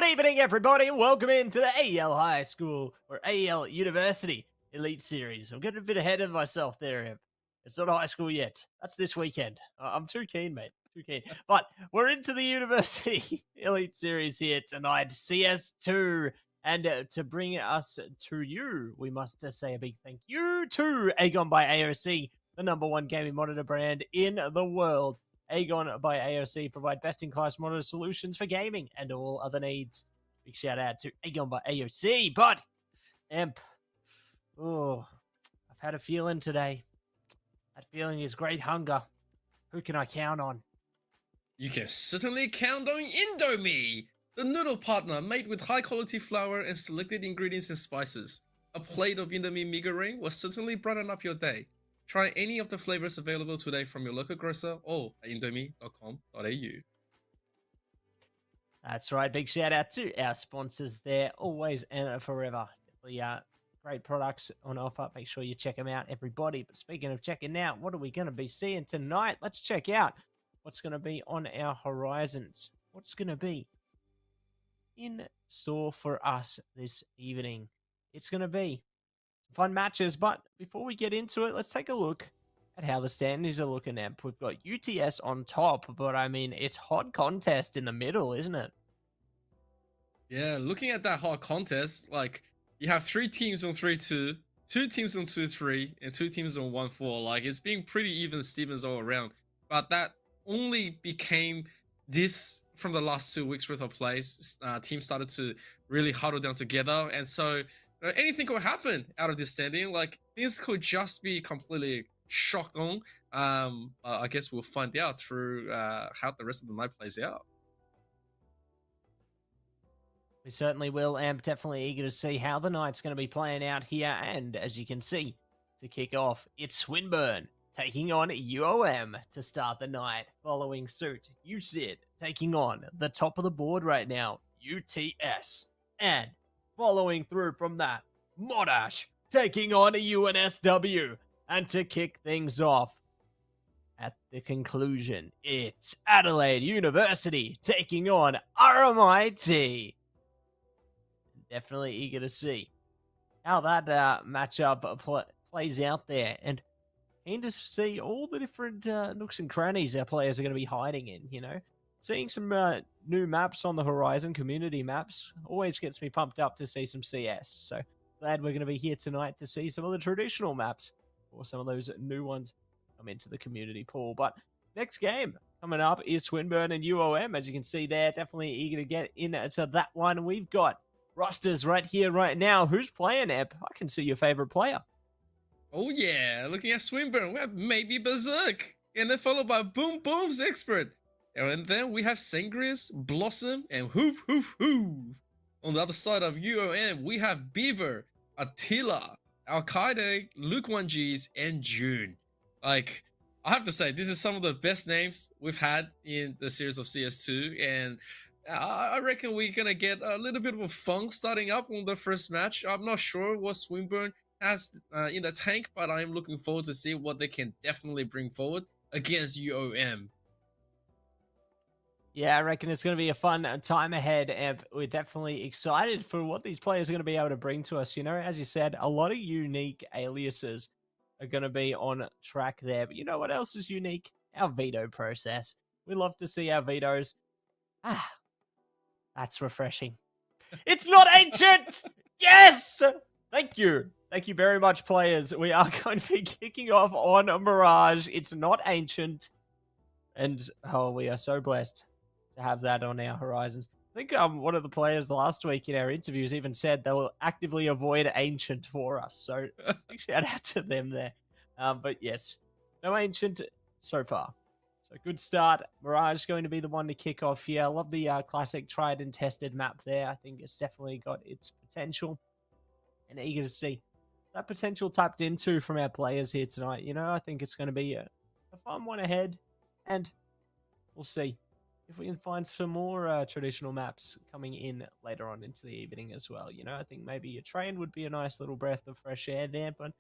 Good evening, everybody, and welcome into the AEL High School or AEL University Elite Series. I'm getting a bit ahead of myself there, Imp. It's not high school yet. That's this weekend. I'm too keen, mate. Too keen. But we're into the University Elite Series here tonight, CS2. And to bring us to you, we must say a big thank you to AGON by AOC, the #1 gaming monitor brand in the world. AGON by AOC provide best-in-class monitor solutions for gaming and all other needs. Big shout out to AGON by AOC. But, Imp, oh, I've had a feeling today. That feeling is great hunger. Who can I count on? You can certainly count on Indomie, the noodle partner made with high-quality flour and selected ingredients and spices. A plate of Indomie mee goreng will certainly brighten up your day. Try any of the flavors available today from your local grocer or at indomie.com.au. That's right. Big shout out to our sponsors there, always and forever. Definitely great products on offer. Make sure you check them out, everybody. But speaking of checking out, what are we going to be seeing tonight? Let's check out what's going to be on our horizons. What's going to be in store for us this evening? It's going to be fun matches, but before we get into it, let's take a look at how the standings are looking at. We've got UTS on top, but I mean, it's hot contest in the middle, isn't it? Yeah, looking at that hot contest, like you have 3 teams on 3-2, 2 teams on 2-3, and 2 teams on 1-4. Like it's being pretty even Stevens all around. But that only became this from the last 2 weeks worth of plays. Teams started to really huddle down together, and so anything could happen out of this standing. Like this could just be completely shocked on. I guess we'll find out through how the rest of the night plays out. We certainly will. I'm definitely eager to see how the night's going to be playing out here. And as you can see, to kick off, it's Swinburne taking on UOM to start the night. Following suit, USID taking on the top of the board right now, UTS. And following through from that, Monash taking on UNSW. And to kick things off, at the conclusion, it's Adelaide University taking on RMIT. Definitely eager to see how that matchup plays out there. And keen to see all the different nooks and crannies our players are going to be hiding in, you know. Seeing some new maps on the horizon, community maps, always gets me pumped up to see some CS. So glad we're going to be here tonight to see some of the traditional maps or some of those new ones come into the community pool. But next game coming up is Swinburne and UOM. As you can see there, definitely eager to get into that one. We've got rosters right here, right now. Who's playing, Ep? I can see your favorite player. Oh yeah, looking at Swinburne, we have maybe Berserk, and then followed by Boom Boom's Expert. And then we have Sangrius, Blossom, and Hoof Hoof Hoof. On the other side of UOM, we have Beaver, Attila, Al-Qaeda, Luke 1Gs, and June. Like, I have to say, this is some of the best names we've had in the series of CS2, and I reckon we're gonna get a little bit of a fun starting up on the first match. I'm not sure what Swinburne has in the tank, but I'm looking forward to see what they can definitely bring forward against UOM. Yeah, I reckon it's going to be a fun time ahead, and we're definitely excited for what these players are going to be able to bring to us. You know, as you said, a lot of unique aliases are going to be on track there. But you know what else is unique? Our veto process. We love to see our vetoes. That's refreshing. It's not ancient! Yes! Thank you. Thank you very much, players. We are going to be kicking off on Mirage. It's not ancient. And, oh, we are so blessed to have that on our horizons. I think one of the players last week in our interviews even said they will actively avoid ancient for us. So, big shout out to them there. But yes, no ancient so far. So good start. Mirage going to be the one to kick off here. I love the classic tried and tested map there. I think it's definitely got its potential. And eager to see that potential tapped into from our players here tonight. You know, I think it's going to be a fun one ahead. And we'll see if we can find some more traditional maps coming in later on into the evening as well. You know, I think maybe a train would be a nice little breath of fresh air there. But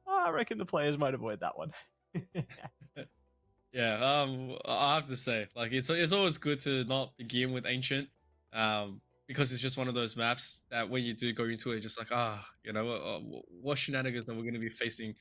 I reckon the players might avoid that one. Yeah, I have to say, like it's always good to not begin with ancient, because it's just one of those maps that when you do go into it, just like, what shenanigans are we going to be facing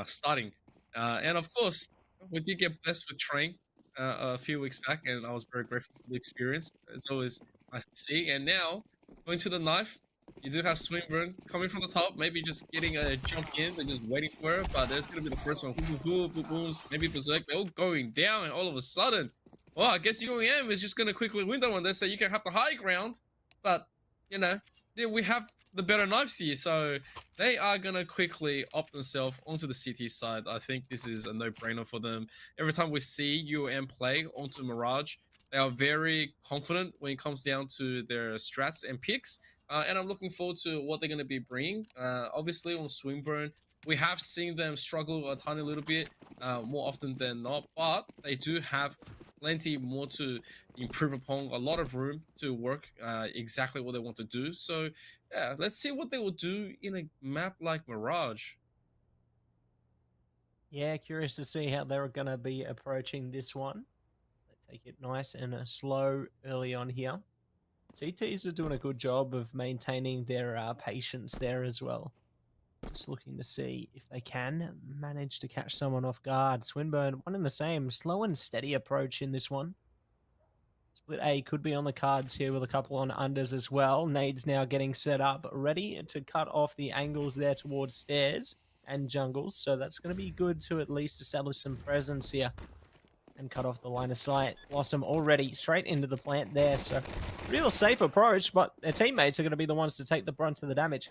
starting? And of course, we did get blessed with Train a few weeks back, and I was very grateful for the experience. It's always nice to see. And now, going to the knife, you do have Swinburne coming from the top, maybe just getting a jump in and just waiting for it, but there's going to be the first one. Booms, maybe Berserk, they're all going down, and all of a sudden, well, I guess UEM is just going to quickly win that one. They say you can have the high ground, but, we have the better knives here, so they are going to quickly opt themselves onto the CT side. I think this is a no-brainer for them. Every time we see UM play onto Mirage, they are very confident when it comes down to their strats and picks, and I'm looking forward to what they're going to be bringing. Obviously, on Swinburne, we have seen them struggle a tiny little bit more often than not, but they do have plenty more to improve upon, a lot of room to work exactly what they want to do. So yeah, let's see what they will do in a map like Mirage. Yeah, curious to see how they're going to be approaching this one. They take it nice and slow early on here. CTs are doing a good job of maintaining their patience there as well. Just looking to see if they can manage to catch someone off guard. Swinburne, one and the same, slow and steady approach in this one. Split A could be on the cards here with a couple on unders as well. Nade's now getting set up, ready to cut off the angles there towards stairs and jungles. So that's going to be good to at least establish some presence here and cut off the line of sight. Blossom already straight into the plant there. So real safe approach, but their teammates are going to be the ones to take the brunt of the damage.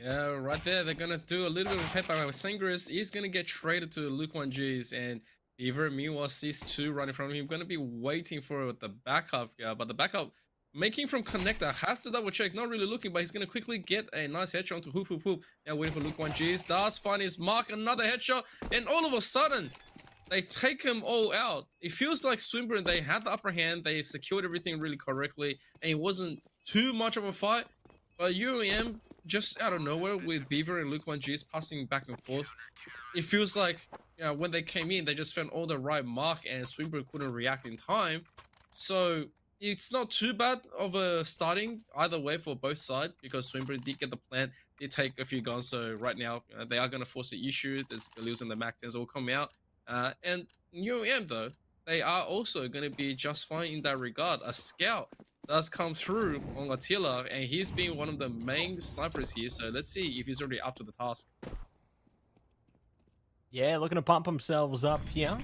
Yeah, right there, they're going to do a little bit of pep by Sangris. He's going to get traded to Luke 1Gs, and Beaver, meanwhile, sees 2 right in front of him. Going to be waiting for the backup, but the backup making from connector, has to double check, not really looking, but he's going to quickly get a nice headshot onto Hoop. Now waiting for Luke 1Gs, does find his mark, another headshot, and all of a sudden, they take him all out. It feels like Swinburne, they had the upper hand, they secured everything really correctly, and it wasn't too much of a fight, but UEM, just out of nowhere with Beaver and Luke 1Gs passing back and forth, it feels like when they came in, they just found all the right mark and Swinburne couldn't react in time. So it's not too bad of a starting either way for both sides, because Swinburne did get the plant, did take a few guns. So right now they are going to force the issue. There's Galils and the Mac 10s will come out. And UEM though, they are also going to be just fine in that regard. A scout does come through on Attila, and he's been one of the main snipers here. So let's see if he's already up to the task. Yeah, looking to pump themselves up here.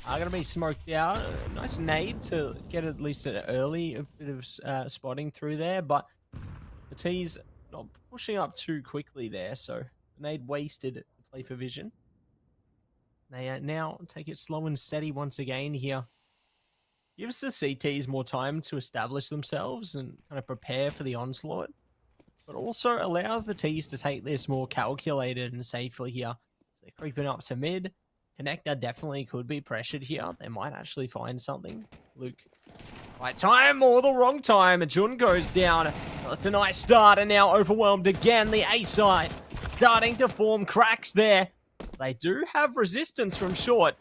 Are going to be smoked out. A nice nade to get at least an early bit of spotting through there, but the T's not pushing up too quickly there, so the nade wasted to play for vision. They now take it slow and steady once again here. Gives the CTs more time to establish themselves and kind of prepare for the onslaught, but also allows the T's to take this more calculated and safely here. So they're creeping up to mid. Connector definitely could be pressured here. They might actually find something. Luke, right time or the wrong time. Jun goes down. That's a nice start, and now overwhelmed again. The A side starting to form cracks there. They do have resistance from short.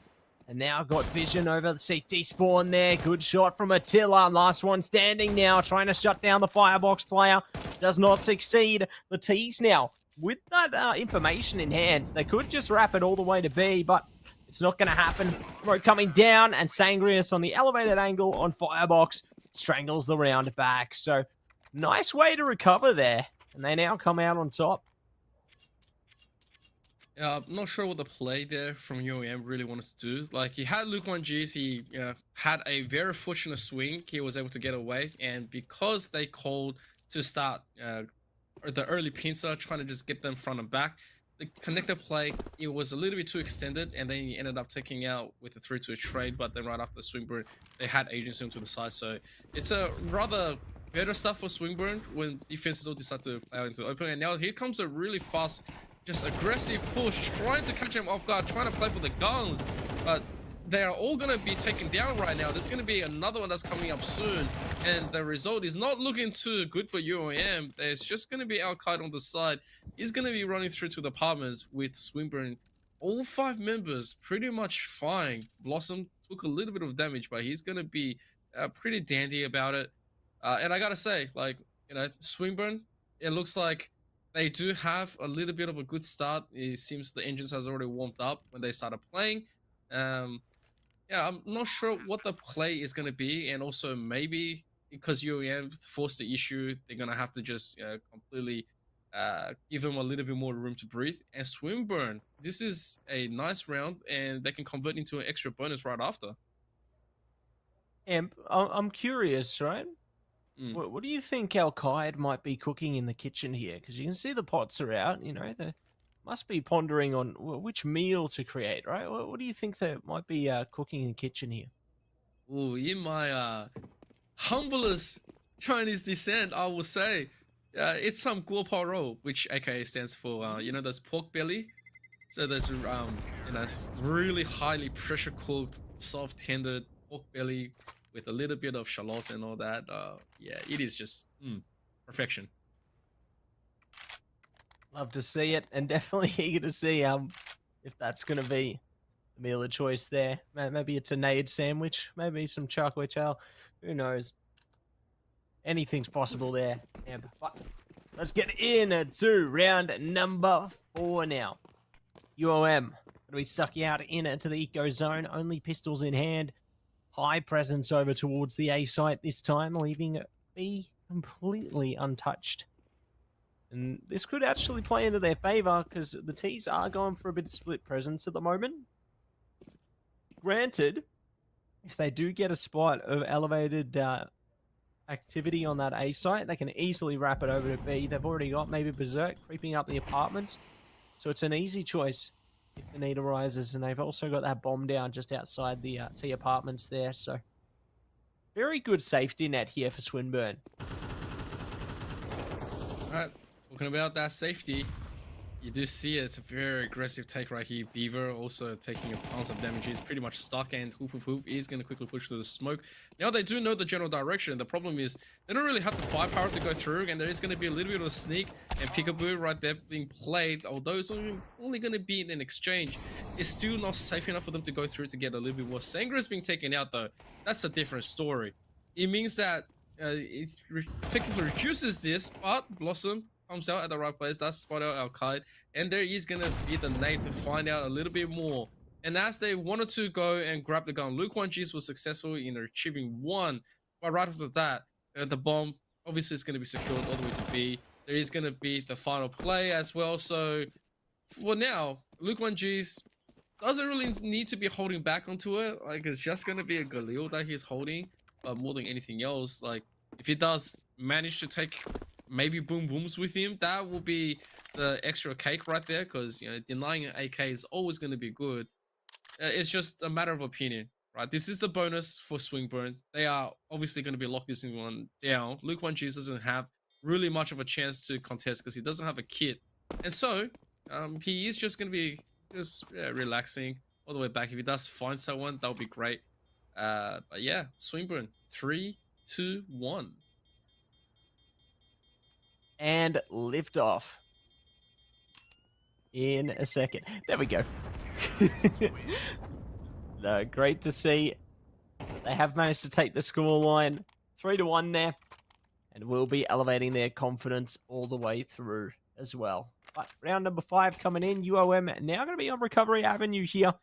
And now got vision over the CT spawn there. Good shot from Attila. Last one standing now, trying to shut down the firebox player. Does not succeed. The T's now, with that information in hand, they could just wrap it all the way to B, but it's not going to happen. Road coming down, and Sangrius on the elevated angle on firebox strangles the round back. So nice way to recover there. And they now come out on top. I'm not sure what the play there from UEM really wanted to do. Like, he had Luke 1Gs, he had a very fortunate swing. He was able to get away, and because they called to start the early pincer, trying to just get them front and back, the connector play, it was a little bit too extended, and then he ended up taking out with a 3-2 trade, but then right after the Swinburne, they had agency onto the side. So it's a rather better stuff for Swinburne when defenses all decide to play out into the open. And now here comes a really fast, just aggressive push, trying to catch him off guard, trying to play for the guns, but they're all going to be taken down right now. There's going to be another one that's coming up soon, and the result is not looking too good for UOM. There's just going to be Al-Qaeda on the side. He's going to be running through to the apartments with Swinburne. All 5 members pretty much fine. Blossom took a little bit of damage, but he's going to be pretty dandy about it. And I gotta say, like, Swinburne, it looks like they do have a little bit of a good start. It seems the engines has already warmed up when they started playing. Um, yeah, I'm not sure what the play is going to be, and also maybe because UAM forced the issue, they're going to have to just completely give them a little bit more room to breathe. And Swinburne, this is a nice round, and they can convert into an extra bonus right after. Amp, I'm curious, right? Mm. What do you think Al Qaeda might be cooking in the kitchen here? Because you can see the pots are out. They must be pondering on which meal to create, right? What do you think they might be cooking in the kitchen here? Ooh, in my humblest Chinese descent, I will say it's some guo pao rou, which AKA stands for those pork belly. So there's really highly pressure cooked, soft tender pork belly with a little bit of shallots and all that. Yeah, it is just perfection. Love to see it, and definitely eager to see if that's going to be the meal of choice there. Maybe it's a nade sandwich, maybe some chocolate chow. Who knows? Anything's possible there. Yeah, but let's get into round number 4 now. UOM going to be stuck out into the eco zone. Only pistols in hand. High presence over towards the A site this time, leaving B completely untouched. And this could actually play into their favor because the T's are going for a bit of split presence at the moment. Granted, if they do get a spot of elevated activity on that A site, they can easily wrap it over to B. They've already got maybe Berserk creeping up the apartments. So it's an easy choice if the need arises. And they've also got that bomb down just outside the T apartments there. So very good safety net here for Swinburne. All right, talking about that safety, you do see it's a very aggressive take right here. Beaver also taking tons of damage. He's pretty much stuck, and Hoof is going to quickly push through the smoke. Now they do know the general direction. The problem is they don't really have the firepower to go through, and there is going to be a little bit of a sneak and peekaboo right there being played. Although it's only going to be in an exchange, it's still not safe enough for them to go through to get a little bit more. Sangra's being taken out though. That's a different story. It means that it effectively reduces this, but Blossom comes out at the right place. That's spot out Al-Qaeda, and there is gonna be the nade to find out a little bit more. And as they wanted to go and grab the gun, Luke 1Gs was successful in achieving 1, but right after that, the bomb obviously is going to be secured all the way to B. There is going to be the final play as well. So for now, Luke 1Gs doesn't really need to be holding back onto it. Like, it's just going to be a Galil that he's holding, but more than anything else, like, if he does manage to take maybe boom booms with him, that will be the extra cake right there, because denying an AK is always going to be good. It's just a matter of opinion, right? This is the bonus for Swinburne. They are obviously going to be locked this one down. Luke 1G doesn't have really much of a chance to contest because he doesn't have a kit, and so he is just going to be relaxing all the way back. If he does find someone, that would be great. But yeah, Swinburne, 3, 2, 1. And lift off in a second. There we go. No, great to see. They have managed to take the scoreline 3-1 there, and will be elevating their confidence all the way through as well. But round number 5 coming in. UOM now going to be on Recovery Avenue here.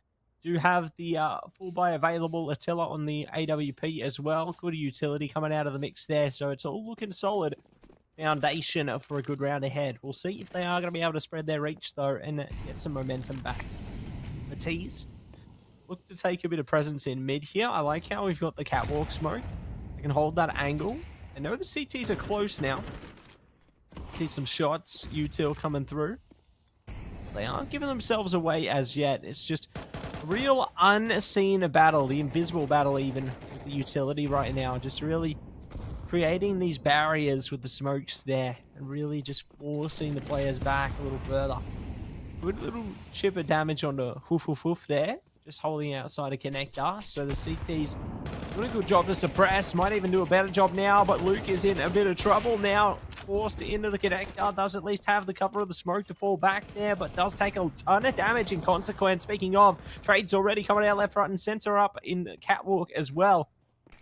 Do have the full buy available. Attila on the AWP as well. Good utility coming out of the mix there, so it's all looking solid. Foundation for a good round ahead. We'll see if they are going to be able to spread their reach though and get some momentum back. The T's look to take a bit of presence in mid here. I like how we've got the catwalk smoke. They can hold that angle. I know the CTs are close now. See some shots, util coming through. They aren't giving themselves away as yet. It's just a real unseen battle, the invisible battle even with the utility right now. Just really creating these barriers with the smokes there and really just forcing the players back a little further. Good little chip of damage onto Hoof there, just holding outside a connector. So the CT's doing a good job to suppress, might even do a better job now, but Luke is in a bit of trouble now. Forced into the connector, does at least have the cover of the smoke to fall back there, but does take a ton of damage in consequence. Speaking of, trades already coming out left, right, and center up in the catwalk as well.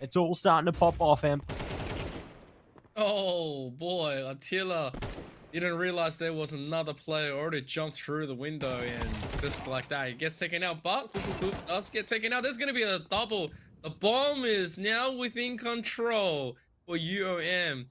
It's all starting to pop off, Em. Oh boy, Attila didn't realize there was another player already jumped through the window, and just like that, he gets taken out. But does get taken out. There's gonna be a double. The bomb is now within control for UOM,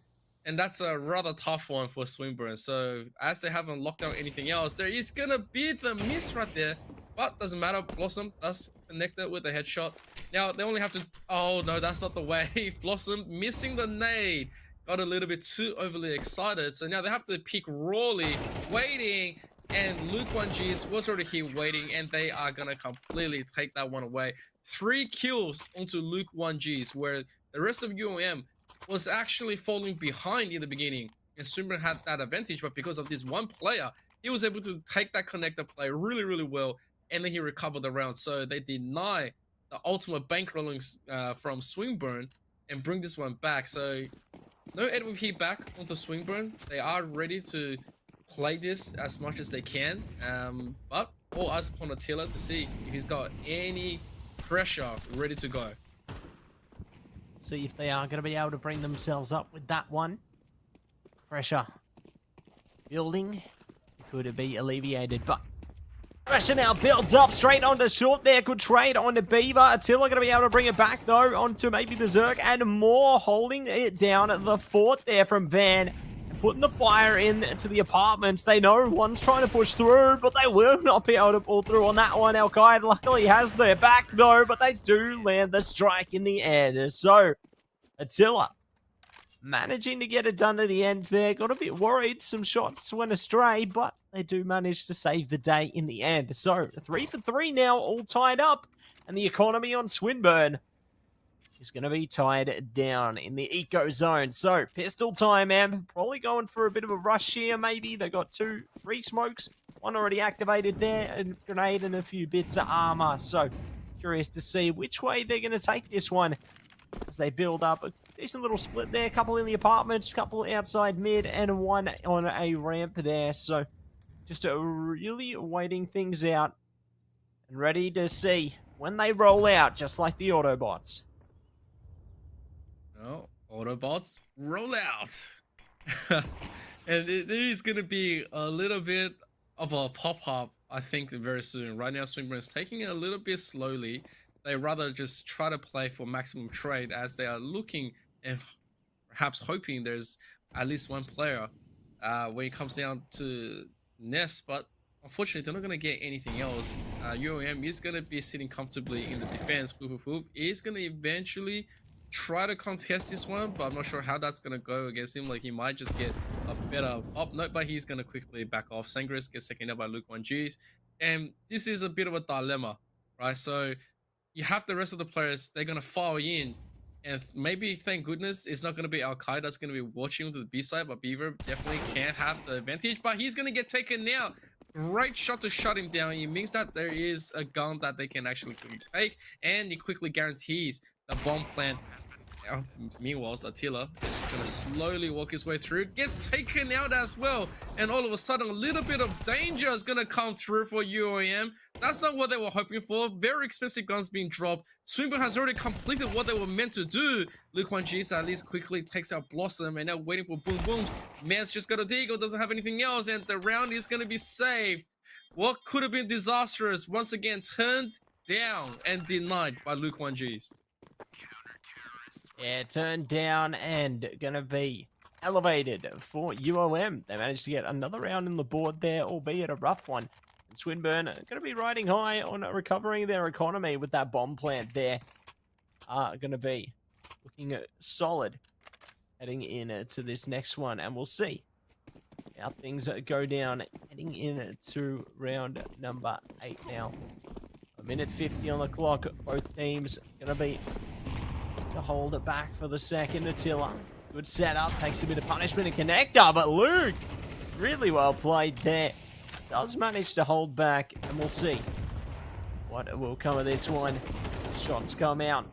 and that's a rather tough one for Swinburne. So as they haven't locked out anything else, there is gonna be the miss right there. But doesn't matter. Blossom does connect it with a headshot. Now they only have to. Oh no, that's not the way. Blossom missing the nade. Got a little bit too overly excited, so now they have to pick Rawley, waiting, and Luke 1Gs was already here waiting, and they are gonna completely take that one away. 3 kills onto Luke 1Gs, where the rest of UOM was actually falling behind in the beginning, and Swinburne had that advantage, but because of this one player, he was able to take that connector play really, really well, and then he recovered the round, so they deny the ultimate bankrolling from Swinburne and bring this one back. So no AWP back onto Swinburne. They are ready to play this as much as they can. But all eyes upon Attila to see if he's got any pressure ready to go. See if they are going to be able to bring themselves up with that one. Pressure building. Could it be alleviated? But pressure now builds up straight onto short there. Good trade onto Beaver. Attila going to be able to bring it back, though, onto maybe Berserk and more, holding it down at the fort there from Van. And putting the fire into the apartments. They know one's trying to push through, but they will not be able to pull through on that one. Al-Qaeda luckily has their back, though, but they do land the strike in the end. So, Attila managing to get it done to the end there. Got a bit worried. Some shots went astray, but they do manage to save the day in the end. So, 3 for 3 now, all tied up. And the economy on Swinburne is going to be tied down in the eco zone. So, pistol time, man. Probably going for a bit of a rush here, maybe. They got 3 smokes. One already activated there. A grenade and a few bits of armor. So, curious to see which way they're going to take this one as they build up a decent little split there. A couple in the apartments, a couple outside mid, and one on a ramp there. So, just really waiting things out and ready to see when they roll out, just like the Autobots. Oh, Autobots, roll out! And there is going to be a little bit of a pop-up, I think, very soon. Right now, Swinburne is taking it a little bit slowly. They rather just try to play for maximum trade, as they are looking and perhaps hoping there's at least one player when it comes down to Nest, but unfortunately they're not going to get anything else. UOM is going to be sitting comfortably in the defense. Is going to eventually try to contest this one, but I'm not sure how that's going to go against him. Like, he might just get a better up note, but he's going to quickly back off. Sangris gets taken out by Luke 1Gs, and this is a bit of a dilemma, right? So you have the rest of the players, they're going to file in, and maybe, thank goodness, it's not going to be Al-Qaeda that's going to be watching to the B side, but Beaver definitely can have the advantage, but he's going to get taken now. Great shot to shut him down. It means that there is a gun that they can actually quickly take, and it quickly guarantees the bomb plant. Meanwhile, Attila is just going to slowly walk his way through. Gets taken out as well. And all of a sudden, a little bit of danger is going to come through for UOM. That's not what they were hoping for. Very expensive guns being dropped. Swinburne has already completed what they were meant to do. Luke 1Gs at least quickly takes out Blossom. And now waiting for Boom Booms. Man's just got a deagle, doesn't have anything else. And the round is going to be saved. What could have been disastrous, once again, turned down and denied by Luke 1Gs. Yeah, turned down and going to be elevated for UOM. They managed to get another round in the board there, albeit a rough one. And Swinburne going to be riding high on recovering their economy with that bomb plant there. Going to be looking solid heading into this next one. And we'll see how things go down heading into round number 8 now. A minute 50 on the clock. Both teams going to be to hold it back for the second. Attila, good setup, takes a bit of punishment and connector, but Luke, really well played there. Does manage to hold back, and we'll see what will come of this one. Shots come out.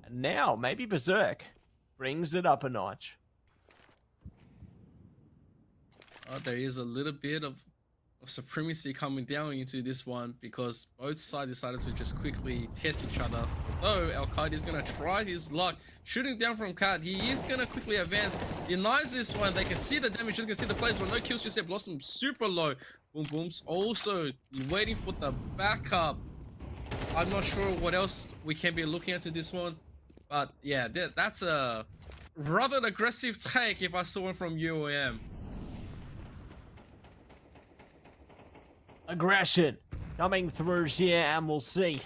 And now, maybe Berserk brings it up a notch. There is a little bit of of supremacy coming down into this one because both sides decided to just quickly test each other. Although Al-Qaeda is going to try his luck shooting down from Cat. He is going to quickly advance, denies this one. They can see the damage, they can see the plays, but no kills just yet. Blossom super low. Boom Booms also waiting for the backup. I'm not sure what else we can be looking at to this one, but yeah, that's a rather aggressive take if I saw one from UOM. Aggression coming through here, and we'll see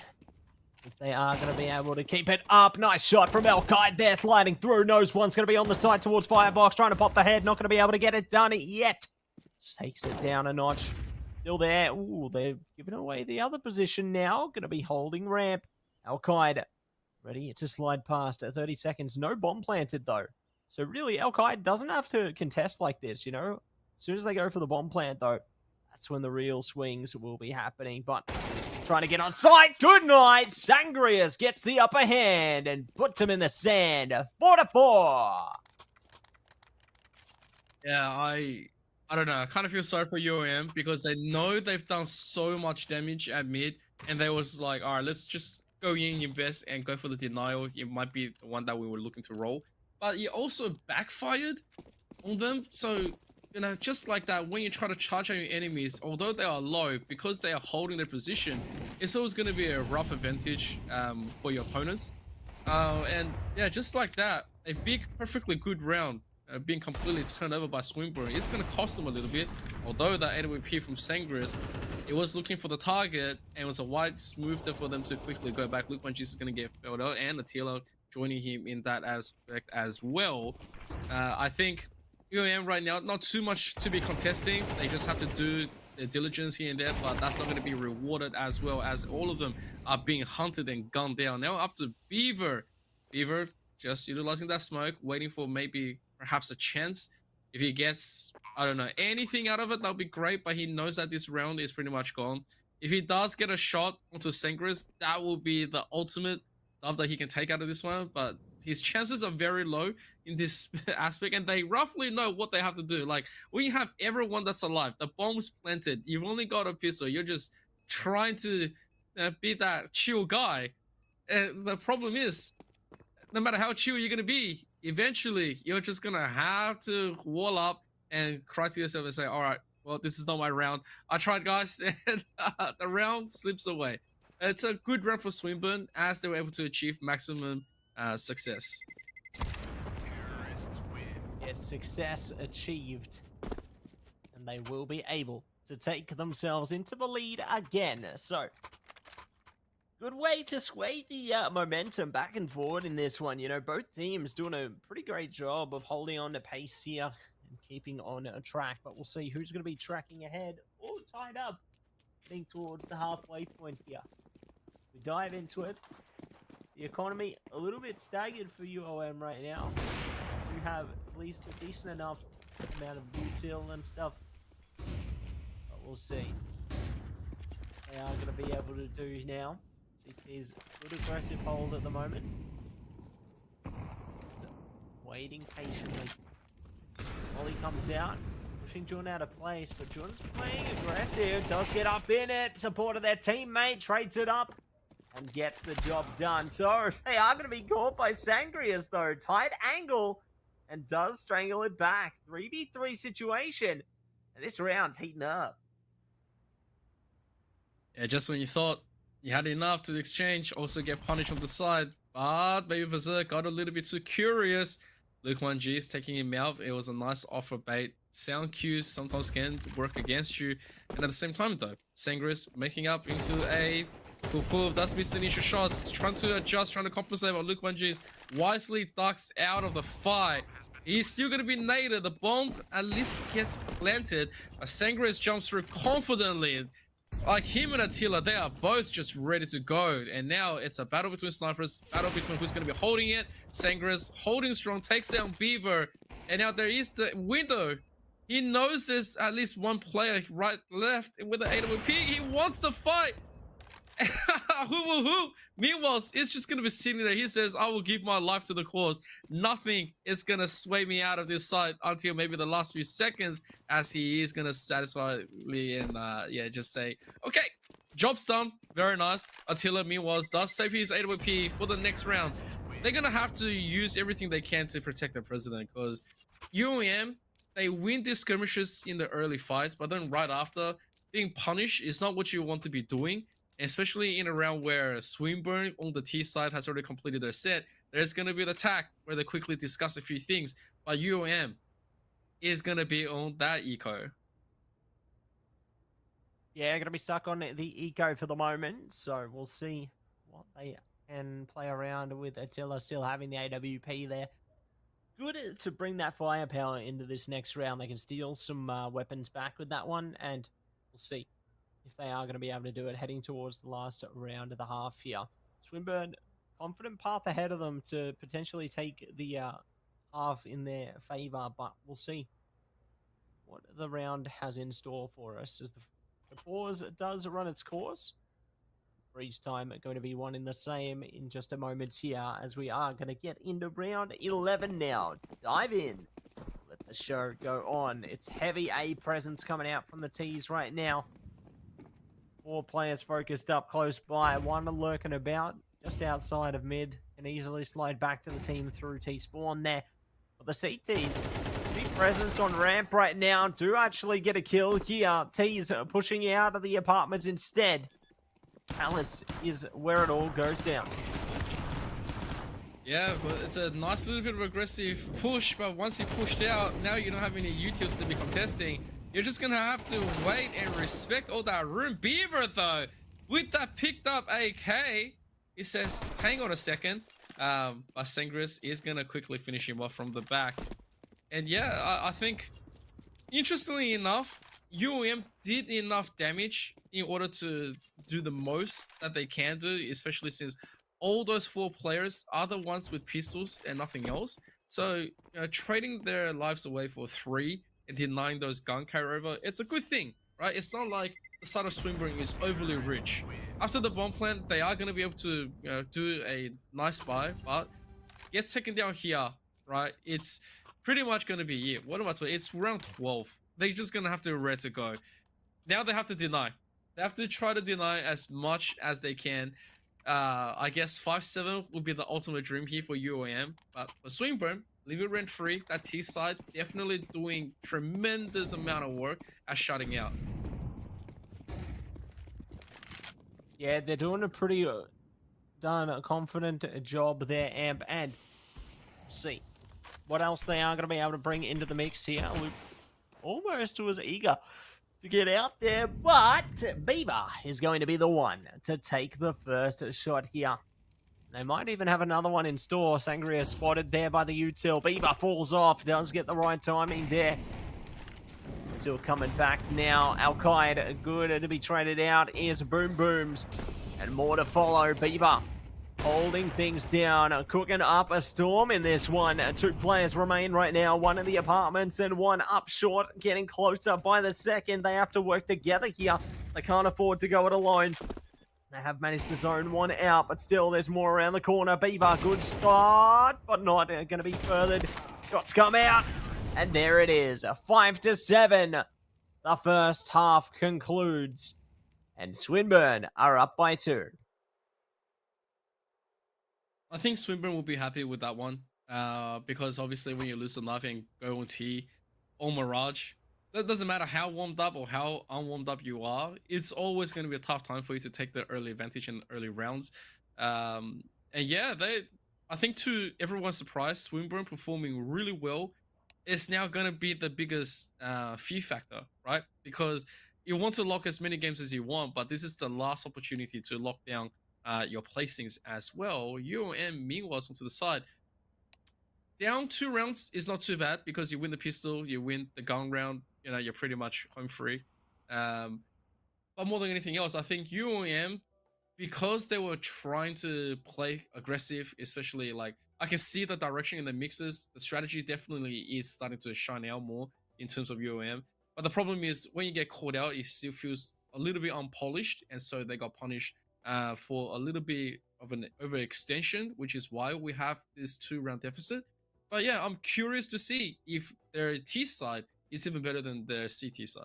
if they are going to be able to keep it up. Nice shot from Al-Qaeda there, sliding through. Knows one's going to be on the side towards Firebox, trying to pop the head. Not going to be able to get it done yet. Takes it down a notch. Still there. Ooh, they've given away the other position now. Going to be holding ramp. Al-Qaeda ready to slide past at 30 seconds. No bomb planted, though. So really, Al-Qaeda doesn't have to contest like this, you know? As soon as they go for the bomb plant, though, that's when the real swings will be happening. But trying to get on site. Good night. Sangrias gets the upper hand and puts him in the sand. 4-4. Yeah, I don't know. I kind of feel sorry for UOM because they know they've done so much damage at mid, and they was like, all right, let's just go in, invest, and go for the denial. It might be the one that we were looking to roll, but it also backfired on them. So, you know, just like that, when you try to charge at your enemies, although they are low, because they are holding their position, it's always going to be a rough advantage for your opponents. And yeah, just like that, a big, perfectly good round being completely turned over by Swinburne. It's going to cost them a little bit. Although that AWP from Sangris, it was looking for the target, and it was a wide smoother for them to quickly go back. Luke Manchis is going to get failed out, and Attila joining him in that aspect as well. I think UAM right now, not too much to be contesting. They just have to do their diligence here and there, but that's not going to be rewarded as well, as all of them are being hunted and gunned down. Now up to Beaver. Beaver just utilizing that smoke, waiting for maybe perhaps a chance. If he gets, I don't know, anything out of it, that'll be great, but he knows that this round is pretty much gone. If he does get a shot onto Sangris, that will be the ultimate love that he can take out of this one, but his chances are very low in this aspect, and they roughly know what they have to do. Like, when you have everyone that's alive, the bomb's planted, you've only got a pistol, you're just trying to be that chill guy. The problem is, no matter how chill you're going to be, eventually you're just going to have to wall up and cry to yourself and say, all right, well, this is not my round. I tried, guys, and the round slips away. It's a good round for Swinburne as they were able to achieve maximum success. Yes, success achieved. And they will be able to take themselves into the lead again. So, good way to sway the momentum back and forward in this one. You know, both teams doing a pretty great job of holding on to pace here and keeping on a track. But we'll see who's going to be tracking ahead or tied up, heading towards the halfway point here. We dive into it. The economy a little bit staggered for UOM right now. We have at least a decent enough amount of util and stuff. But we'll see. They are going to be able to do now. CP's good aggressive hold at the moment. Just waiting patiently. Ollie comes out, pushing Jun out of place, but Jun's playing aggressive. Does get up in it, supported their teammate, trades it up, and gets the job done. So they are going to be caught by Sangrias though. Tight angle, and does strangle it back. 3v3 situation, and this round's heating up. Yeah, just when you thought you had enough to exchange, also get punished on the side, but Baby Berserk got a little bit too curious. Luke 1G is taking him out. It was a nice offer bait. Sound cues sometimes can work against you, and at the same time though, Sangris making up into a full that's missed initial shots. He's trying to adjust, trying to compensate, but Luke 1G wisely ducks out of the fight. He's still going to be naded. The bomb at least gets planted. Sangris jumps through confidently. Like him and Attila, they are both just ready to go. And now it's a battle between snipers, battle between who's going to be holding it. Sangris holding strong, takes down Beaver. And now there is the window. He knows there's at least one player right left with the AWP. He wants to fight. Meanwhile, it's just gonna be sitting there. He says, "I will give my life to the cause. Nothing is gonna sway me out of this side until maybe the last few seconds." As he is gonna satisfyly and yeah, just say, "Okay, job's done. Very nice." Attila, meanwhile, does save his AWP for the next round. They're gonna have to use everything they can to protect the president because UOM, they win these skirmishes in the early fights, but then right after, being punished is not what you want to be doing. Especially in a round where Swinburne on the T side has already completed their set, there's going to be the attack where they quickly discuss a few things, but UOM is going to be on that eco. Yeah, going to be stuck on the eco for the moment, so we'll see what they can play around with. Attila still having the AWP there. Good to bring that firepower into this next round. They can steal some weapons back with that one, and we'll see if they are going to be able to do it heading towards the last round of the half here. Swinburne, confident path ahead of them to potentially take the half in their favour, but we'll see what the round has in store for us as the pause does run its course. Freeze time going to be one in the same in just a moment here as we are going to get into round 11 now. Dive in. Let the show go on. It's heavy A presence coming out from the T's right now. 4 players focused up close by. One lurking about just outside of mid. Can easily slide back to the team through T-spawn there. But the CTs, big presence on ramp right now. Do actually get a kill here. T's pushing out of the apartments instead. Alice is where it all goes down. Yeah, but it's a nice little bit of aggressive push, but once you pushed out, now you don't have any utils to be contesting. You're just gonna have to wait and respect all that room. Beaver, though, with that picked up AK, he says, hang on a second. But Sengris is gonna quickly finish him off from the back. And yeah, I think, interestingly enough, UOM did enough damage in order to do the most that they can do, especially since all those 4 players are the ones with pistols and nothing else. So, you know, trading their lives away for 3 and denying those gun carryover, it's a good thing, right? It's not like the side of Swinburne is overly rich. After the bomb plant, they are going to be able to, you know, do a nice buy, but get second down here, right? It's pretty much going to be it. What am I talking? It's round 12. They're just going to have to ready to go. Now they have to deny. They have to try to deny as much as they can. I guess 5-7 would be the ultimate dream here for UOM. But for Swinburne, leave it rent free. That T side definitely doing tremendous amount of work at shutting out. Yeah, they're doing a pretty confident job there, Amp, and we'll see what else they are going to be able to bring into the mix here. Luke almost was eager to get out there, but Bieber is going to be the one to take the first shot here. They might even have another one in store. Sangria spotted there by the util. Bieber falls off, does get the right timing there. Still coming back now. Al-Qaeda, good to be traded out. Is Boom Booms, and more to follow. Bieber holding things down, cooking up a storm in this one. 2 players remain right now, one in the apartments and one up short, getting closer by the second. They have to work together here. They can't afford to go it alone. They have managed to zone one out, but still there's more around the corner. Beaver, good start, but not going to be furthered. Shots come out, and there it is. 5-7. The first half concludes, and Swinburne are up by 2. I think Swinburne will be happy with that one, because obviously when you lose the knife and go on T or Mirage, that doesn't matter how warmed up or how unwarmed up you are, it's always going to be a tough time for you to take the early advantage in the early rounds. And yeah, I think to everyone's surprise, Swinburne performing really well is now going to be the biggest fear factor, right? Because you want to lock as many games as you want, but this is the last opportunity to lock down your placings as well. UOM, meanwhile, onto the side. Down 2 rounds is not too bad because you win the pistol, you win the gun round, you know, you're pretty much home free. But more than anything else, I think UOM, because they were trying to play aggressive, especially like, I can see the direction in the mixes. The strategy definitely is starting to shine out more in terms of UOM. But the problem is when you get caught out, it still feels a little bit unpolished, and so they got punished for a little bit of an overextension, which is why we have this 2-round deficit. But yeah, I'm curious to see if their T side is even better than their CT side.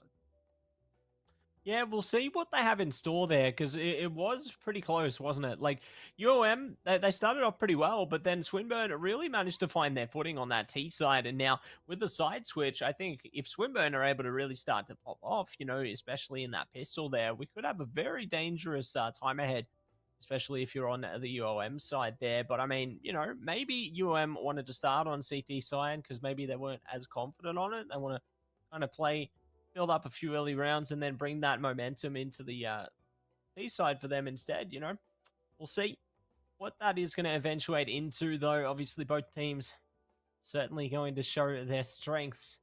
Yeah, we'll see what they have in store there because it was pretty close, wasn't it? Like UOM, they started off pretty well, but then Swinburne really managed to find their footing on that T side. And now with the side switch, I think if Swinburne are able to really start to pop off, especially in that pistol there, we could have a very dangerous time ahead, especially if you're on the UOM side there. But I mean, maybe UOM wanted to start on CT side because maybe they weren't as confident on it. They want to kind of build up a few early rounds and then bring that momentum into the B side for them instead. We'll see what that is going to eventuate into, though. Obviously, both teams certainly going to show their strengths,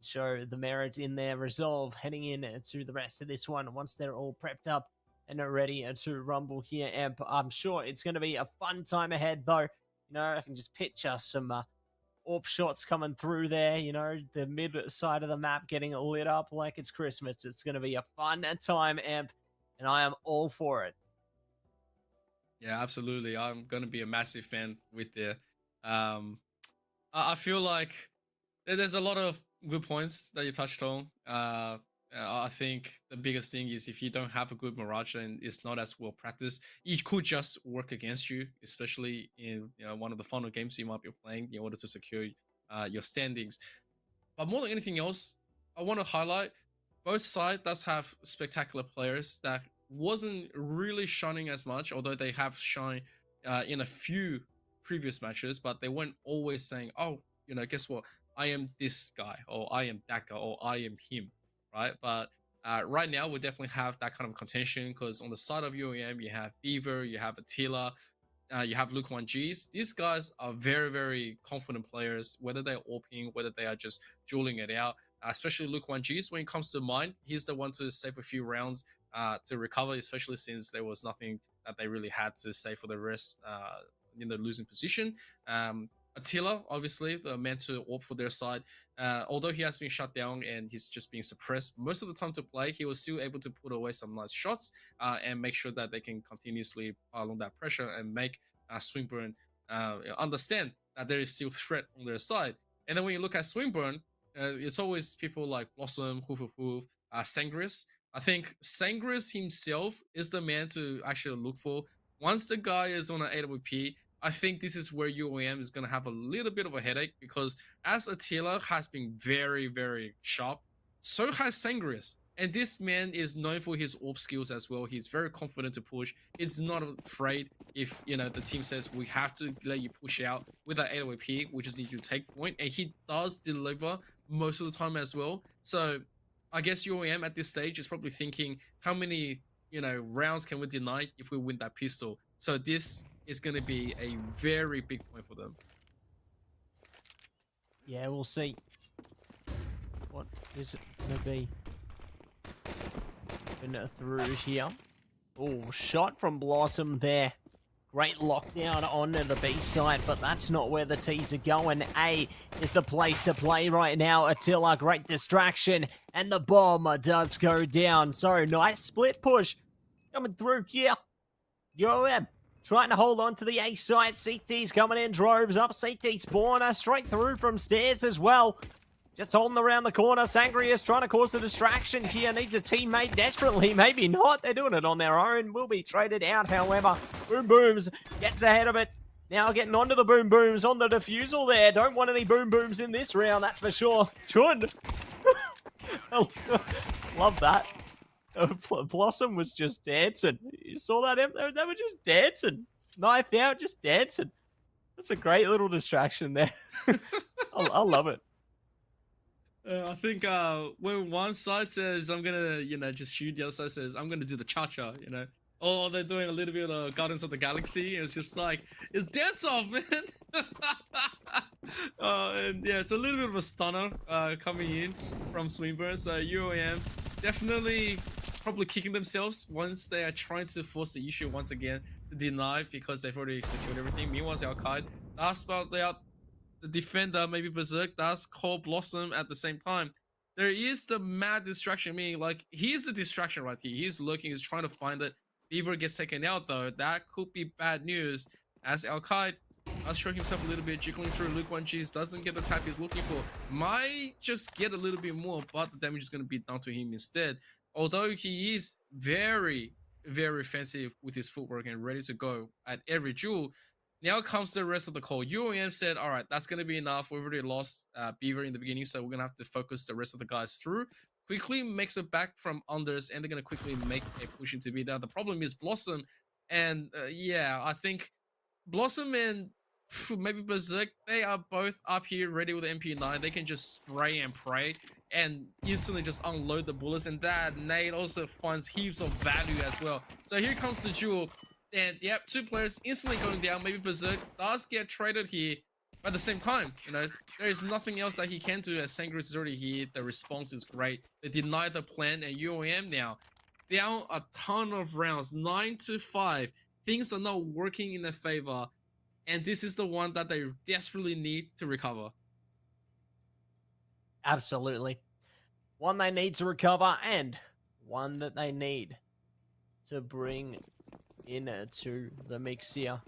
show the merit in their resolve heading in to the rest of this one once they're all prepped up and are ready to rumble here. And I'm sure it's going to be a fun time ahead, though. I can just picture some AWP shots coming through there, the mid side of the map getting lit up like it's Christmas. It's going to be a fun time, Amp, and I am all for it. Yeah, absolutely. I'm going to be a massive fan with the. I feel like there's a lot of good points that you touched on. I think the biggest thing is if you don't have a good Mirage and it's not as well practiced, it could just work against you, especially in one of the final games you might be playing in order to secure your standings. But more than anything else, I want to highlight both sides does have spectacular players that wasn't really shining as much, although they have shined in a few previous matches, but they weren't always saying, oh, guess what? I am this guy, or I am that guy, or I am him. Right, but right now we definitely have that kind of contention because on the side of UAM you have Beaver, you have Attila, you have Luke 1Gs. These guys are very, very confident players, whether they're AWPing, whether they are just dueling it out. Especially Luke 1Gs, when it comes to mine, he's the one to save a few rounds to recover, especially since there was nothing that they really had to save for the rest in the losing position. Attila, obviously, the man to AWP for their side. Although he has been shut down and he's just being suppressed most of the time to play, he was still able to put away some nice shots and make sure that they can continuously pile on that pressure and make Swinburne understand that there is still threat on their side. And then when you look at Swinburne, it's always people like Blossom, Sangris. I think Sangris himself is the man to actually look for. Once the guy is on an AWP, I think this is where UOM is going to have a little bit of a headache because as Attila has been very, very sharp, so has Sangris. And this man is known for his AWP skills as well. He's very confident to push. He's not afraid if, the team says we have to let you push out with that AWP, we just need you to take point. And he does deliver most of the time as well. So I guess UOM at this stage is probably thinking how many, rounds can we deny if we win that pistol? So this is going to be a very big point for them. Yeah, we'll see. What is it going to be? Through here. Oh, shot from Blossom there. Great lockdown onto the B side, but that's not where the T's are going. A is the place to play right now. Attila, great distraction, and the bomb does go down. So, nice split push coming through here. UOM trying to hold on to the A side. CT's coming in droves up. CT spawner straight through from stairs as well. Just holding around the corner. Sangrius trying to cause the distraction here. Needs a teammate desperately. Maybe not. They're doing it on their own. Will be traded out, however. Boom Booms gets ahead of it. Now getting onto the Boom Booms on the defusal there. Don't want any Boom Booms in this round, that's for sure. Chun. Love that. Blossom was just dancing. You saw that? They were just dancing. Knife out, just dancing. That's a great little distraction there. I love it. I think when one side says I'm gonna, just shoot, the other side says I'm gonna do the cha-cha, or they're doing a little bit of Guardians of the Galaxy. It's just like it's dance off, man. And yeah, it's a little bit of a stunner coming in from Swinburne. So UOM definitely probably kicking themselves once they are trying to force the issue once again to deny because they've already secured everything. Meanwhile, Al-Qaid does spell out the defender, maybe Berserk, does call Blossom at the same time. There is the mad distraction, meaning like he's the distraction right here. He's looking, he's trying to find it. Beaver gets taken out, though, that could be bad news, as Al-Qaid does show himself a little bit, jiggling through. Luke 1Gs doesn't get the tap he's looking for. Might just get a little bit more, but the damage is going to be done to him instead. Although he is very, very offensive with his footwork and ready to go at every duel, now comes the rest of the call. UOM said, all right, that's going to be enough. We've already lost Beaver in the beginning, so we're going to have to focus the rest of the guys through. Quickly makes it back from unders, and they're going to quickly make a push into B down. The problem is Blossom, and yeah, I think Blossom and maybe Berserk, they are both up here ready with the MP9. They can just spray and pray and instantly just unload the bullets, and that nade also finds heaps of value as well. So here comes the duel. And yep, 2 players instantly going down. Maybe Berserk does get traded here. But at the same time, you know, there is nothing else that he can do as Sangris is already here. The response is great. They deny the plan, and UOM now down a ton of rounds, 9-5. Things are not working in their favor. And this is the one that they desperately need to recover. Absolutely. One they need to recover, and one that they need to bring into the mix here.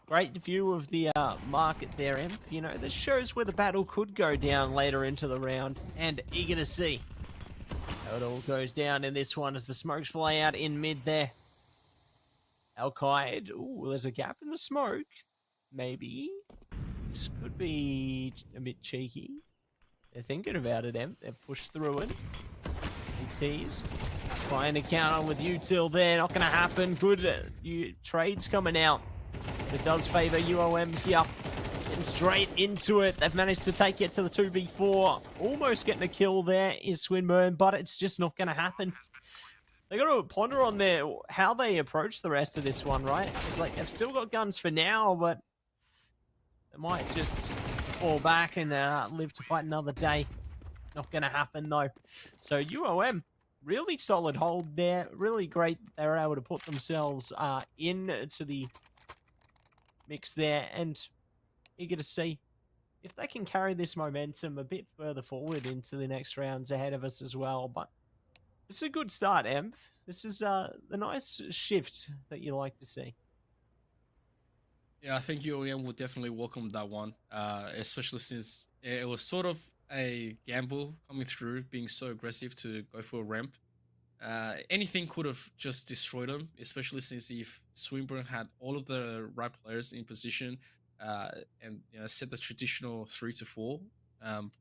Great view of the market there, Imp. You know, this shows where the battle could go down later into the round, and eager to see how it all goes down in this one as the smokes fly out in mid there. Al-Qaid, ooh, there's a gap in the smoke. Maybe this could be a bit cheeky. They're thinking about it, Imp. They've pushed through it. Big tease. Trying to counter with util there. Not going to happen. Good trades coming out. It does favor UOM here. Getting straight into it. They've managed to take it to the 2v4. Almost getting a kill there is Swinburne, but it's just not going to happen. They got to ponder on how they approach the rest of this one, right? It's like they've still got guns for now, but they might just fall back and live to fight another day. Not going to happen, though. So UOM, really solid hold there. Really great they were able to put themselves into the mix there, and eager to see if they can carry this momentum a bit further forward into the next rounds ahead of us as well. But it's a good start, Emp. This is the nice shift that you like to see. Yeah, I think UOM will definitely welcome that one, especially since it was sort of a gamble coming through, being so aggressive to go for a ramp. Anything could have just destroyed them, especially since if Swinburne had all of the right players in position and set the traditional 3 to 4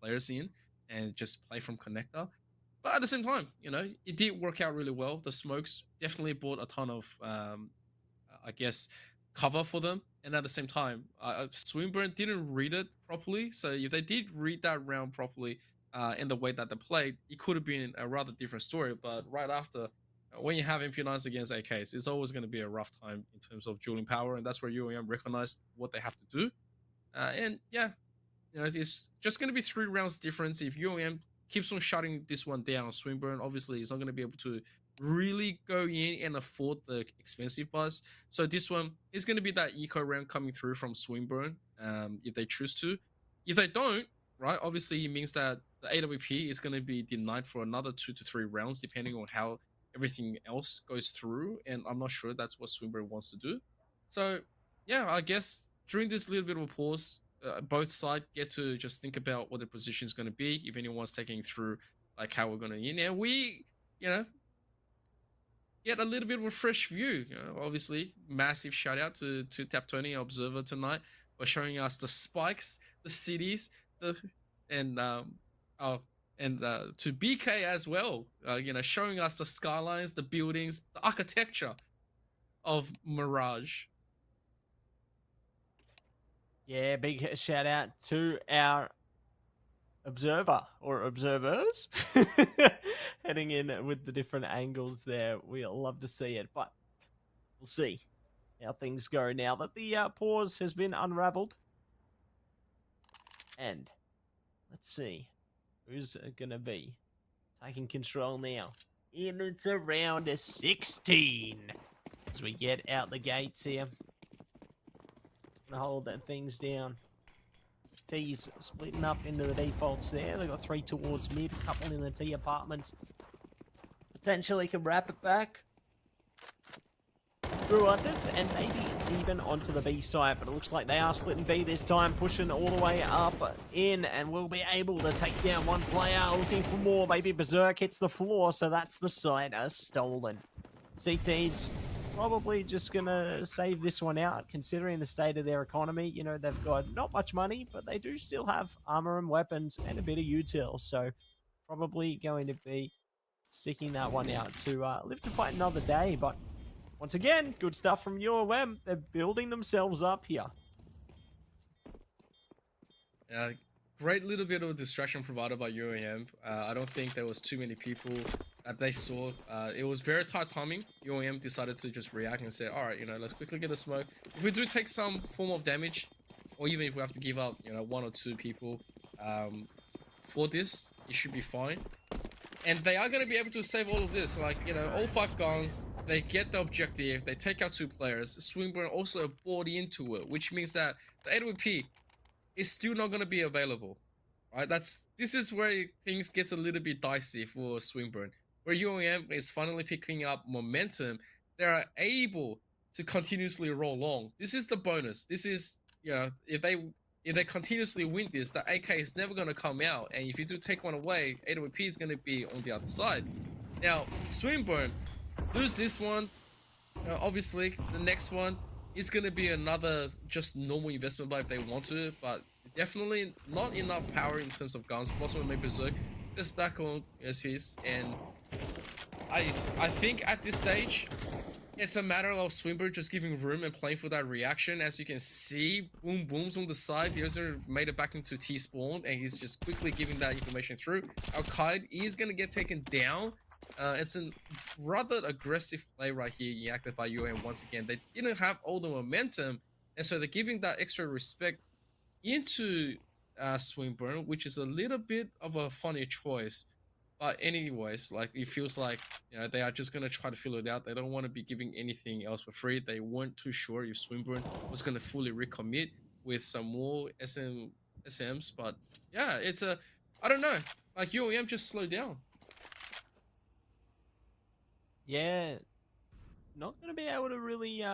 players in and just play from connector. But at the same time, it did work out really well. The smokes definitely brought a ton of, I guess, cover for them. And at the same time, Swinburne didn't read it properly. So if they did read that round properly, in the way that they played, it could have been a rather different story. But right after, when you have MP9s against AKs, it's always going to be a rough time in terms of dueling power, and that's where UOM recognized what they have to do. And yeah, it's just going to be 3 rounds difference. If UOM keeps on shutting this one down, Swinburne obviously is not going to be able to really go in and afford the expensive buzz. So this one is going to be that eco round coming through from Swinburne, if they choose to. If they don't, right, obviously it means that the AWP is going to be denied for another 2 to 3 rounds, depending on how everything else goes through. And I'm not sure that's what Swinburne wants to do. So, yeah, I guess during this little bit of a pause, both sides get to just think about what the position is going to be, if anyone's taking through, like, how we're going to win. And we, get a little bit of a fresh view. Obviously, massive shout out to TwoTapTony Observer tonight for showing us the spikes, the cities, and to BK as well, showing us the skylines, the buildings, the architecture of Mirage. Yeah, big shout out to our observer or observers heading in with the different angles there. We'll love to see it, but we'll see how things go now that the pause has been unraveled. And let's see who's going to be taking control now into round 16 as we get out the gates here. Gonna hold things down. T's splitting up into the defaults there. They've got 3 towards mid, a couple in the T apartment. Potentially can wrap it back. through on this and maybe even onto the B side, but it looks like they are splitting B this time, pushing all the way up in, and will be able to take down one player, looking for more. Maybe Berserk hits the floor, so that's the side stolen. CT's probably just gonna save this one out, considering the state of their economy. You know, they've got not much money, but they do still have armor and weapons and a bit of util, so probably going to be sticking that one out to live to fight another day. But once again, good stuff from UOM. They're building themselves up here. Yeah, great little bit of distraction provided by UOM. I don't think there was too many people that they saw. It was very tight timing. UOM decided to just react and say, all right, you know, let's quickly get a smoke. If we do take some form of damage, or even if we have to give up, you know, 1 or 2 people for this, it should be fine. And they are going to be able to save all of this. Like, you know, all 5 guns, they get the objective, they take out 2 players. Swinburne also bought into it, which means that the AWP is still not going to be available. Right? This is where things gets a little bit dicey for Swinburne. Where UOM is finally picking up momentum, they are able to continuously roll long. This is the bonus. This is, you know, if they continuously win this, the AK is never going to come out. And if you do take one away, AWP is going to be on the other side. Now, Swinburne, lose this one. Obviously, the next one is going to be another just normal investment buy if they want to. But definitely not enough power in terms of guns. Blossom and Berserk just back on SPs. And I think at this stage, it's a matter of Swinburne just giving room and playing for that reaction. As you can see, boom booms on the side. He also made it back into T-spawn, and he's just quickly giving that information through. Al-Qaid is going to get taken down. It's a rather aggressive play right here, enacted by UOM once again. They didn't have all the momentum, and so they're giving that extra respect into Swinburne, which is a little bit of a funny choice. But anyways, like, it feels like, you know, they are just going to try to fill it out. They don't want to be giving anything else for free. They weren't too sure if Swinburne was going to fully recommit with some more SMs. But yeah, I don't know. Like, UOM just slowed down. Yeah, not going to be able to really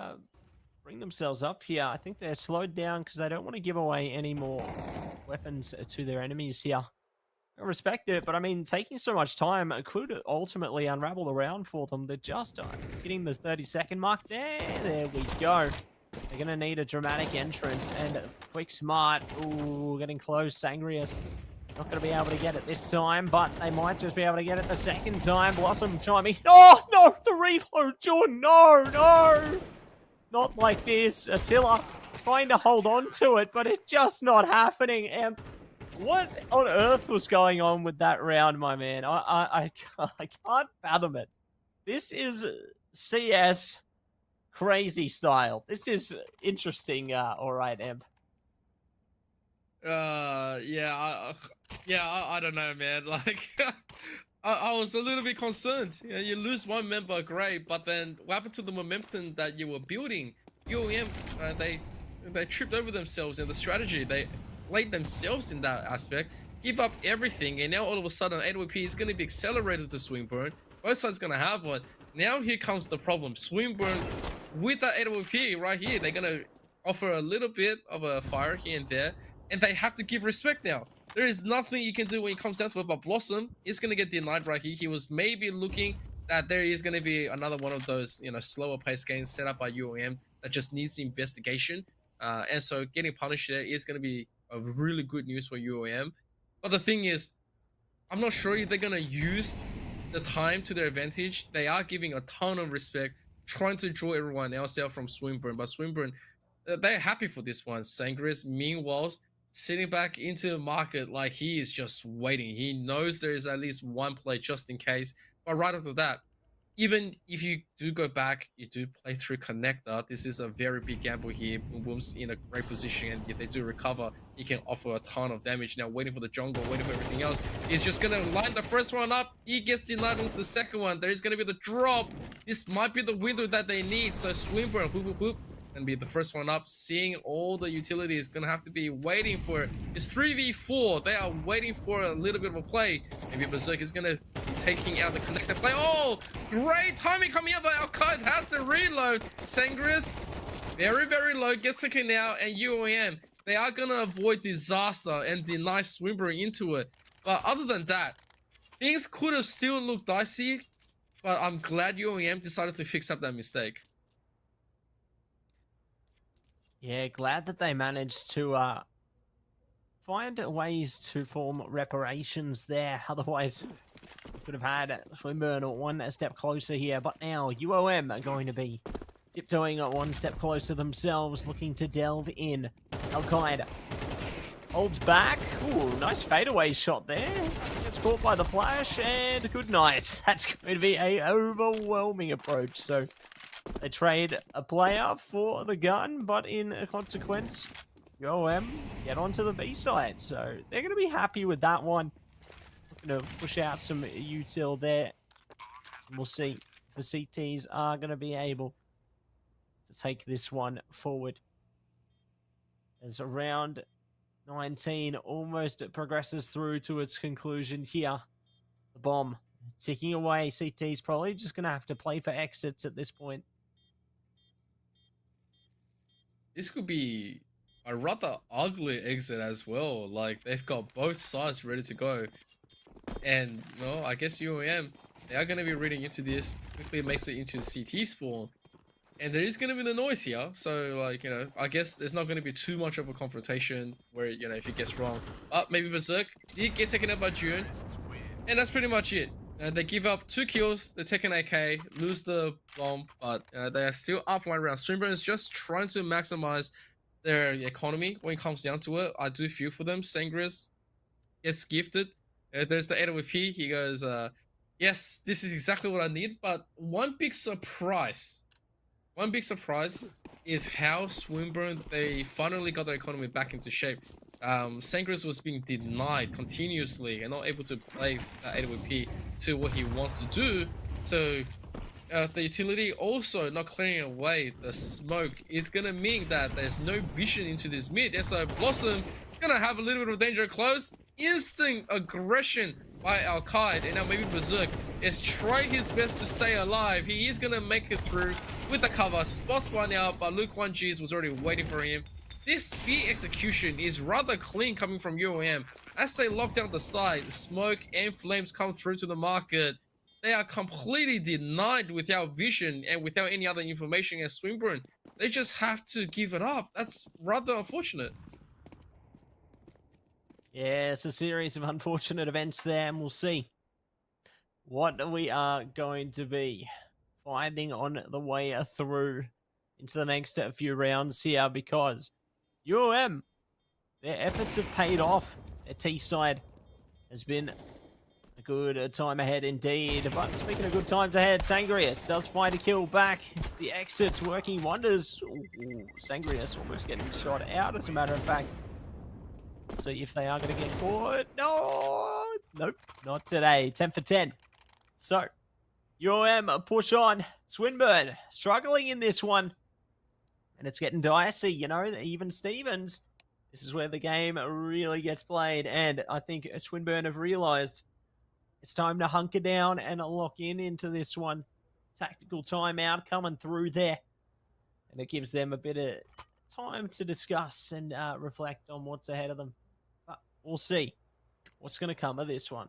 bring themselves up here. I think they're slowed down because they don't want to give away any more weapons to their enemies here. I respect it, but I mean, taking so much time could ultimately unravel the round for them. They're just hitting the 30-second mark. There we go. They're going to need a dramatic entrance and quick smart. Ooh, getting close. Sangria's not going to be able to get it this time, but they might just be able to get it the second time. Blossom chiming. Oh, no, the reload, Jordan. No. Not like this. Attila trying to hold on to it, but it's just not happening. And what on earth was going on with that round, my man? I can't fathom it. This is CS crazy style. This is interesting. All right, Emp. Yeah, I don't know, man. Like, I was a little bit concerned. You know, you lose one member, great, but then what happened to the momentum that you were building? UOM, they tripped over themselves in the strategy. They laid themselves in that aspect, give up everything, and now all of a sudden AWP is going to be accelerated to Swinburne. Both sides going to have one. Now here comes the problem. Swinburne with that AWP right here, they're going to offer a little bit of a fire here and there, and they have to give respect now. There is nothing you can do when it comes down to it, but Blossom is going to get denied right here. He was maybe looking that there is going to be another one of those, you know, slower pace games set up by UOM that just needs investigation. And so getting punished there is going to be a really good news for UOM. But the thing is, I'm not sure if they're going to use the time to their advantage. They are giving a ton of respect, trying to draw everyone else out from Swinburne. But Swinburne, they're happy for this one. Sangris, meanwhile, sitting back into the market like he is just waiting. He knows there is at least one play just in case. But right after that, even if you do go back, you do play through connector. This is a very big gamble here. Boom Boom's in a great position, and if they do recover, he can offer a ton of damage. Now waiting for the jungle, waiting for everything else. He's just gonna line the first one up. He gets denied with the second one. There is gonna be the drop. This might be the window that they need. So Swinburne, whoop, and be the first one up. Seeing all the utilities, gonna have to be waiting for it. It's 3v4. They are waiting for a little bit of a play. Maybe Berserk is gonna be taking out the connector play. Oh, great timing coming out, but Al-Qaeda has to reload. Sangris, very, very low, gets taken out, and UOM, they are going to avoid disaster and deny Swinburne into it. But other than that, things could have still looked dicey, but I'm glad UOM decided to fix up that mistake. Yeah, glad that they managed to find ways to form reparations there. Otherwise, we could have had Swinburne one step closer here. But now UOM are going to be tiptoeing one step closer themselves, looking to delve in. Al-Qaeda holds back. Ooh, nice fadeaway shot there. Gets caught by the flash, and good night. That's going to be a overwhelming approach. So they trade a player for the gun, but in consequence, UOM get onto the B side. So they're going to be happy with that one. Looking to push out some util there. And we'll see if the CTs are going to be able to take this one forward. As round 19 almost progresses through to its conclusion here. The bomb ticking away. CT's probably just going to have to play for exits at this point. This could be a rather ugly exit as well. Like, they've got both sides ready to go. And, well, I guess UOM, they are going to be reading into this. Quickly makes it into CT spawn. And there is going to be the noise here. So, like, you know, I guess there's not going to be too much of a confrontation where, you know, if he gets wrong. But maybe Berserk did get taken out by June. And that's pretty much it. They give up 2 kills, they take an AK, lose the bomb, but they are still up 1 round. Swinburne is just trying to maximize their economy when it comes down to it. I do feel for them. Sangris gets gifted. There's the AWP. He goes, yes, this is exactly what I need. But one big surprise is how Swinburne, they finally got their economy back into shape. Sangris was being denied continuously and not able to play that AWP to what he wants to do. So the utility also not clearing away the smoke is going to mean that there's no vision into this mid. And so Blossom is going to have a little bit of danger close. Instant aggression by Al-Qaeda, and now maybe Berserk is trying his best to stay alive. He is going to make it through with the cover. Spots one out, but Luke 1Gs was already waiting for him. This B execution is rather clean coming from UOM. As they lock down the side, smoke and flames come through to the market. They are completely denied without vision and without any other information as Swinburne. They just have to give it up. That's rather unfortunate. Yeah, it's a series of unfortunate events there, and we'll see what we are going to be finding on the way through into the next few rounds here, because UOM, their efforts have paid off. Their T side has been a good time ahead indeed. But speaking of good times ahead, Sangrius does find a kill back. The exit's working wonders. Ooh, Sangrius almost getting shot out, as a matter of fact. See if they are going to get caught. No, nope, not today. 10 for 10. So, UOM push on. Swinburne struggling in this one. And it's getting dicey, you know, even Stevens. This is where the game really gets played. And I think Swinburne have realized it's time to hunker down and lock into this one. Tactical timeout coming through there. And it gives them a bit of time to discuss and reflect on what's ahead of them. But we'll see what's going to come of this one.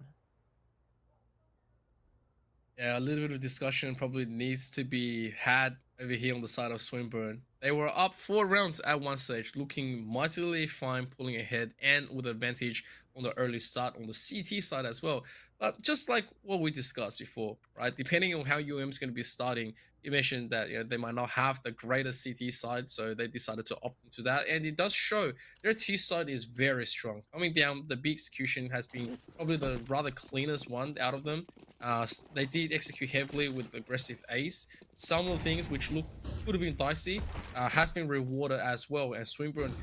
Yeah, a little bit of discussion probably needs to be had over here on the side of Swinburne. They were up 4 rounds at one stage, looking mightily fine, pulling ahead and with advantage on the early start on the CT side as well. But just like what we discussed before, right? Depending on how UM is going to be starting, you mentioned that, you know, they might not have the greatest CT side, so they decided to opt into that. And it does show their T side is very strong. Coming down, the B execution has been probably the rather cleanest one out of them. They did execute heavily with aggressive ace. Some of the things which could have been dicey has been rewarded as well. And Swinburne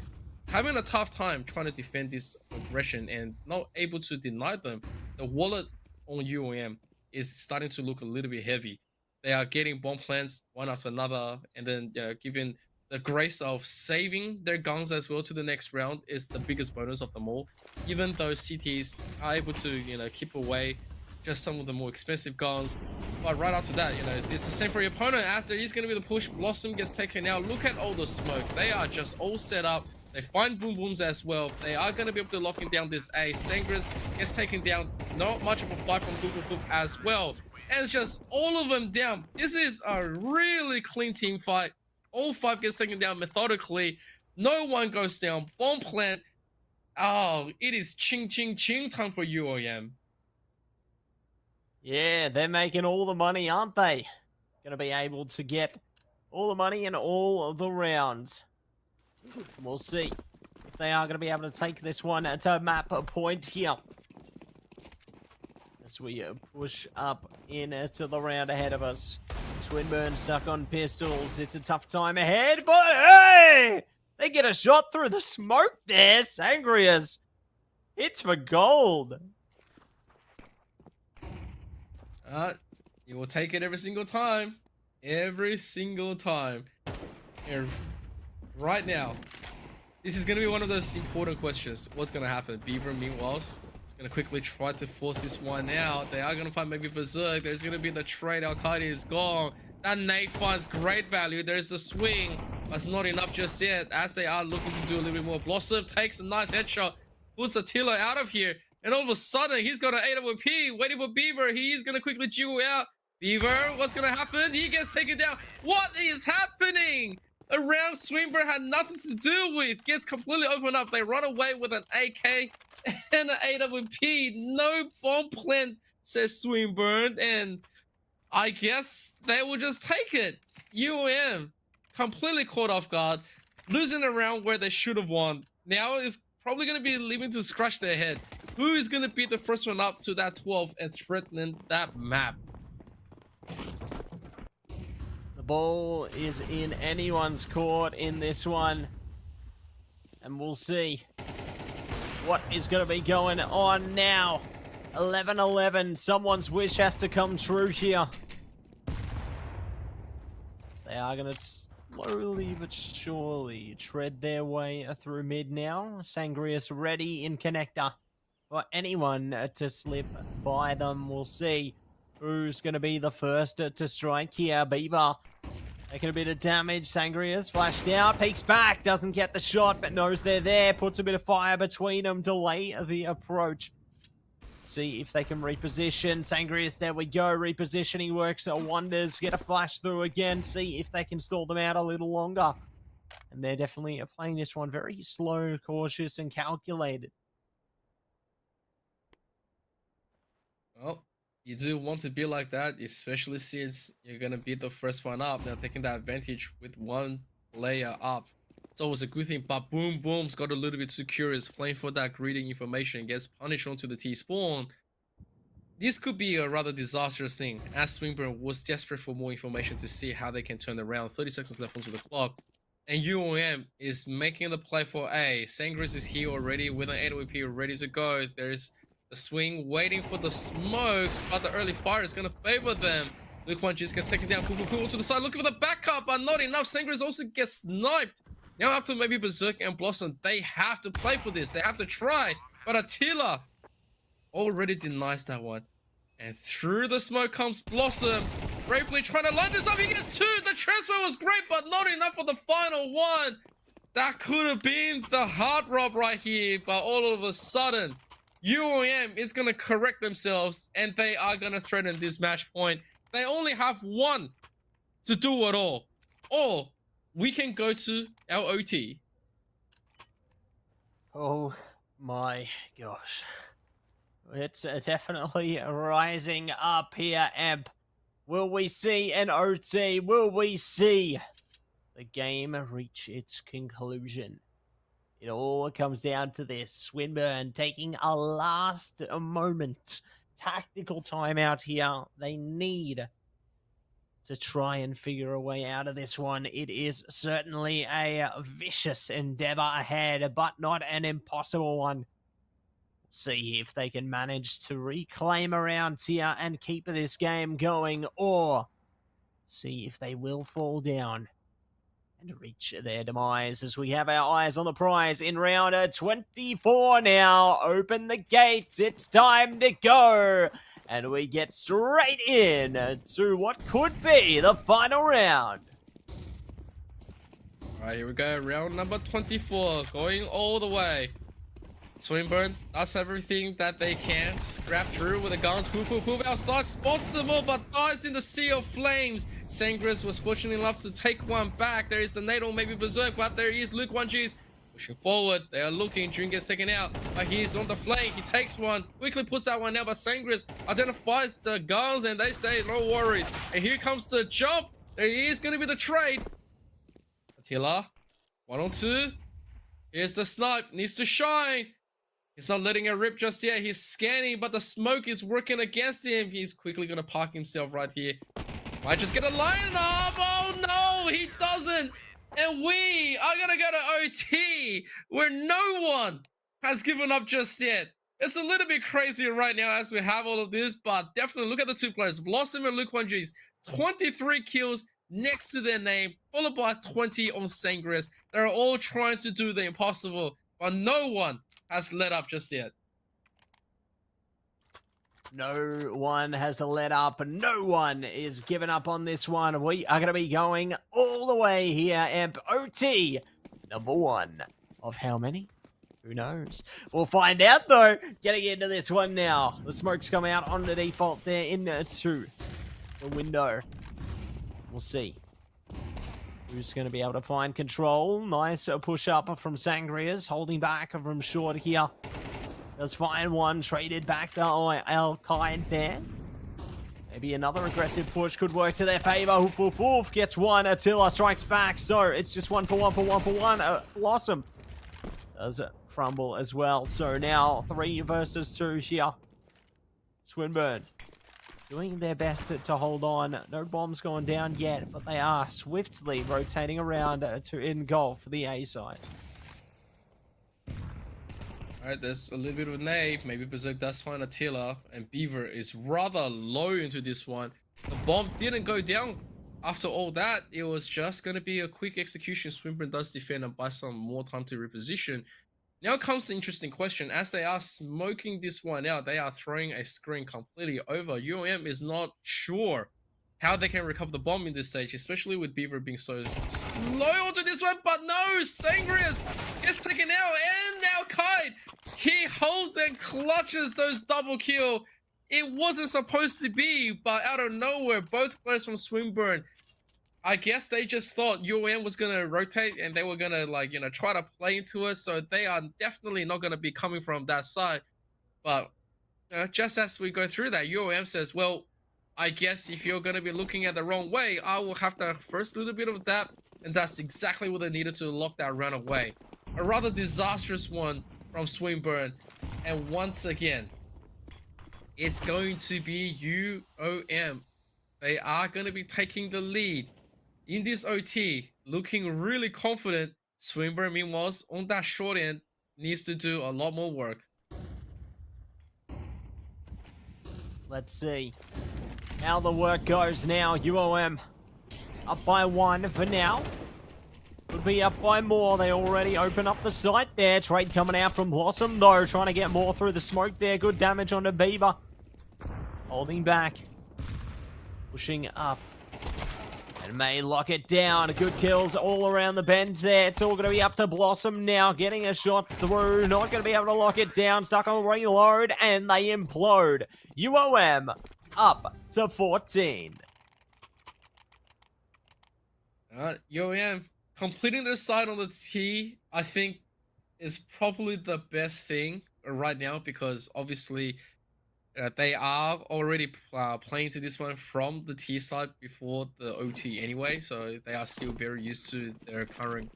having a tough time trying to defend this aggression and not able to deny them. The wallet on UOM is starting to look a little bit heavy. They are getting bomb plants one after another, and then given the grace of saving their guns as well to the next round is the biggest bonus of them all. Even though CTs are able to, you know, keep away just some of the more expensive guns. But right after that, you know, it's the same for your opponent, as there is going to be the push. Blossom gets taken out. Look at all the smokes. They are just all set up. They find boom booms as well. They are going to be able to lock down this A. Sangris gets taken down. Not much of a fight from Boop as well. And it's just all of them down. This is a really clean team fight. All 5 gets taken down methodically. No one goes down. Bomb plant. Oh, it is ching ching ching time for UOM. Yeah, they're making all the money, aren't they? Going to be able to get all the money in all of the rounds. We'll see if they are going to be able to take this one to map a point here. As we push up into the round ahead of us. Swinburne stuck on pistols. It's a tough time ahead, but hey! They get a shot through the smoke there. Sangrias hits for gold. You will take it every single time. Every single time. Here, right now, this is going to be one of those important questions. What's going to happen? Beaver, meanwhile, is going to quickly try to force this one out. They are going to find maybe Berserk. There's going to be the trade. Al-Qaeda is gone. That nade finds great value. There's the swing. That's not enough just yet, as they are looking to do a little bit more. Blossom takes a nice headshot. Puts Attila out of here. And all of a sudden, he's got an AWP waiting for Beaver. He's going to quickly jiggle out. Beaver, what's going to happen? He gets taken down. What is happening? A round Swinburne had nothing to do with. Gets completely opened up. They run away with an AK and an AWP. No bomb plant, says Swinburne. And I guess they will just take it. UOM completely caught off guard. Losing a round where they should have won. Now is probably going to be leaving to scratch their head. Who is going to be the first one up to that 12 and threatening that map? The ball is in anyone's court in this one. And we'll see what is going to be going on now. 11-11. Someone's wish has to come true here. They are going to slowly but surely tread their way through mid now. Sangrius ready in connector for anyone to slip by them. We'll see who's going to be the first to strike here. Beaver taking a bit of damage. Sangrius flashed out, peeks back, doesn't get the shot, but knows they're there. Puts a bit of fire between them, delay the approach. See if they can reposition. Sangrius, there we go. Repositioning works wonders. Get a flash through again. See if they can stall them out a little longer. And they're definitely playing this one very slow, cautious, and calculated. Well, you do want to be like that, especially since you're going to be the first one up. Now taking that advantage with one layer up. It's always a good thing, but Boom Boom's got a little bit too curious, playing for that greedy information, gets punished onto the T-spawn. This could be a rather disastrous thing, as Swinburne was desperate for more information to see how they can turn around. 30 seconds left onto the clock. And UOM is making the play for A. Sangris is here already with an AWP ready to go. There's the swing waiting for the smokes, but the early fire is going to favor them. Luke One just gets taken down. Cool to the side, looking for the backup, but not enough. Sangris also gets sniped. Now after maybe Berserk and Blossom, they have to play for this. They have to try. But Attila already denies that one. And through the smoke comes Blossom. Bravely trying to line this up. He gets 2. The transfer was great, but not enough for the final one. That could have been the heart rob right here. But all of a sudden, UOM is going to correct themselves. And they are going to threaten this match point. They only have 1 to do it all. Or we can go to our OT. Oh my gosh. It's definitely rising up here, Amp. Will we see an OT? Will we see the game reach its conclusion? It all comes down to this. Swinburne taking a last moment tactical timeout here. They need to try and figure a way out of this one. It is certainly a vicious endeavor ahead, but not an impossible one. See if they can manage to reclaim a round here and keep this game going, or see if they will fall down and reach their demise, as we have our eyes on the prize in round 24 now. Open the gates, it's time to go. And we get straight in to what could be the final round. All right, here we go. Round number 24, going all the way. Swinburne does everything that they can. Scrap through with the guns. Poop outside. Spots them all, but dies in the sea of flames. Sangris was fortunate enough to take one back. There is the Natal, maybe Berserk, but there is Luke 1G's pushing forward. They are looking. June gets taken out, but he's on the flank. He takes one. Quickly puts that one out, but Sangris identifies the guns, and they say, no worries. And here comes the jump. There is going to be the trade. Attila, 1 on 2. Here's the snipe. Needs to shine. He's not letting it rip just yet. He's scanning, but the smoke is working against him. He's quickly going to park himself right here. Might just get a line up. Oh, no, he doesn't. And we are going to go to OT, where no one has given up just yet. It's a little bit crazy right now as we have all of this, but definitely look at the two players. Blossom and Luke 1G's 23 kills next to their name, followed by 20 on Sangris. They're all trying to do the impossible, but no one has let up just yet. No one has let up. No one is giving up on this one. We are going to be going all the way here. Amp OT, number 1 of how many? Who knows? We'll find out, though. Getting into this one now. The smoke's come out on the default there into the window. We'll see who's going to be able to find control. Nice push up from Sangrias, holding back from short here. Does find one, traded back to AEL kind there. Maybe another aggressive push could work to their favor. Hoof, gets one. Attila strikes back. So it's just 1 for 1 for 1 for 1. Blossom does crumble as well. So now 3 versus 2 here. Swinburne doing their best to hold on. No bombs going down yet, but they are swiftly rotating around to engulf the A side. Alright, there's a little bit of a nade. Maybe Berserk does find Attila, and Beaver is rather low into this one. The bomb didn't go down after all that. It was just going to be a quick execution. Swinburne does defend and buy some more time to reposition. Now comes the interesting question. As they are smoking this one out, they are throwing a screen completely over. UOM is not sure how they can recover the bomb in this stage, especially with Beaver being so slow onto this one. But no, Sangrias gets taken out, and now Kite, he holds and clutches those double kill. It wasn't supposed to be, but out of nowhere, both players from Swinburne, I guess they just thought UOM was going to rotate and they were going to, like, you know, try to play into us. So they are definitely not going to be coming from that side. But just as we go through that, UOM says, well, I guess if you're going to be looking at the wrong way, I will have to first little bit of that. And that's exactly what they needed to lock that run away. A rather disastrous one from Swinburne. And once again, it's going to be UOM. They are going to be taking the lead in this OT, looking really confident. Swinburne, meanwhile, on that short end, needs to do a lot more work. Let's see how the work goes now. UOM up by 1 for now. Could be up by more. They already open up the site there. Trade coming out from Blossom, though, trying to get more through the smoke there. Good damage onto Beaver. Holding back. Pushing up. And may lock it down. Good kills all around the bend there. It's all going to be up to Blossom now. Getting a shot through. Not going to be able to lock it down. Stuck on reload. And they implode. UOM up to 14. UOM completing their side on the T, I think, is probably the best thing right now, because obviously they are already playing to this one from the T side before the OT anyway, so they are still very used to their current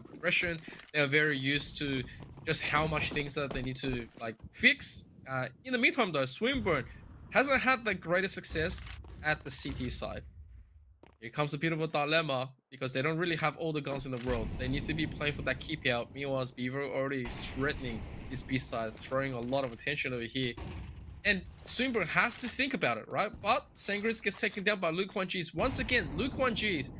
progression. They are very used to just how much things that they need to, like, fix. In the meantime, though, Swinburne hasn't had the greatest success at the CT side. Here comes a bit of a dilemma, because they don't really have all the guns in the world. They need to be playing for that keep out. Meanwhile, Beaver already threatening his B side, throwing a lot of attention over here. And Swinburne has to think about it, right? But Sangris gets taken down by Luke 1G's. Once again, Luke 1G's,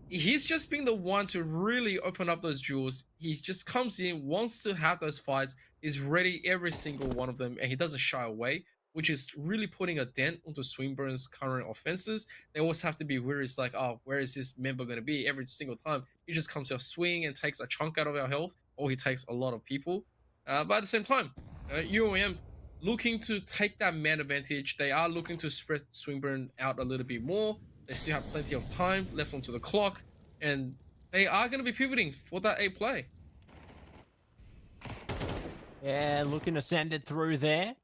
he's just being the one to really open up those duels. He just comes in, wants to have those fights, is ready every single one of them, and he doesn't shy away. which is really putting a dent onto Swinburne's current offenses. They always have to be worried. It's like, oh, where is this member going to be? Every single time he just comes to a swing and takes a chunk out of our health, or he takes a lot of people. But at the same time, UOM looking to take that man advantage. They are looking to spread Swinburne out a little bit more. They still have plenty of time left onto the clock, and they are going to be pivoting for that A play. Yeah, looking to send it through there.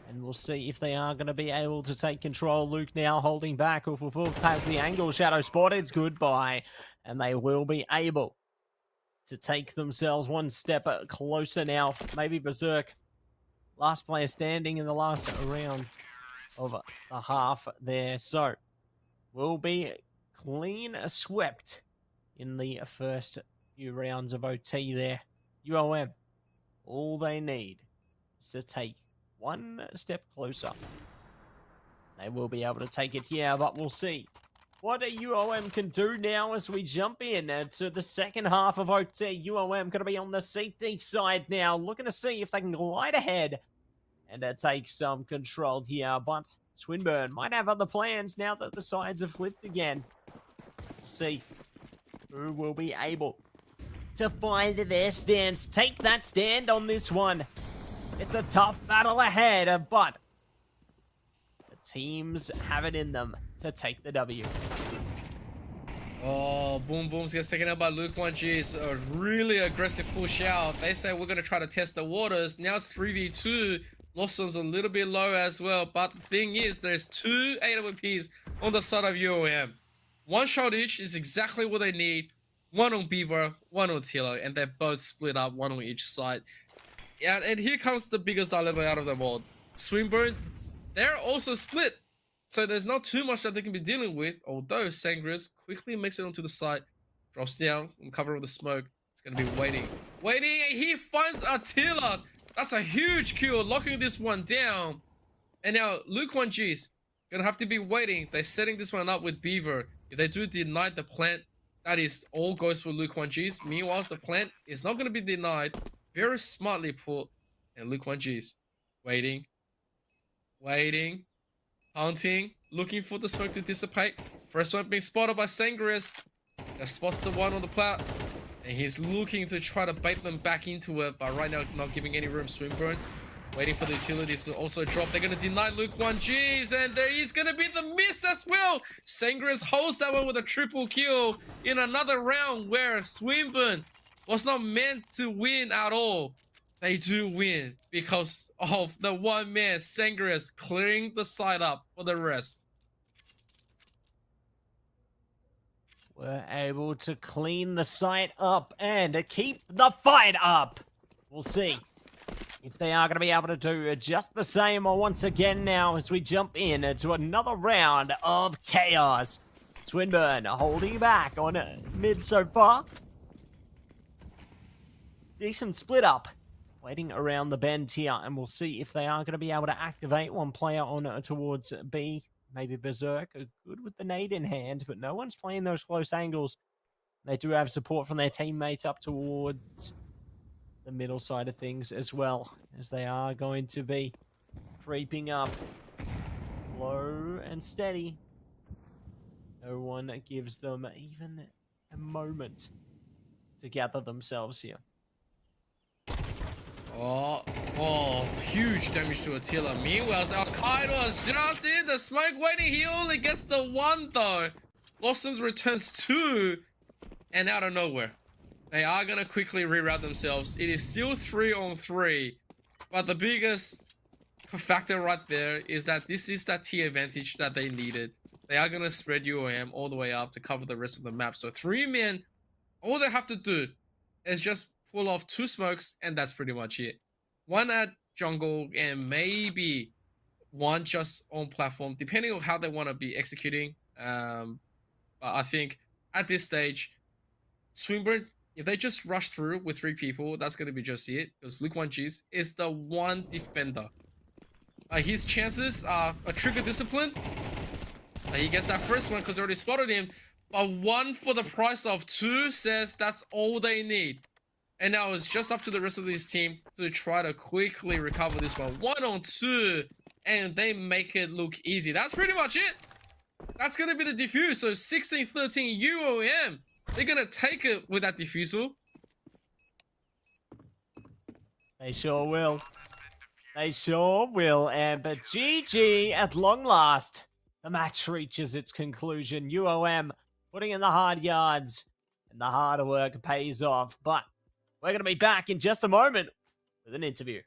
And we'll see if they are going to be able to take control. Luke now holding back. Oof, has the angle. Shadow spotted. Goodbye. And they will be able to take themselves one step closer now. Maybe Berserk. Last player standing in the last round of the half there. So, will be clean swept in the first few rounds of OT there. UOM, all they need is to take one step closer. They will be able to take it here, but we'll see what a UOM can do now as we jump in to the second half of OT. UOM going to be on the CT side now, looking to see if they can glide ahead and take some control here. But Swinburne might have other plans now that the sides have flipped again. We'll see who will be able to find their stance. Take that stand on this one. It's a tough battle ahead, but the teams have it in them to take the W. Oh, Boom Booms gets taken out by Luke1G. It's a really aggressive push out. They say we're going to try to test the waters. Now it's 3v2. Blossom's a little bit low as well. But the thing is, there's two AWPs on the side of UOM. One shot each is exactly what they need. One on Beaver, one on Tilo, and they're both split up, one on each side. Yeah, and here comes the biggest dilemma out of them all. Swinburne, they're also split. So there's not too much that they can be dealing with, although Sangrius quickly makes it onto the side, drops down on cover of the smoke. It's going to be waiting, and he finds Attila. That's a huge kill, locking this one down. And now Luke1G's going to have to be waiting. They're setting this one up with Beaver. If they do deny the plant, that is all goes for Luke1G's. Meanwhile, the plant is not going to be denied. Very smartly put. And Luke1G's waiting, hunting, looking for the smoke to dissipate. First one being spotted by Sangrius. That spots the one on the plat. And he's looking to try to bait them back into it. But right now, not giving any room. Swinburne waiting for the utilities to also drop. They're going to deny Luke1G's. And there is going to be the miss as well. Sangrius holds that one with a triple kill in another round where Swinburne was not meant to win at all. They do win because of the one man, Sangrius, clearing the side up for the rest. We're able to clean the site up and keep the fight up. We'll see if they are going to be able to do just the same once again now as we jump in to another round of chaos. Swinburne holding back on mid so far. Decent split up. Waiting around the bend here, and we'll see if they are going to be able to activate one player on towards B. Maybe Berserk, good with the nade in hand, but no one's playing those close angles. They do have support from their teammates up towards the middle side of things as well, as they are going to be creeping up low and steady. No one gives them even a moment to gather themselves here. Oh, huge damage to Attila. Meanwhile, Al-Qaeda is just in the smoke waiting. He only gets the one though. Blossoms returns two, and out of nowhere, they are going to quickly reroute themselves. It is still 3-on-3, but the biggest factor right there is that this is that T advantage that they needed. They are going to spread UOM all the way up to cover the rest of the map. So 3 men, all they have to do is just pull off 2 smokes, and that's pretty much it. 1 at jungle, and maybe 1 just on platform, depending on how they want to be executing. But I think at this stage, Swinburne, if they just rush through with 3 people, that's going to be just it. Because Luke1G's is the one defender. His chances are a trigger discipline. He gets that first one because they already spotted him. But 1 for the price of 2 says that's all they need. And now it's just up to the rest of this team to try to quickly recover this one. 1-on-2. And they make it look easy. That's pretty much it. That's going to be the defuse. So 16-13 UOM. They're going to take it with that defusal. They sure will. They sure will. And but GG at long last. The match reaches its conclusion. UOM putting in the hard yards. And the harder work pays off. But we're going to be back in just a moment with an interview.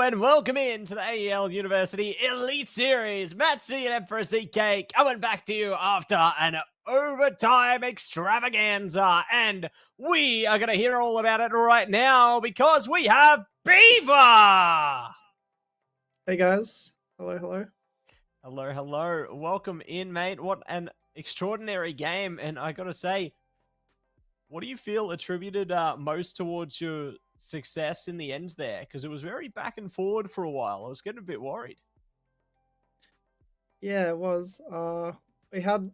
and welcome in to the AEL University Elite Series. Matt C and Empress EK coming back to you after an overtime extravaganza. And we are going to hear all about it right now because we have Beaver! Hey guys. Hello, hello. Hello, hello. Welcome in, mate. What an extraordinary game. And I got to say, what do you feel attributed most towards your success in the end there? Because it was very back and forward for a while. I was getting a bit worried. Yeah, it was. We had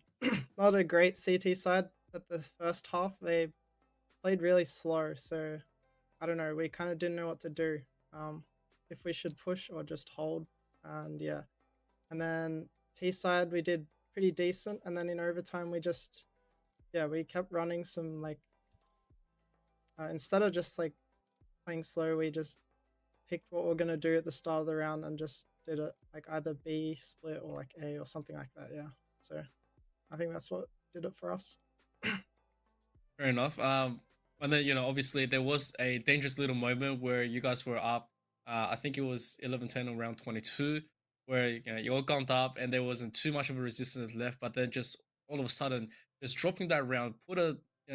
not a great CT side at the first half. They played really slow, so I don't know. We kind of didn't know what to do. If we should push or just hold, and yeah. And then T side we did pretty decent, and then in overtime we kept running some like instead of just like playing slow, we just picked what we're gonna do at the start of the round and just did it like either B split or like A or something like that. Yeah. So I think that's what did it for us. Fair enough. And then obviously there was a dangerous little moment where you guys were up. I think it was 11-10 or round 22, where you all gunned up and there wasn't too much of a resistance left. But then just all of a sudden, just dropping that round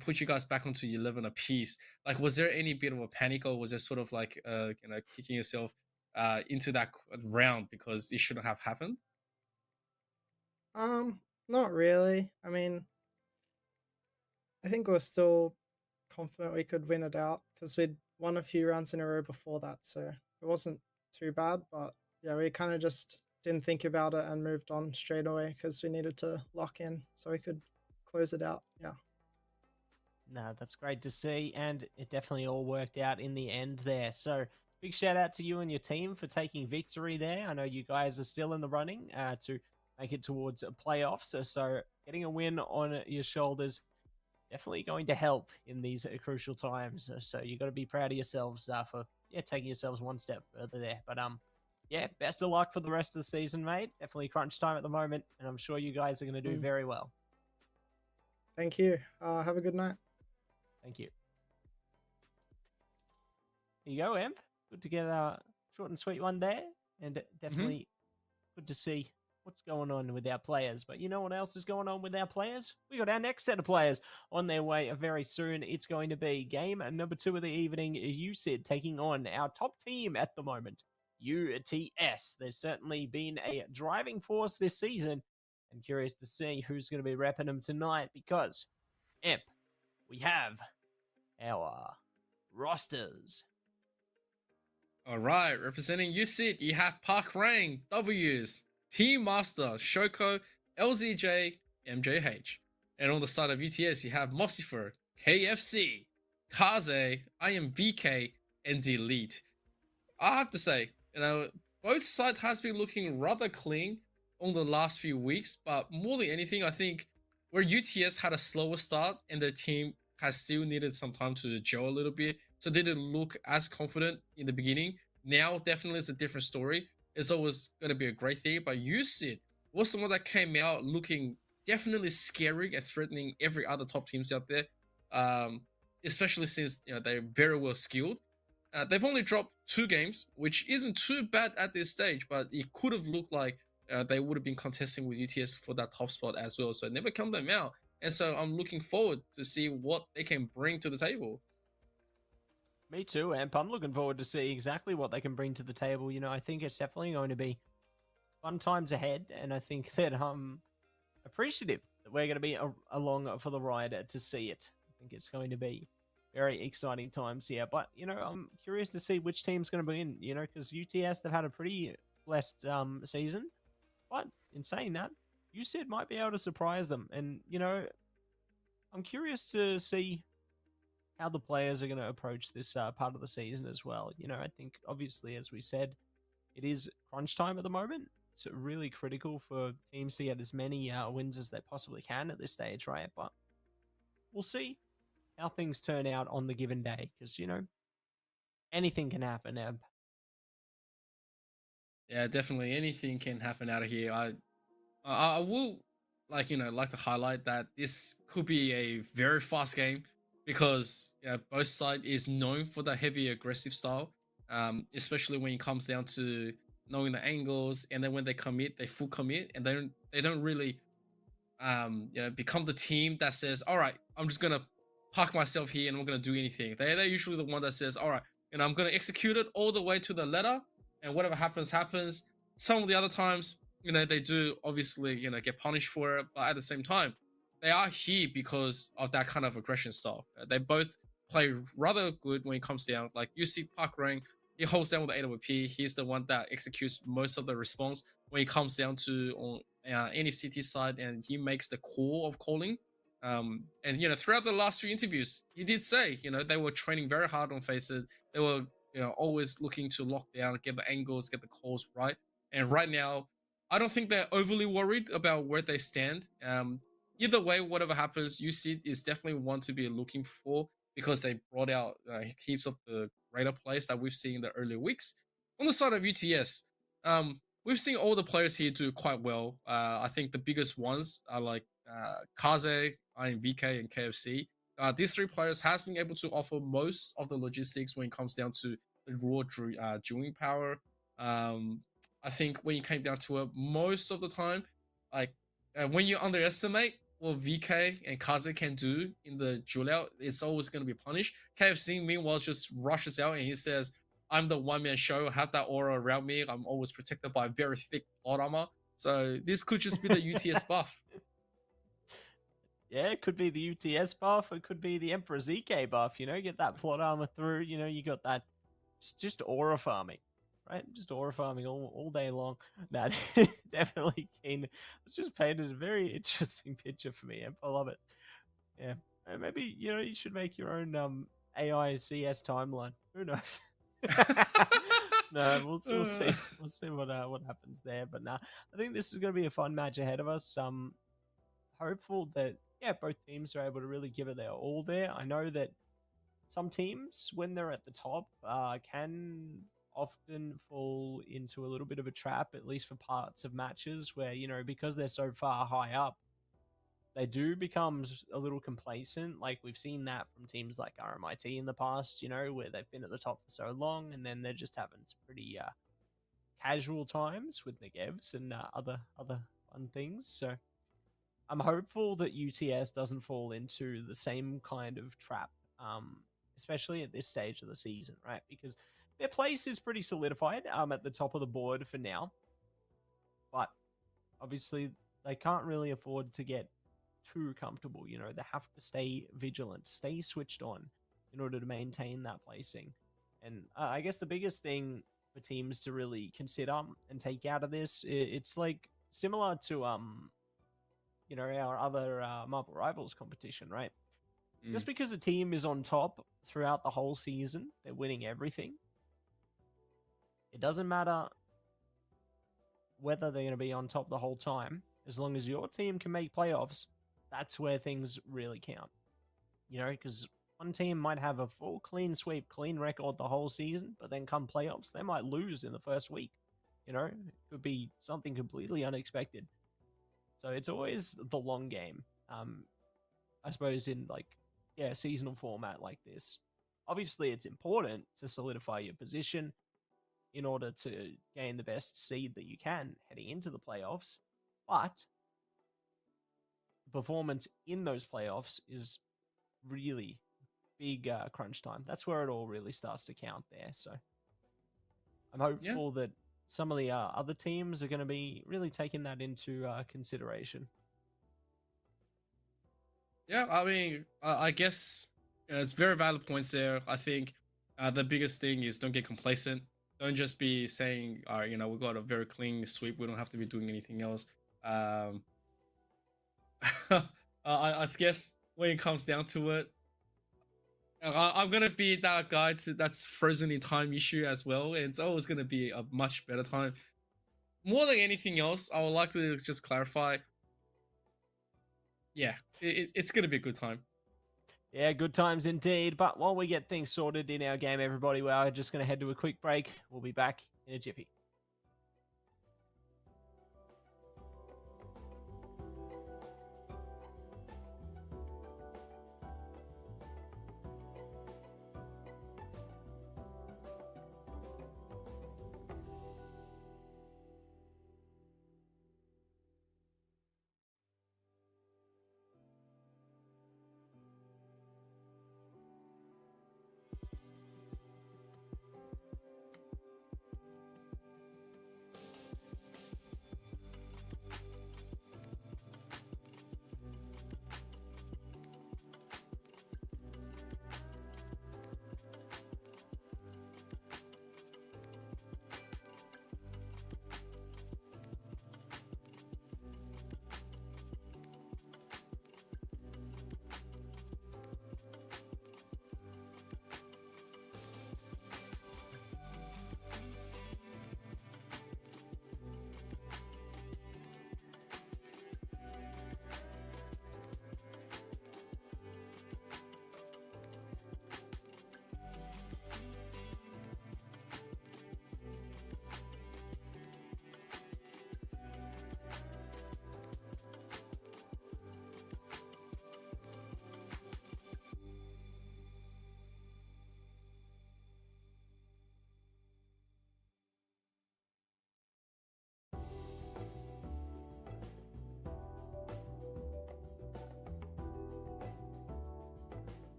put you guys back onto 11 apiece. Like, was there any bit of a panic, or was there sort of like kicking yourself into that round because it shouldn't have happened? Not really. I mean, I think we're still confident we could win it out because we'd won a few rounds in a row before that, so it wasn't too bad. But yeah, we kind of just didn't think about it and moved on straight away because we needed to lock in so we could close it out. Yeah. No, that's great to see, and it definitely all worked out in the end there. So big shout out to you and your team for taking victory there. I know you guys are still in the running to make it towards playoffs, so getting a win on your shoulders definitely going to help in these crucial times. So you got to be proud of yourselves for taking yourselves one step further there. But best of luck for the rest of the season, mate. Definitely crunch time at the moment, and I'm sure you guys are going to do very well. Thank you. Have a good night. Thank you. Here you go, Emp. Good to get a short and sweet one there, and definitely good to see what's going on with our players. But you know what else is going on with our players? We got our next set of players on their way very soon. It's going to be game number 2 of the evening, UCID taking on our top team at the moment, UTS. There's certainly been a driving force this season. I'm curious to see who's going to be repping them tonight because, Emp, we have our rosters. All right, representing UCIT, you have Park Rang, W's, Team Master, Shoko, LZJ, MJH. And on the side of UTS, you have Mossifer, KFC, Kaze, I am BK, and Delete. I have to say, both sides has been looking rather clean on the last few weeks, but more than anything, I think where UTS had a slower start and their team has still needed some time to gel a little bit, so they didn't look as confident in the beginning. Now, definitely it's a different story. It's always going to be a great thing, but UCID was the one that came out looking definitely scary and threatening every other top teams out there, especially since they're very well skilled. They've only dropped 2 games, which isn't too bad at this stage, but it could have looked like they would have been contesting with UTS for that top spot as well. So it never come them out. And so I'm looking forward to see what they can bring to the table. Me too, Amp. I'm looking forward to see exactly what they can bring to the table. I think it's definitely going to be fun times ahead, and I think that I'm appreciative that we're going to be along for the ride to see it. I think it's going to be very exciting times here. But, I'm curious to see which team's going to be in, because UTS, they've had a pretty blessed season. But in saying that, UCID might be able to surprise them. And, I'm curious to see how the players are going to approach this part of the season as well. I think, obviously, as we said, it is crunch time at the moment. It's really critical for teams to get as many wins as they possibly can at this stage, right? But we'll see how things turn out on the given day, because, anything can happen. Yeah, definitely anything can happen out of here. I will like to highlight that this could be a very fast game because both side is known for the heavy aggressive style. especially when it comes down to knowing the angles, and then when they commit, they full commit, and they don't really become the team that says, all right, I'm just gonna park myself here and I'm gonna do anything. They're usually the one that says, all right, I'm gonna execute it all the way to the letter, and whatever happens happens. Some of the other times, they do obviously get punished for it, but at the same time, they are here because of that kind of aggression style. They both play rather good when it comes down. Like you see Park Rang, he holds down with the AWP. He's the one that executes most of the response when it comes down to on any CT side, and he makes the call of calling. And throughout the last few interviews, he did say, they were training very hard on Faceit. They were, always looking to lock down, get the angles, get the calls right. And right now, I don't think they're overly worried about where they stand. Either way, whatever happens, UC is definitely one to be looking for because they brought out heaps of the greater plays that we've seen in the earlier weeks. On the side of UTS, we've seen all the players here do quite well. I think the biggest ones are like Kaze, IMVK, and KFC. These three players has been able to offer most of the logistics when it comes down to the raw dueling power. I think when it came down to it, most of the time, like when you underestimate what VK and Kaze can do in the duel out, it's always going to be punished. KFC, meanwhile, just rushes out and he says, I'm the one-man show, have that aura around me. I'm always protected by very thick plot armor. So this could just be the UTS buff. Yeah, it could be the UTS buff. It could be the Emperor ZK buff. Get that plot armor through. You got that just aura farming, right? Just aura farming all day long. That definitely keen. It's just painted a very interesting picture for me. I love it. Yeah, maybe you should make your own AICS timeline. Who knows? No, we'll see. We'll see what happens there. But nah, I think this is going to be a fun match ahead of us. Hopeful that both teams are able to really give it their all there. I know that some teams, when they're at the top, can often fall into a little bit of a trap, at least for parts of matches, where because they're so far high up, they do become a little complacent. Like we've seen that from teams like RMIT in the past, where they've been at the top for so long, and then they're just having some pretty casual times with Negevs and other fun things. So I'm hopeful that UTS doesn't fall into the same kind of trap, especially at this stage of the season, right? Because their place is pretty solidified at the top of the board for now. But obviously, they can't really afford to get too comfortable. They have to stay vigilant, stay switched on in order to maintain that placing. And I guess the biggest thing for teams to really consider and take out of this, it's like similar to our other Marvel Rivals competition, right? Just because a team is on top throughout the whole season, they're winning everything. It doesn't matter whether they're going to be on top the whole time. As long as your team can make playoffs, that's where things really count. Because one team might have a full clean sweep, clean record the whole season, but then come playoffs, they might lose in the first week. It could be something completely unexpected. So it's always the long game. I suppose in seasonal format like this. Obviously, it's important to solidify your position in order to gain the best seed that you can heading into the playoffs. But performance in those playoffs is really big crunch time. That's where it all really starts to count there. So I'm hopeful that some of the other teams are going to be really taking that into consideration. Yeah, I mean, I guess it's very valid points there. I think the biggest thing is don't get complacent. Don't just be saying, all right, we've got a very clean sweep. We don't have to be doing anything else. I guess when it comes down to it, I'm going to be that guy that's frozen in time issue as well. And it's always going to be a much better time. More than anything else, I would like to just clarify. Yeah, it's going to be a good time. Yeah, good times indeed. But while we get things sorted in our game, everybody, we're just going to head to a quick break. We'll be back in a jiffy.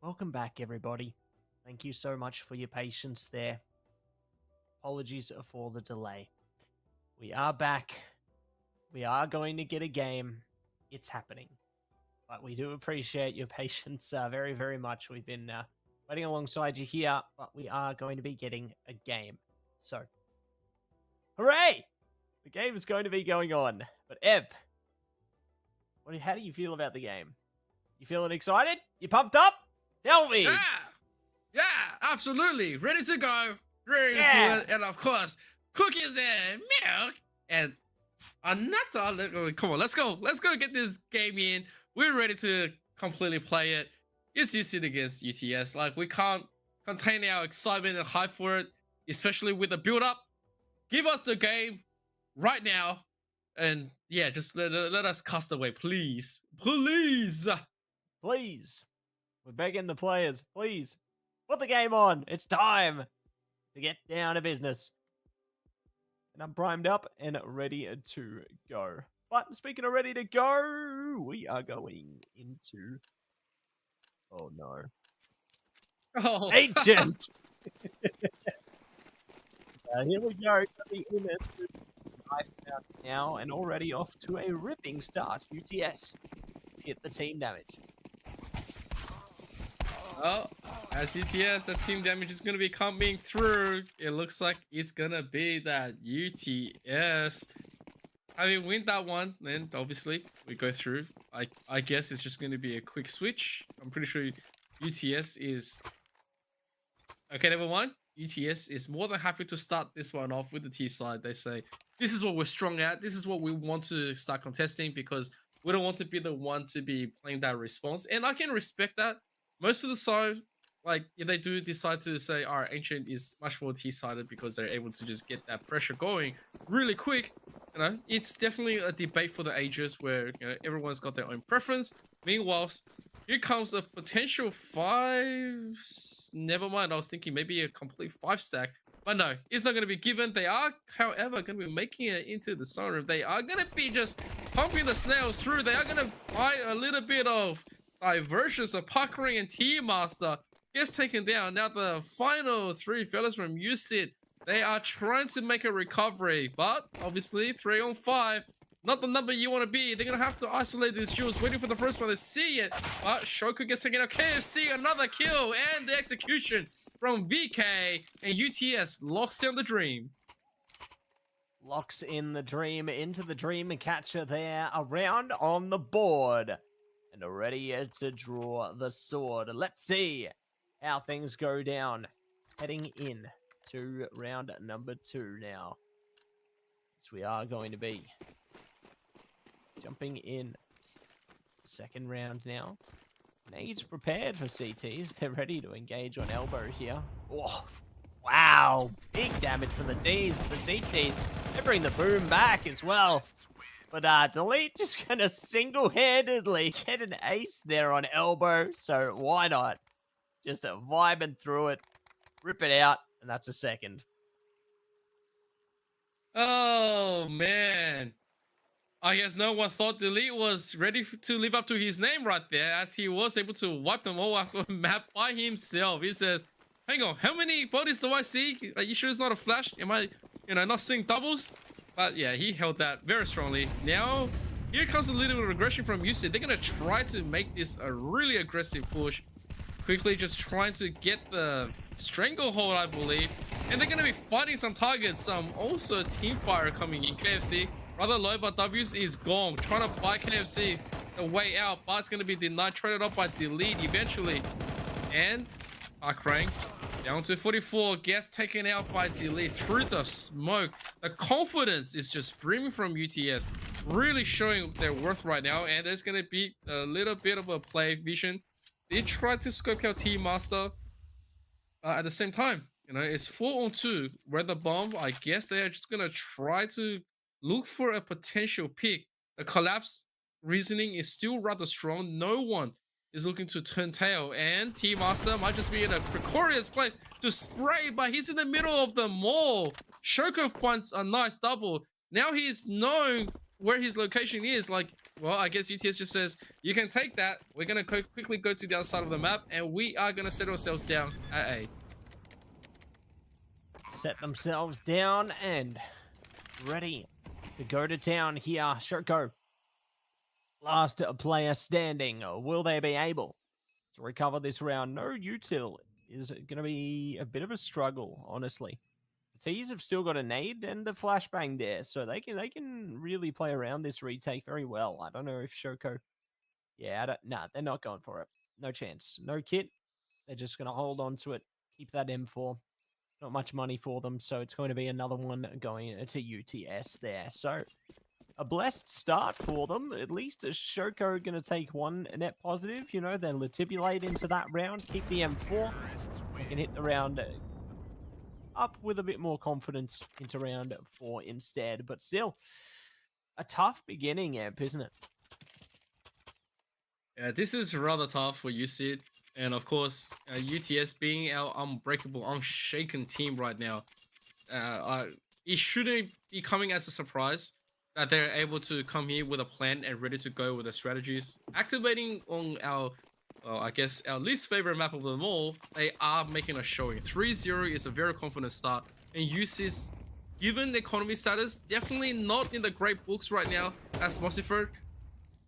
Welcome back, everybody. Thank you so much for your patience there. Apologies for the delay. We are back. We are going to get a game. It's happening. But we do appreciate your patience very, very much. We've been waiting alongside you here, but we are going to be getting a game. So, hooray! The game is going to be going on. But Ev, how do you feel about the game? You feeling excited? You pumped up? Tell me. Yeah, absolutely. Ready to go. Ready to it. And of course, cookies and milk and a nut. Come on, let's go. Let's go get this game in. We're ready to completely play it. It's UC against UTS. Like, we can't contain our excitement and hype for it, especially with the build-up. Give us the game right now. And yeah, just let us cast away, please. Please. Please. We're begging the players. Please. Put the game on. It's time to get down to business. And I'm primed up and ready to go. But speaking of ready to go, we are going into... Oh, no. Oh. Ancient! Here we go. The now and already off to a ripping start. UTS hit the team damage. Oh, as UTS, the team damage is going to be coming through. It looks like it's going to be that UTS. Having win that one, then obviously we go through. I guess it's just going to be a quick switch. I'm pretty sure UTS is... Okay, never mind. UTS is more than happy to start this one off with the T side. They say, this is what we're strong at. This is what we want to start contesting because we don't want to be the one to be playing that response. And I can respect that. Most of the time, like, if they do decide to say, all right, Ancient is much more T-sided because they're able to just get that pressure going really quick, you know, it's definitely a debate for the ages where, you know, everyone's got their own preference. Meanwhile, here comes a potential 5... Never mind, I was thinking maybe a complete 5-stack. But no, it's not going to be given. They are, however, going to be making it into the sunroof. They are going to be just pumping the snails through. They are going to buy a little bit of diversions of Puckering and T-Master gets taken down. Now the final 3 fellas from USIT, they are trying to make a recovery, but obviously 3 on 5, not the number you want to be. They're gonna have to isolate these duels, waiting for the first one to see it. But Shoku gets taken out. KFC, another kill, and the execution from VK, and UTS locks down the dream. Locks in the dream into the dream catcher there, around on the board. And ready to draw the sword. Let's see how things go down. Heading in to round number 2 now. So we are going to be jumping in. Second round now. Nades prepared for CTs. They're ready to engage on elbow here. Oh, wow. Big damage from the Ds, the CTs. They bring the boom back as well. But Delete just gonna single-handedly get an ace there on elbow, so why not? Just vibing through it, rip it out, and that's a second. Oh, man. I guess no one thought Delete was ready to live up to his name right there, as he was able to wipe them all after a map by himself. He says, hang on, how many bodies do I see? Are you sure it's not a flash? Am I, not seeing doubles? But yeah, he held that very strongly. Now, here comes a little bit of regression from UC. They're going to try to make this a really aggressive push. Quickly just trying to get the stranglehold, I believe. And they're going to be fighting some targets. Also, team fire coming in. KFC, rather low, but W's is gone. Trying to buy KFC the way out, but it's going to be denied. Traded up by Delete eventually. And Arkrang down to 44, gets taken out by Delete through the smoke. The confidence is just brimming from UTS, really showing their worth right now. And there's going to be a little bit of a play vision. They try to scope out T-Master at the same time. It's 4 on 2. Where the bomb, I guess they are just going to try to look for a potential pick. The collapse reasoning is still rather strong. No one is looking to turn tail, and T-Master might just be in a precarious place to spray, but he's in the middle of the mall. Shoko finds a nice double. Now he's known where his location is, like, well, I guess UTS just says, you can take that. We're going to quickly go to the other side of the map, and we are going to set ourselves down at A. Set themselves down and ready to go to town here. Shoko, last player standing. Will they be able to recover this round? No util is going to be a bit of a struggle, honestly. The T's have still got a nade and the flashbang there, so they can really play around this retake very well. I don't know if Shoko... Yeah, nah, they're not going for it. No chance. No kit. They're just going to hold on to it. Keep that M4. Not much money for them, so it's going to be another one going to UTS there. So, a blessed start for them. At least Shoko going to take one net positive, you know, then latibulate into that round, keep the M4. They can hit the round up with a bit more confidence into round 4 instead. But still, a tough beginning, Amp, isn't it? Yeah, this is rather tough for UCID. And of course, UTS being our unbreakable, unshaken team right now, it shouldn't be coming as a surprise that they're able to come here with a plan and ready to go with their strategies. Activating on our, well, I guess, our least favorite map of them all, they are making a showing. 3-0 is a very confident start. And UCIS, given the economy status, definitely not in the great books right now, as Mossifer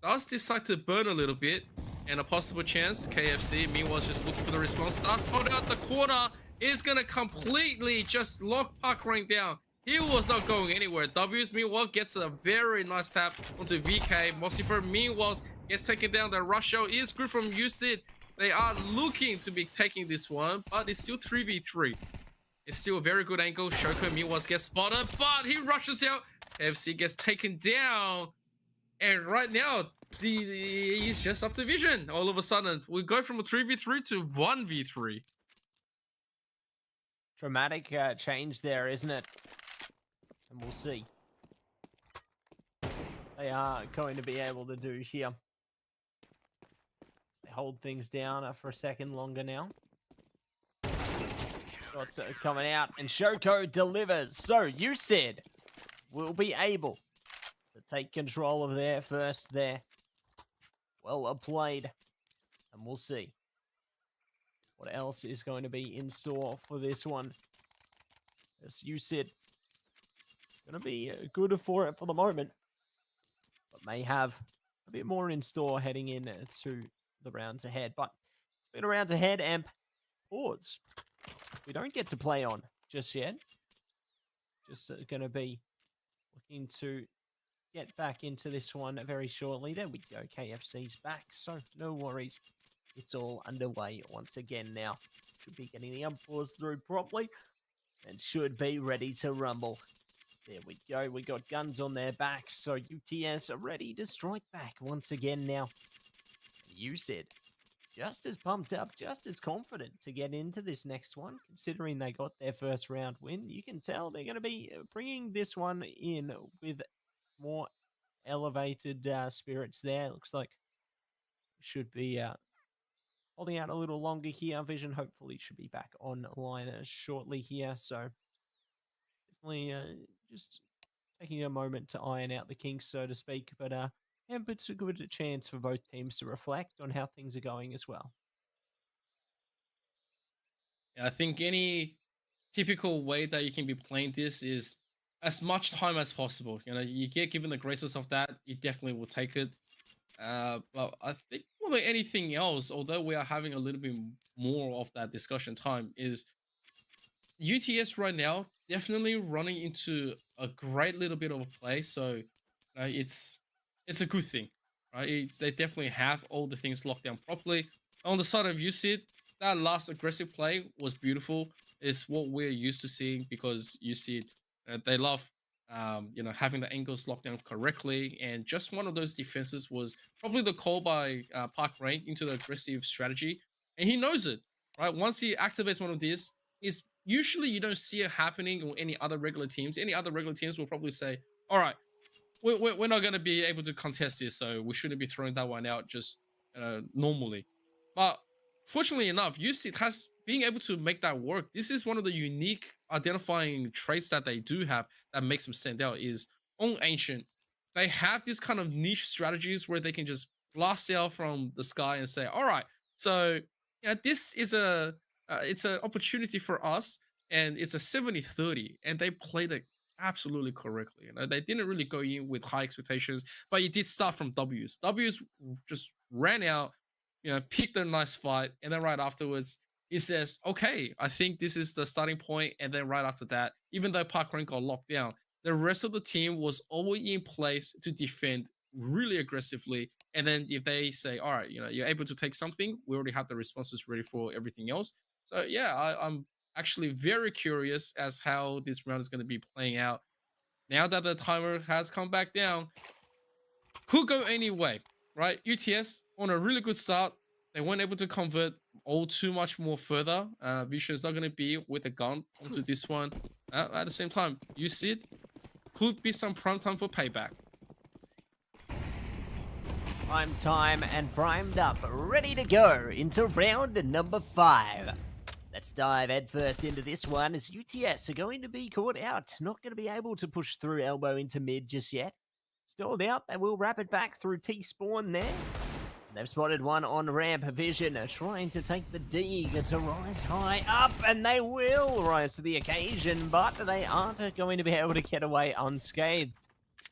does decide to burn a little bit. And a possible chance, KFC, meanwhile, just looking for the response. Does spot out the corner. Is going to completely just lock Park rank down. He was not going anywhere. W's, meanwhile, gets a very nice tap onto VK. Mossifer, meanwhile, gets taken down. The rush out is good from UCID. They are looking to be taking this one, but it's still 3v3. It's still a very good angle. Shoko, meanwhile, gets spotted, but he rushes out. KFC gets taken down. And right now, he's just up to vision. All of a sudden, we go from a 3v3 to 1v3. Dramatic change there, isn't it? And we'll see. They are going to be able to do here. They hold things down for a second longer now. Shots are coming out, and Shoko delivers. So, you said we'll be able to take control of their first there. Well played. And we'll see what else is going to be in store for this one. As you said, going to be good for it for the moment, but may have a bit more in store heading in to the rounds ahead. But speaking of rounds ahead, Amp, pause. We don't get to play on just yet. Just going to be looking to get back into this one very shortly. There we go. KFC's back, so no worries. It's all underway once again now. Should be getting the unpause through properly and should be ready to rumble. There we go. We got guns on their backs, so UTS are ready to strike back once again now. You said just as pumped up, just as confident to get into this next one, considering they got their first round win. You can tell they're going to be bringing this one in with more elevated spirits there. Looks like should be holding out a little longer here. Vision hopefully should be back online shortly here. So definitely just taking a moment to iron out the kinks, so to speak. But it's a good chance for both teams to reflect on how things are going as well. I think any typical way that you can be playing this is as much time as possible. You know, you get given the graces of that, you definitely will take it. But I think more than anything else, although we are having a little bit more of that discussion time, is UTS right now definitely running into a great little bit of a play. So it's a good thing, right? They definitely have all the things locked down properly. On the side of UCID, that last aggressive play was beautiful. It's what we're used to seeing because UCID, they love having the angles locked down correctly. And just one of those defenses was probably the call by Park Rank into the aggressive strategy. And he knows it, right? Once he activates one of these, is usually you don't see it happening on any other regular teams. Any other regular teams will probably say, all right, we're not going to be able to contest this, so we shouldn't be throwing that one out just normally. But fortunately enough, UCID has being able to make that work. This is one of the unique identifying traits that they do have that makes them stand out is on Ancient. they have these kind of niche strategies where they can just blast out from the sky and say, all right, so yeah, this is it's an opportunity for us, and it's a 70-30, and they played it absolutely correctly. They didn't really go in with high expectations, but it did start from W's just ran out, picked a nice fight, and then right afterwards he says, okay, I think this is the starting point. And then right after that, even though Park Rank got locked down, the rest of the team was always in place to defend really aggressively. And then if they say, all right, you're able to take something, we already have the responses ready for everything else. So yeah, I'm actually very curious as how this round is going to be playing out. Now that the timer has come back down, could go any way, right? UTS on a really good start. They weren't able to convert all too much more further. Vision is not going to be with a gun onto this one. At the same time, UCID could be some prime time for payback. Prime time and primed up, ready to go into round number 5. Let's dive headfirst into this one as UTS are going to be caught out. Not going to be able to push through elbow into mid just yet. Stalled out, they will wrap it back through T-spawn there. They've spotted one on ramp. Vision trying to take the D to rise high up, and they will rise to the occasion, but they aren't going to be able to get away unscathed.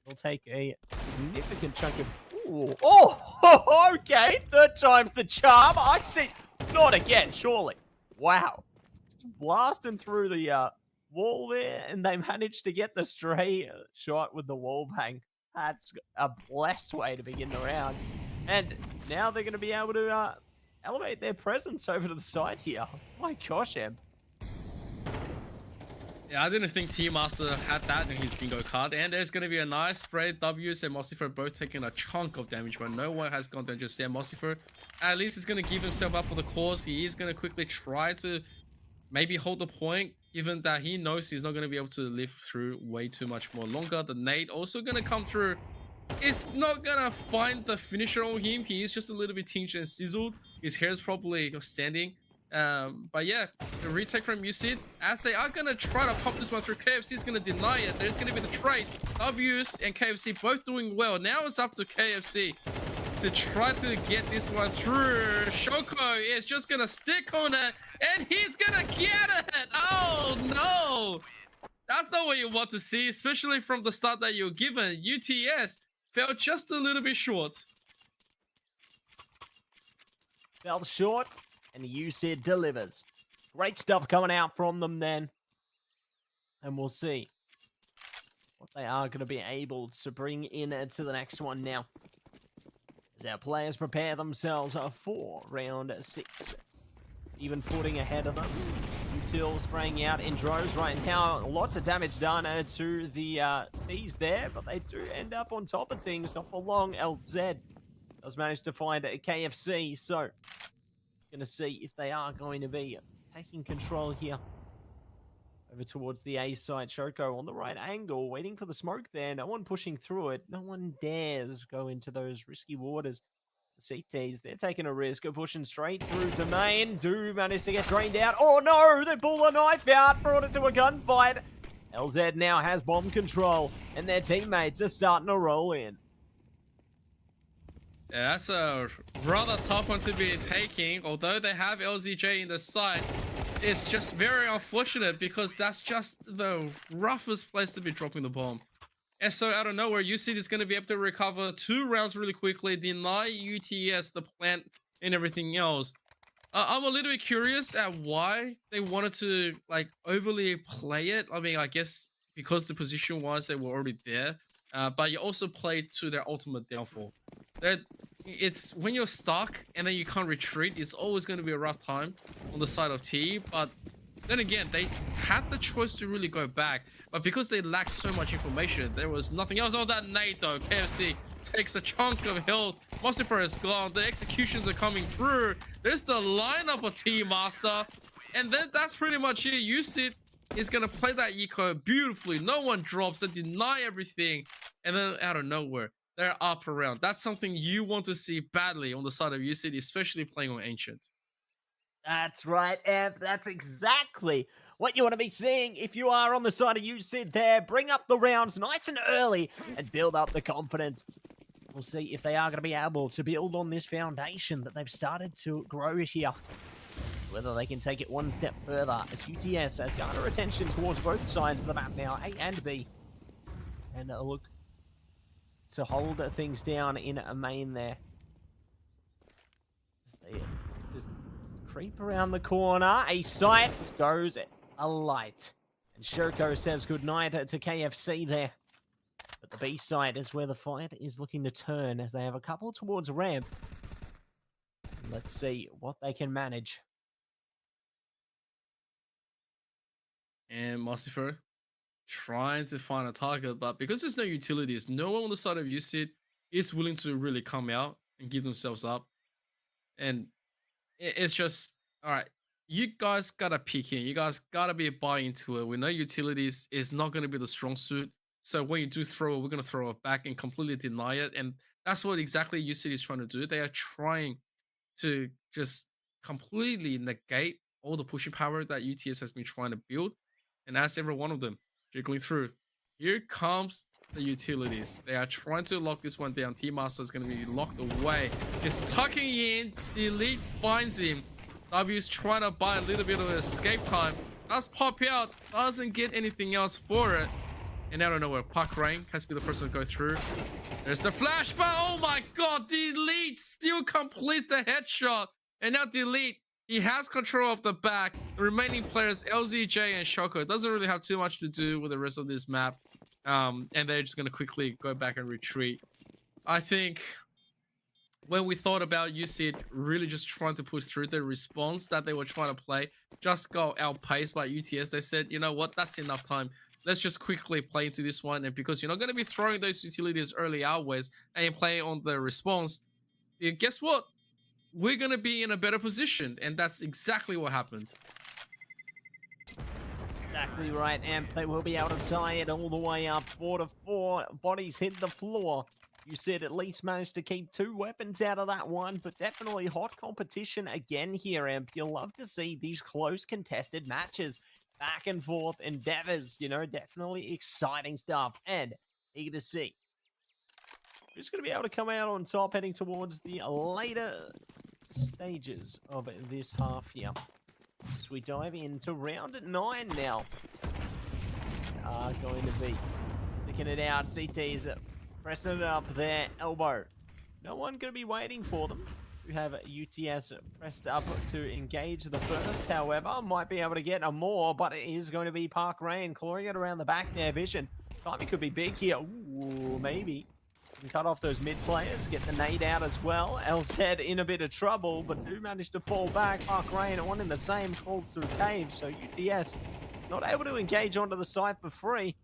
They'll take a significant chunk of... Ooh. Oh, okay, 3rd time's the charm. I see. Not again, surely. Wow. Blasting through the wall there, and they managed to get the stray shot with the wall bang. That's a blessed way to begin the round. And now they're going to be able to elevate their presence over to the side here. My gosh, Em. Yeah, I didn't think Team Master had that in his bingo card. And there's going to be a nice spread. W's and Mossifer both taking a chunk of damage, but no one has gone down just yet. Mossifer at least is going to give himself up for the cause. He is going to quickly try to maybe hold the point, given that he knows he's not going to be able to live through way too much more longer. The nade also going to come through. It's not going to find the finisher on him. He is just a little bit tinged and sizzled. His hair is probably standing. But yeah, the retake from UCID, as they are going to try to pop this one through. KFC is going to deny it. There's going to be the trade. W's and KFC both doing well. Now it's up to KFC to try to get this one through. Shoko is just going to stick on it, and he's going to get it. Oh, no. That's not what you want to see, especially from the start that you're given. UTS fell just a little bit short. Fell short, and UCID delivers. Great stuff coming out from them then. And we'll see what they are going to be able to bring in to the next one now, as our players prepare themselves for round 6. Even footing ahead of them. Util spraying out in droves right now. Lots of damage done to the T's there, but they do end up on top of things. Not for long. LZ does manage to find a KFC, so going to see if they are going to be taking control here. Over towards the A side. Shoko on the right angle, waiting for the smoke there. No one pushing through it. No one dares go into those risky waters. The CTs, they're taking a risk of pushing straight through to main. Do manage to get drained out. Oh no, they pull a knife out, brought it to a gunfight. LZ now has bomb control, and their teammates are starting to roll in. Yeah, that's a rather tough one to be taking. Although they have LZJ in the side, it's just very unfortunate because that's just the roughest place to be dropping the bomb. And so out of nowhere, UCID is going to be able to recover 2 rounds really quickly, deny UTS the plant and everything else. I'm a little bit curious at why they wanted to like overly play it. I mean, I guess because the position was they were already there, but you also played to their ultimate downfall. It's when you're stuck and then you can't retreat, it's always going to be a rough time on the side of T. But then again, they had the choice to really go back, but because they lacked so much information, there was nothing else. Oh, that nade though. KFC takes a chunk of health. Mossifer is gone. The executions are coming through. There's the lineup of Team Master, and then that's pretty much it. UCID is gonna play that eco beautifully. No one drops. They deny everything, and then out of nowhere, they're up around. That's something you want to see badly on the side of UCID, especially playing on Ancient. That's right, Amp. That's exactly what you want to be seeing if you are on the side of UCID there. Bring up the rounds nice and early and build up the confidence. We'll see if they are going to be able to build on this foundation that they've started to grow here. Whether they can take it one step further as UTS garner attention towards both sides of the map now, A and B. And look to hold things down in a main there. As they just creep around the corner. A sight goes a light. And Shoko says goodnight to KFC there. But the B side is where the fight is looking to turn as they have a couple towards ramp. Let's see what they can manage. And Mossifer trying to find a target, but because there's no utilities, no one on the side of UCID is willing to really come out and give themselves up. And it's just, all right, you guys gotta peek in. You guys gotta be buy into it. We know utilities is not gonna be the strong suit. So when you do throw it, we're gonna throw it back and completely deny it. And that's what exactly UCID is trying to do. They are trying to just completely negate all the pushing power that UTS has been trying to build. And as every one of them jiggling through, here comes the utilities. They are trying to lock this one down. T-Master is going to be locked away. He's tucking in. The elite finds him. W's trying to buy a little bit of escape time. Does pop out. Doesn't get anything else for it. And out of nowhere, Park Rain has to be the first one to go through. There's the flash, but oh my god, the elite still completes the headshot. And now the elite, he has control of the back. The remaining players, LZJ and Shoko, doesn't really have too much to do with the rest of this map. And they're just going to quickly go back and retreat. I think when we thought about UCID really just trying to push through, the response that they were trying to play just got outpaced by UTS. They said, you know what, that's enough time. Let's just quickly play into this one. And because you're not going to be throwing those utilities early outwards and you're playing on the response, guess what? We're going to be in a better position. And that's exactly what happened. Exactly right, Amp. They will be able to tie it all the way up. 4-4. Bodies hit the floor. You said at least managed to keep 2 weapons out of that one, but definitely hot competition again here, Amp. You'll love to see these close contested matches. Back and forth endeavors, you know, definitely exciting stuff. And eager to see who's going to be able to come out on top heading towards the later stages of this half here. As we dive into round 9 now. Are going to be sticking it out. CT's pressing it up there. Elbow. No one going to be waiting for them. We have UTS pressed up to engage the first, however. Might be able to get a more, but it is going to be Park Rain clawing it around the back there. Vision. Timing could be big here. Ooh, maybe. Can cut off those mid players, get the nade out as well. LZ in a bit of trouble, but do manage to fall back. Park Rain, one in the same, crawls through caves, so UTS not able to engage onto the site for free.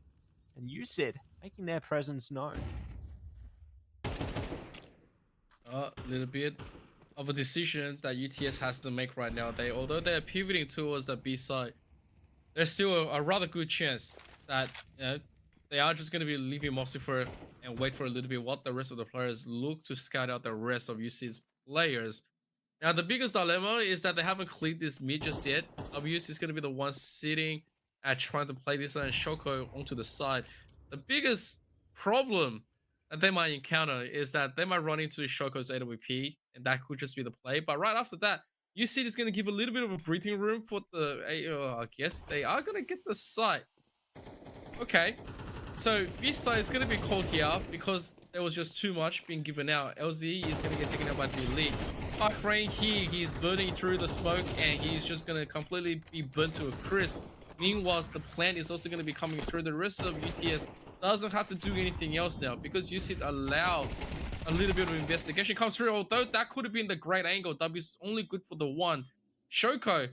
And UCID making their presence known. A little bit of a decision that UTS has to make right now. Although they're pivoting towards the B side, there's still a rather good chance that they are just going to be leaving Mossifer and wait for a little bit what the rest of the players look to scout out the rest of UC's players. Now, the biggest dilemma is that they haven't cleared this mid just yet. WC is going to be the one sitting at trying to play this and Shoko onto the side. The biggest problem that they might encounter is that they might run into Shoko's AWP, and that could just be the play. But right after that, UC is going to give a little bit of a breathing room for the AEL. I guess they are going to get the site. Okay. So B side is going to be called here because there was just too much being given out. LZ is going to get taken out by the elite. Park Rain here, he's burning through the smoke and he's just going to completely be burnt to a crisp. Meanwhile, the plant is also going to be coming through. The rest of UTS doesn't have to do anything else now because UC allowed a little bit of investigation comes through. Although that could have been the great angle. W's only good for the one. Shoko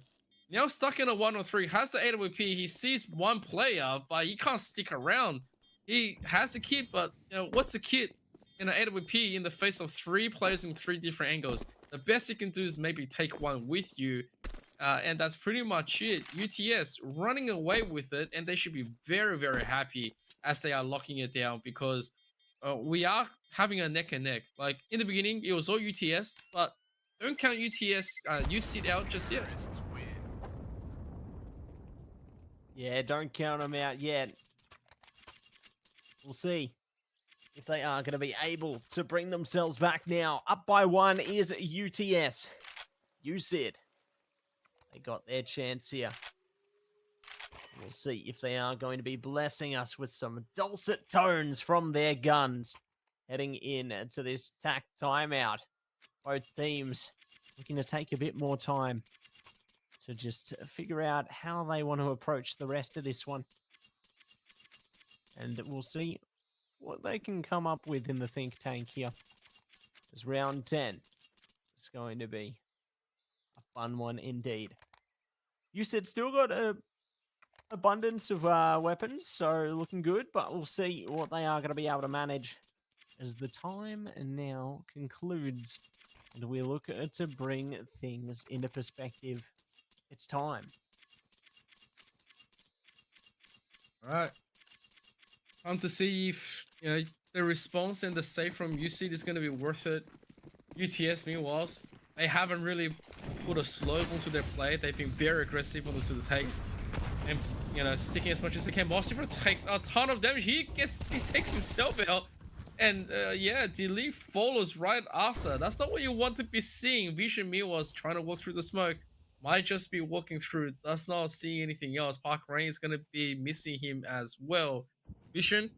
now stuck in a 1-on-3, has the AWP. He sees one player, but he can't stick around. He has a kit, but you know what's a kit in an AWP in the face of 3 players in 3 different angles? The best you can do is maybe take one with you, and that's pretty much it. UTS running away with it, and they should be very, very happy as they are locking it down because we are having a neck and neck. Like in the beginning, it was all UTS, but don't count UTS UC out just yet. Yeah, don't count them out yet. We'll see if they are going to be able to bring themselves back now. Up by 1 is UTS. UCID. They got their chance here. We'll see if they are going to be blessing us with some dulcet tones from their guns. Heading in to this TAC timeout. Both teams looking to take a bit more time to just figure out how they want to approach the rest of this one. And we'll see what they can come up with in the think tank here. As round 10 is going to be a fun one indeed. You said still got a abundance of weapons, so looking good, but we'll see what they are going to be able to manage as the time now concludes and we look to bring things into perspective. It's time. All right. Time to see if the response and the save from UC is going to be worth it. UTS, meanwhile, they haven't really put a slope onto their play. They've been very aggressive onto the takes and sticking as much as they can. Mossifer takes a ton of damage. He takes himself out. And yeah, Delete follows right after. That's not what you want to be seeing. Vision Me was trying to walk through the smoke. Might just be walking through. Does not see anything else. Park Rain is going to be missing him as well. Vision,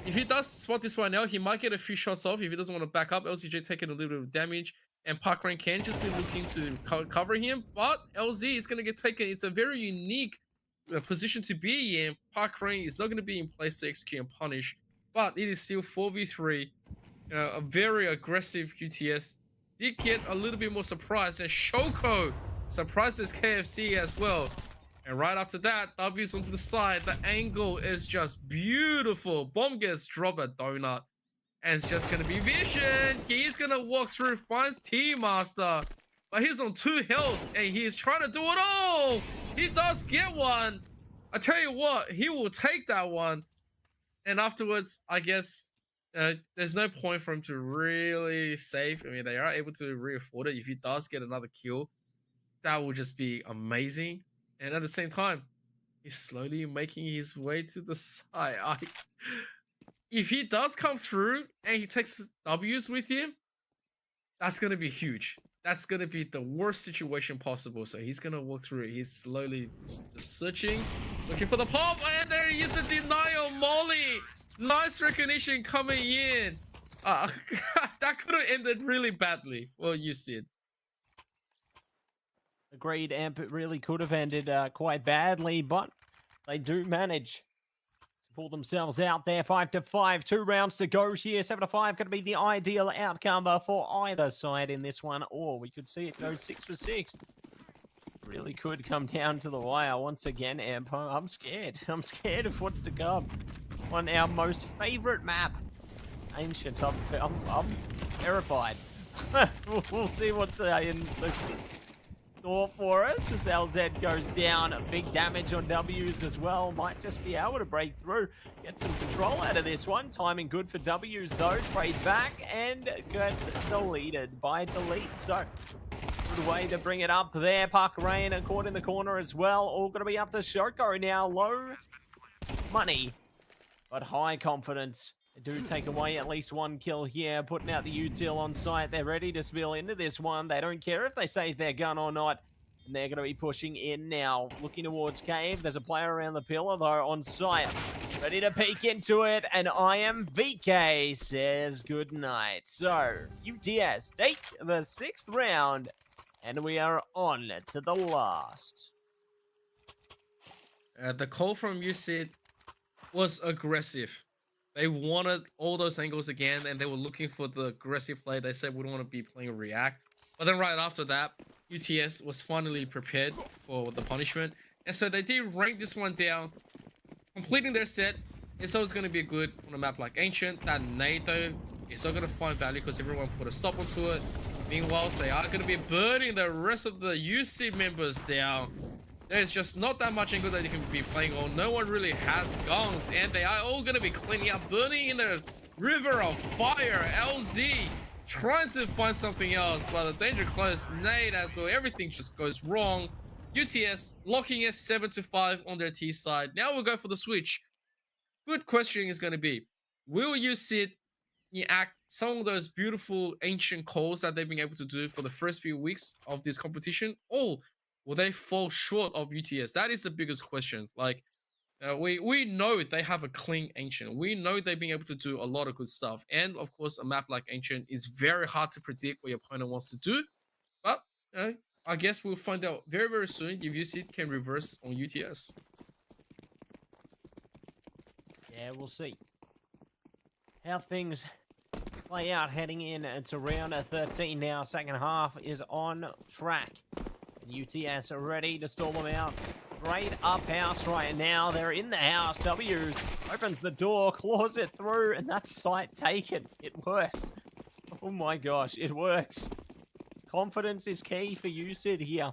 if he does spot this one now, he might get a few shots off if he doesn't want to back up. LCJ taking a little bit of damage. And Park Rain can just be looking to cover him. But LZ is going to get taken. It's a very unique position to be in. Park Rain is not going to be in place to execute and punish. But it is still 4v3. A very aggressive UTS. Did get a little bit more surprised. And Shoko surprises KFC as well. And right after that, W's onto the side. The angle is just beautiful. Bomb gets dropped at Donut. And it's just going to be Vision. He's going to walk through, finds T-Master. But he's on 2 health. And he's trying to do it all. He does get one. I tell you what, he will take that one. And afterwards, I guess there's no point for him to really save. I mean, they are able to re-afford it. If he does get another kill, that will just be amazing. And at the same time, he's slowly making his way to the side. If he does come through and he takes W's with him, that's going to be huge. That's going to be the worst situation possible. So he's going to walk through it. He's slowly searching, looking for the pop. And there he is, the denial Molly. Nice recognition coming in. That could have ended really badly for you, Sid. Agreed, Amp. It really could have ended quite badly, but they do manage to pull themselves out there. 5-5, 2 rounds to go here. 7-5 going to be the ideal outcome for either side in this one, or we could see it go 6-6. Really could come down to the wire once again, Amp. I'm scared. I'm scared of what's to come on our most favorite map, Ancient. I'm terrified. We'll see what's in the store for us as LZ goes down. Big damage on W's as well. Might just be able to break through, get some control out of this one. Timing good for W's though. Trade back and gets deleted by Delete. So good way to bring it up there. Park Rain caught in the corner as well. All going to be up to Shoko now. Low money, but high confidence. They do take away at least 1 kill here, putting out the util on site. They're ready to spill into this one. They don't care if they save their gun or not. And they're going to be pushing in now, looking towards Cave. There's a player around the pillar, though, on site. Ready to peek into it, and I am VK says goodnight. So, UTS take the 6th round, and we are on to the last. The call from UC was aggressive. They wanted all those angles again, and they were looking for the aggressive play. They said we don't want to be playing React. But then right after that, UTS was finally prepared for the punishment. And so they did rank this one down, completing their set. It's always going to be good on a map like Ancient. That nade, though, is not going to find value because everyone put a stop onto it. Meanwhile, they are going to be burning the rest of the UC members down. There's just not that much angle that they can be playing on. No one really has guns, and they are all going to be cleaning up, burning in the river of fire. LZ trying to find something else, but the danger close. Nade as well. Everything just goes wrong. UTS locking it 7-5 on their T side. Now we'll go for the switch. Good question is going to be, will you sit act some of those beautiful ancient calls that they've been able to do for the first few weeks of this competition, or will they fall short of UTS? That is the biggest question. Like, we know they have a clean ancient. We know they've been able to do a lot of good stuff, and of course, a map like ancient is very hard to predict what your opponent wants to do. But I guess we'll find out very, very soon if UC can reverse on UTS. Yeah, we'll see how things play out heading in. It's around 13 now. Second half is on track. And UTS are ready to stall them out. Straight up house right now. They're in the house. W's opens the door, claws it through, and that's site taken. It works. Oh my gosh, it works. Confidence is key for UCID here.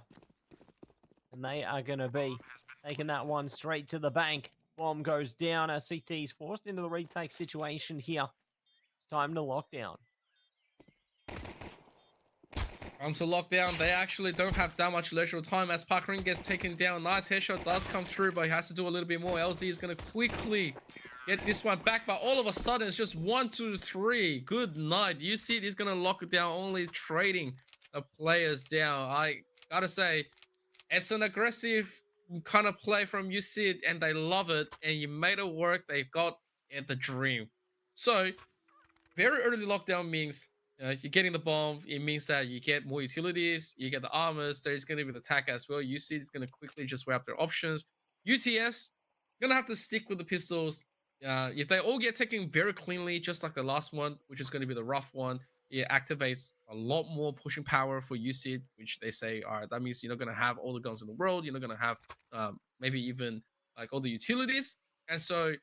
And they are going to be taking that one straight to the bank. Bomb goes down. CT's forced into the retake situation here. It's time to lock down. Time to lock down. They actually don't have that much leisure time as Parkering gets taken down. Nice headshot does come through, but he has to do a little bit more. LZ is going to quickly get this one back, but all of a sudden it's just 1, 2, 3. Good night. UC is going to lock it down, only trading the players down. I gotta say, it's an aggressive kind of play from UC, and they love it, and you made it work. They got the dream. So very early lockdown means you're getting the bomb. It means that you get more utilities, you get the armors. There's going to be the attack as well. UC is going to quickly just weigh up their options. UTS gonna have to stick with the pistols. If they all get taken very cleanly, just like the last one, which is going to be the rough one, it activates a lot more pushing power for UC, which they say, all right, that means you're not going to have all the guns in the world. You're not going to have maybe even like all the utilities. And so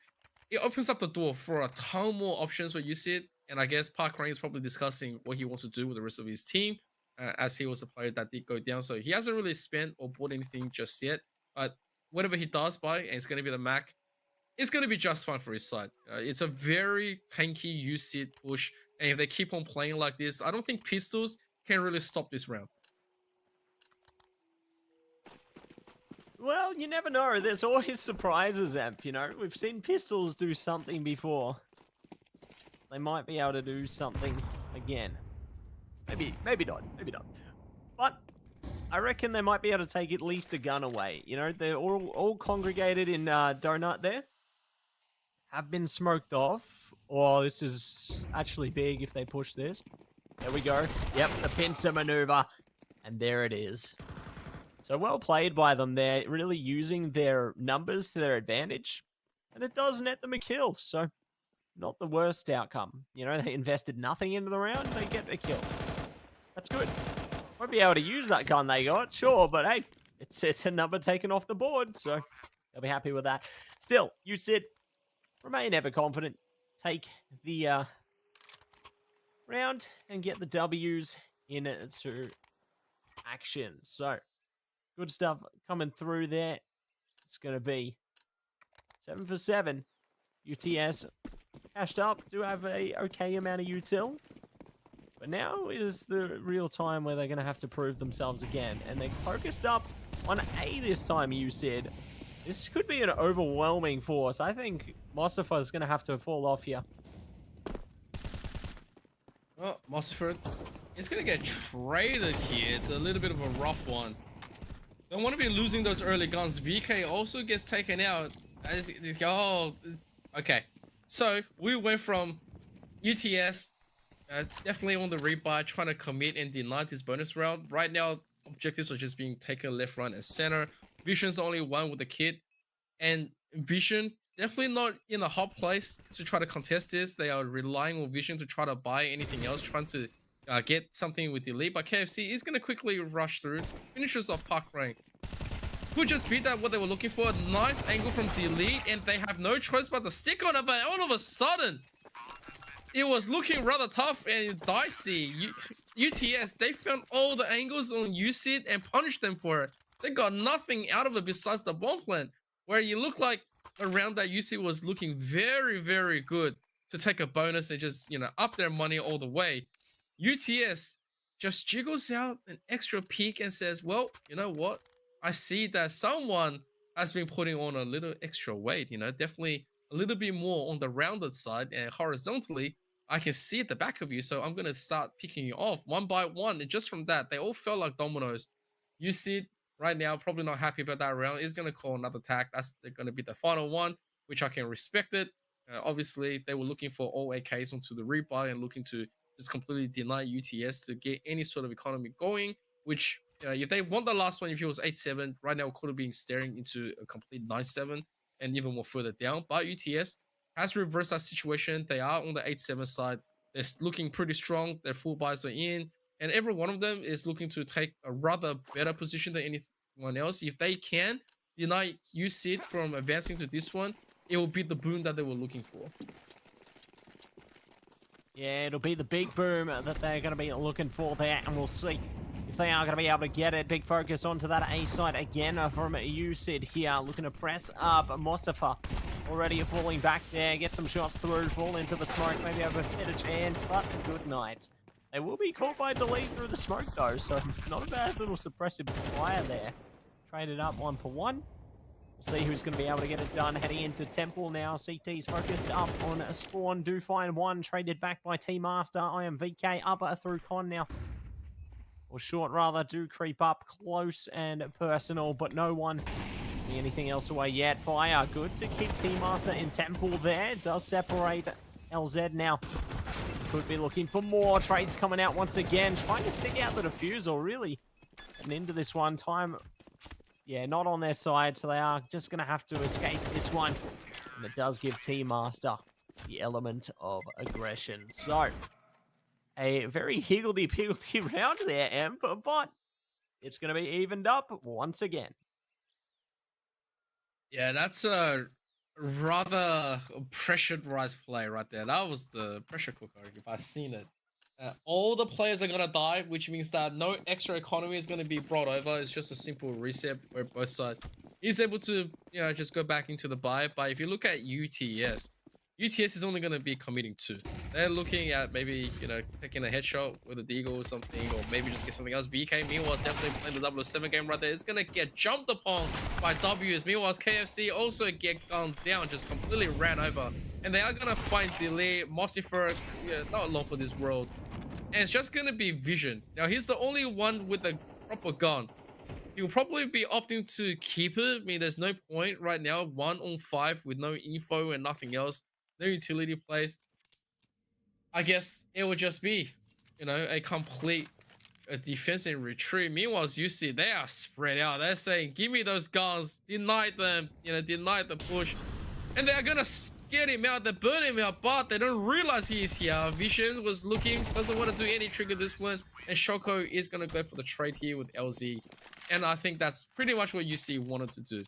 it opens up the door for a ton more options for UC. And I guess Park Rain is probably discussing what he wants to do with the rest of his team, as he was a player that did go down. So he hasn't really spent or bought anything just yet. But whatever he does buy, and it's going to be the Mac, it's going to be just fine for his side. It's a very tanky UC push. And if they keep on playing like this, I don't think pistols can really stop this round. Well, you never know. There's always surprises, Amp, you know. We've seen pistols do something before. They might be able to do something again. Maybe not. Maybe not. But I reckon they might be able to take at least a gun away. You know, they're all congregated in Donut there. Have been smoked off. Oh, this is actually big if they push this. There we go. Yep, the pincer maneuver. And there it is. So well played by them. They're really using their numbers to their advantage. And it does net them a kill. So not the worst outcome. You know, they invested nothing into the round. They get a kill. That's good. Won't be able to use that gun they got, sure. But hey, it's a number taken off the board. So they'll be happy with that. Still, UCID, remain ever confident. Take the round and get the W's into action. So, good stuff coming through there. It's going to be 7 for 7. UTS cashed up, do have a okay amount of util. But now is the real time where they're going to have to prove themselves again. And they're focused up on A this time, you said. This could be an overwhelming force. I think Mossifer is going to have to fall off here. Well, Mossifer is going to get traded here. It's a little bit of a rough one. Don't want to be losing those early guns. VK also gets taken out. Oh, okay. So we went from UTS, definitely on the rebuy, trying to commit and deny this bonus round. Right now, objectives are just being taken left, right, and center. Vision's the only one with the kit, and Vision definitely not in a hot place to try to contest this. They are relying on Vision to try to buy anything else, trying to get something with the lead. But KFC is going to quickly rush through, finishes off Park Rank. Who just beat that what they were looking for. Nice angle from Delete, and they have no choice but to stick on it. But all of a sudden, it was looking rather tough and dicey. UTS, they found all the angles on UCID and punished them for it. They got nothing out of it besides the bomb plant, where you look like around that UCID was looking very, very good to take a bonus and just, you know, up their money all the way. UTS just jiggles out an extra peek and says, well, you know what? I see that someone has been putting on a little extra weight, definitely a little bit more on the rounded side and horizontally. I can see at the back of you, so I'm gonna start picking you off one by one. And just from that, they all felt like dominoes. You see it right now, probably not happy about that round. Is gonna call another attack. That's gonna be the final one, which I can respect it. Obviously, they were looking for all AKs onto the rebuy and looking to just completely deny UTS to get any sort of economy going. Which, if they want the last one, if it was 8-7, right now it could have been staring into a complete 9-7 and even more further down. But UTS has reversed that situation. They are on the 8-7 side. They're looking pretty strong. Their full buys are in, and every one of them is looking to take a rather better position than anyone else. If they can deny UCID from advancing to this one, it will be the boon that they were looking for. Yeah, it'll be the big boom that they're going to be looking for there, and we'll see if they are going to be able to get it. Big focus onto that A side again from UCID here, looking to press up. Mostafa already falling back there, get some shots through, fall into the smoke, maybe have a better chance, but good night. They will be caught by delete through the smoke though, so not a bad little suppressive fire there. Traded up 1 for 1. We'll see who's going to be able to get it done. Heading into Temple now. CT's focused up on a spawn. Do find one. Traded back by T-Master. I am VK up through Con now. Or short rather. Do creep up close and personal, but no one giving anything else away yet. Fire good to keep T-Master in Temple there. Does separate LZ now. Could be looking for more. Trades coming out once again. Trying to stick out the defusal really. And into this one. Time... yeah, not on their side, so they are just going to have to escape this one. And it does give T-Master the element of aggression. So, a very higgledy-piggledy round there, Emp, but it's going to be evened up once again. Yeah, that's a rather pressurized play right there. That was the pressure cooker, if I've seen it. All the players are going to die, which means that no extra economy is going to be brought over. It's just a simple reset where both sides is able to, just go back into the buy. But if you look at UTS, UTS is only going to be committing 2. They're looking at maybe, taking a headshot with a deagle or something, or maybe just get something else. VK, meanwhile, is definitely playing the 007 game right there. It's going to get jumped upon by Ws. Meanwhile, KFC also get gone down, just completely ran over. And they are going to find delay. Mossifer, not long for this world. And it's just going to be Vision. Now, he's the only one with a proper gun. He'll probably be opting to keep it. I mean, there's no point right now. 1 on 5 with no info and nothing else. No utility plays. I guess it would just be, a complete defense and retreat. Meanwhile, as you see, they are spread out. They're saying, give me those guns. Deny them. Deny the push. And they're going to get him out, they burn him out, but they don't realize he is here. Vision was looking, doesn't want to do any trigger discipline, and Shoko is going to go for the trade here with LZ. And I think that's pretty much what UC wanted to do.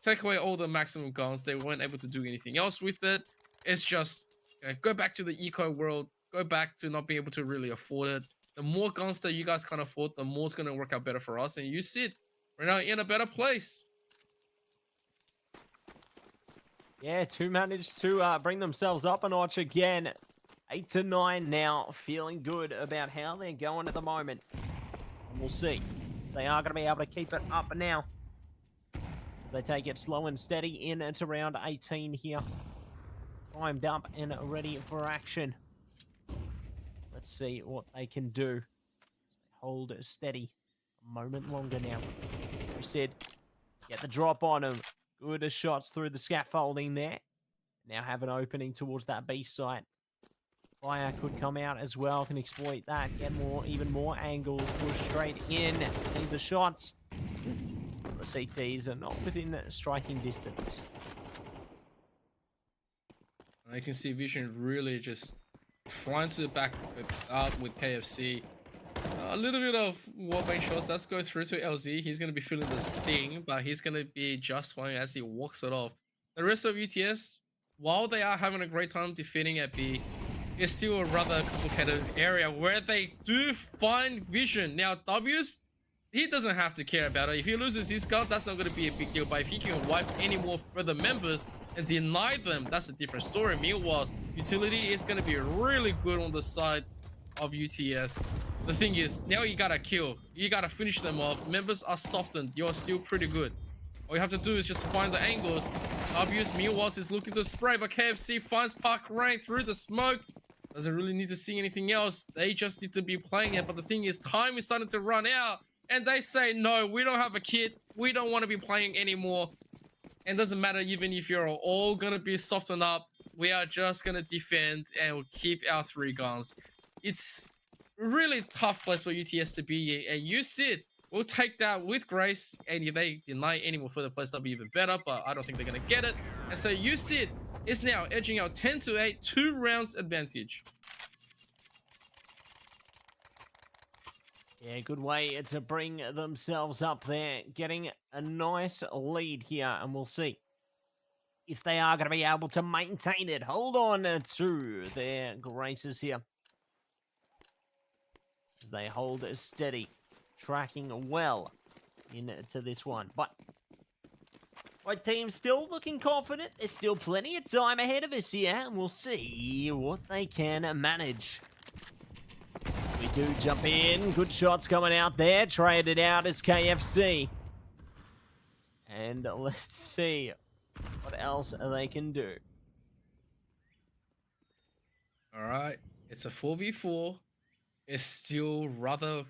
Take away all the maximum guns. They weren't able to do anything else with it. It's just, go back to the eco world, go back to not being able to really afford it. The more guns that you guys can't afford, the more it's going to work out better for us. And you see it, we're now in a better place. Yeah, 2 managed to bring themselves up a notch again. 8-9 now, feeling good about how they're going at the moment. And we'll see if they are going to be able to keep it up now. They take it slow and steady in at around 18 here. Primed up and ready for action. Let's see what they can do. Hold it steady a moment longer now. We said, get the drop on them. Good shots through the scaffolding there. Now have an opening towards that B site. Fire could come out as well, can exploit that. Get even more angles, push straight in. See the shots. The CTs are not within striking distance. I can see Vision really just trying to back it up with KFC. A little bit of wallbang shots. Let's go through to LZ. He's going to be feeling the sting, but he's going to be just fine as he walks it off. The rest of UTS, while they are having a great time defending at B, it's still a rather complicated area where they do find Vision. Now, W's, he doesn't have to care about it. If he loses his gun, that's not going to be a big deal. But if he can wipe any more further members and deny them, that's a different story. Meanwhile, utility is going to be really good on the side of UTS. The thing is, now you gotta kill. You gotta finish them off. Members are softened. You're still pretty good. All you have to do is just find the angles. W's meanwhile is looking to spray, but KFC finds Park Rain through the smoke. Doesn't really need to see anything else. They just need to be playing it. But the thing is, time is starting to run out. And they say, no, we don't have a kit. We don't want to be playing anymore. And doesn't matter even if you're all going to be softened up. We are just going to defend and we'll keep our 3 guns. It's a really tough place for UTS to be. And USID will take that with grace. And if they deny any more further plays, that'll be even better. But I don't think they're going to get it. And so USID is now edging out 10-8, 2 rounds advantage. Yeah, good way to bring themselves up there, getting a nice lead here, and we'll see if they are going to be able to maintain it. Hold on to their graces here. As they hold steady, tracking well into this one. But white team's still looking confident. There's still plenty of time ahead of us here, and we'll see what they can manage. We do jump in. Good shots coming out there. Traded out as KFC. And let's see what else they can do. All right. It's a 4v4. It's still rather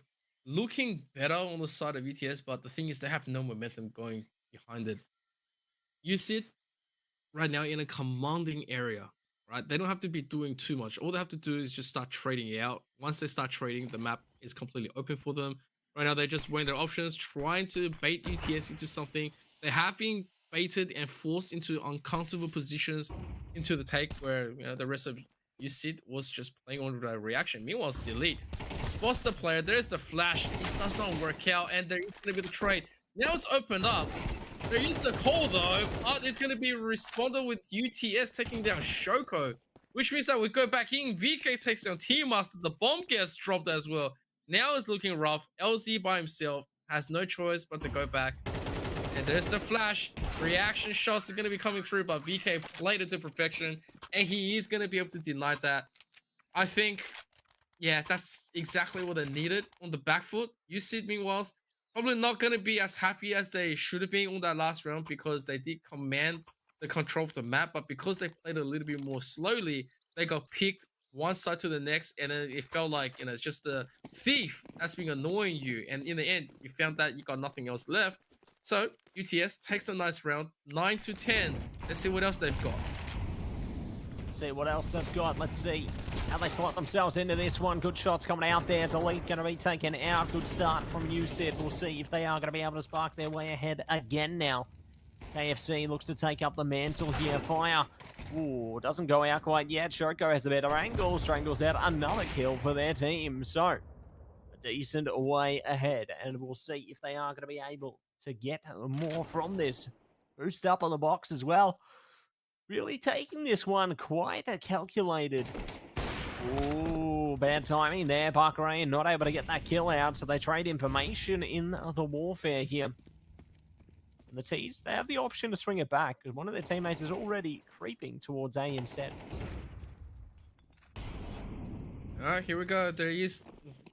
looking better on the side of ETS, but the thing is they have no momentum going behind it. You sit right now in a commanding area. Right, they don't have to be doing too much. All they have to do is just start trading it out. Once they start trading, the map is completely open for them. Right now, they're just weighing their options, trying to bait UTS into something. They have been baited and forced into uncomfortable positions into the take, where the rest of USID was just playing on the reaction. Meanwhile, it's Delete spots the player. There's the flash. It does not work out, and there is going to be the trade. Now it's opened up. There is the call though, but it's going to be responded with UTS taking down Shoko, which means that we go back in. VK takes down T-Master. The bomb gets dropped as well. Now it's looking rough. LZ by himself has no choice but to go back. And there's the flash. Reaction shots are going to be coming through, but VK played it to perfection, and he is going to be able to deny that. I think, yeah, that's exactly what they needed on the back foot. USID, meanwhile, probably not going to be as happy as they should have been on that last round, because they did command the control of the map, but because they played a little bit more slowly, they got picked one side to the next, and then it felt like, it's just a thief that's been annoying you, and in the end, you found that you got nothing else left. So, UTS takes a nice round, 9-10. Let's see what else they've got. Let's see what else they've got. Let's see how they slot themselves into this one. Good shots coming out there. Delete going to be taken out. Good start from USID. We'll see if they are going to be able to spark their way ahead again now. KFC looks to take up the mantle here. Fire. Ooh, doesn't go out quite yet. Shoko has a better angle. Strangles out another kill for their team. So, a decent way ahead. And we'll see if they are going to be able to get more from this. Boost up on the box as well. Really taking this one quite calculated. Ooh, bad timing there. Park Rain not able to get that kill out, so they trade information in the warfare here. And the T's, they have the option to swing it back, because one of their teammates is already creeping towards A instead. Alright, here we go. There is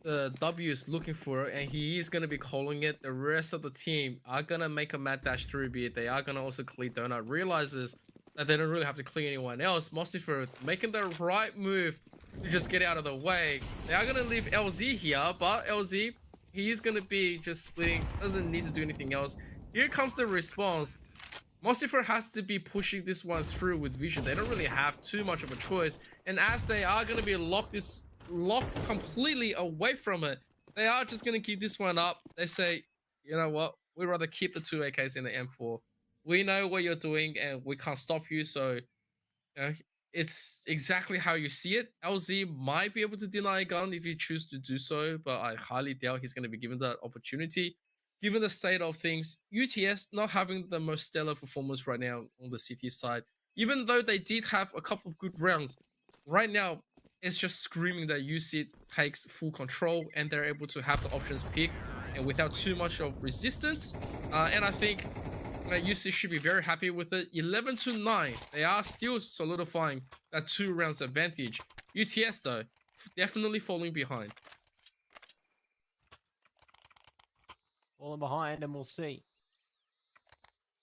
the W is looking for it, and he is going to be calling it. The rest of the team are going to make a mad dash through, be it they are going to also clear Donut. Realizes that they don't really have to clear anyone else. Mostly for making the right move to just get out of the way. They are going to leave LZ here, but LZ, he is going to be just splitting. Doesn't need to do anything else. Here comes the response. Mosifer has to be pushing this one through with vision. They don't really have too much of a choice. And as they are going to be locked completely away from it, they are just going to keep this one up. They say, you know what? We'd rather keep the 2 AKs in the M4. We know what you're doing and we can't stop you. So, it's exactly how you see it. LZ might be able to deny a gun if he chooses to do so, but I highly doubt he's going to be given that opportunity. Given the state of things, UTS not having the most stellar performance right now on the CT side, even though they did have a couple of good rounds, right now, it's just screaming that UC takes full control and they're able to have the options picked and without too much of resistance. And I think UC should be very happy with it. 11-9, they are still solidifying that 2 rounds advantage. UTS though, definitely falling behind. falling behind, and we'll see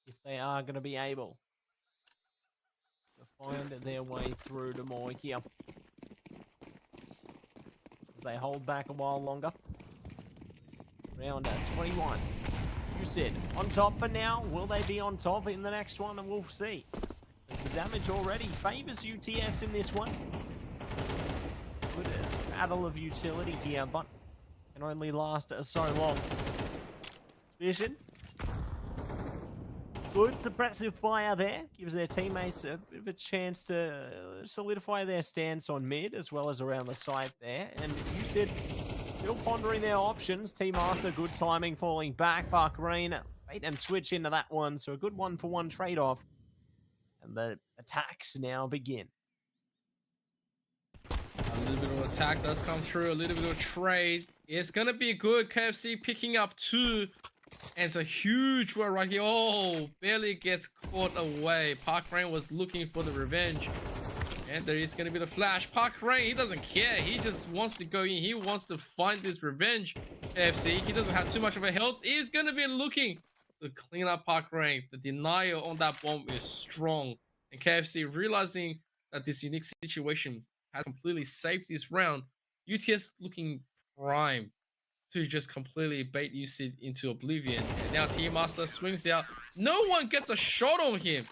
if they are going to be able to find their way through to more here. As they hold back a while longer. Round 21. You said on top for now. Will they be on top in the next one? And we'll see. As the damage already favors UTS in this one. Good battle of utility here, but can only last so long. Vision. Good suppressive fire there. Gives their teammates a bit of a chance to solidify their stance on mid as well as around the side there. And you said still pondering their options. Team Master, good timing, falling back. Bahrain, bait and switch into that one. So a good one-for-one trade-off. And the attacks now begin. A little bit of attack does come through. A little bit of trade. It's going to be good. KFC picking up 2. And it's a huge one right here. Oh, barely gets caught away. Park Rain was looking for the revenge. And there is going to be the flash. Park Rain, he doesn't care. He just wants to go in. He wants to find this revenge. KFC, he doesn't have too much of a health. He's going to be looking to clean up Park Rain. The denial on that bomb is strong. And KFC realizing that this unique situation has completely saved this round. UTS looking prime to just completely bait UC into oblivion. And now Team Master swings out. No one gets a shot on him.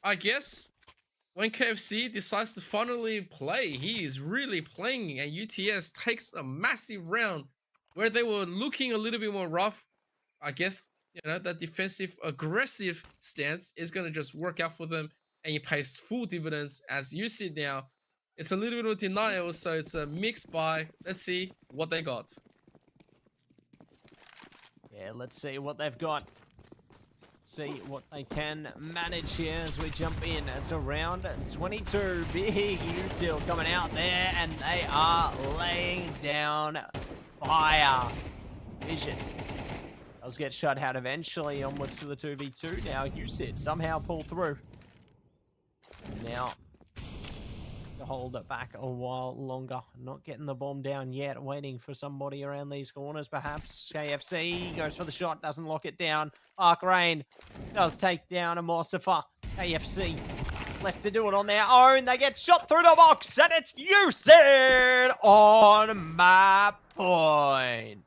I guess when KFC decides to finally play, he is really playing, and UTS takes a massive round where they were looking a little bit more rough. I guess, you know, that defensive aggressive stance is going to just work out for them, and it pays full dividends. As you see now, it's a little bit of denial, so it's a mixed buy. Let's see what they got. Yeah, let's see what they've got. See what they can manage here as we jump in. It's around 22. Big util coming out there, and they are laying down fire. Vision does get shut out eventually. Onwards to the 2v2. Now USID somehow pull through. Now to hold it back a while longer. Not getting the bomb down yet. Waiting for somebody around these corners, perhaps. KFC goes for the shot, doesn't lock it down. Arc Rain does take down a Morsifer. KFC left to do it on their own. They get shot through the box, and it's USID on map point.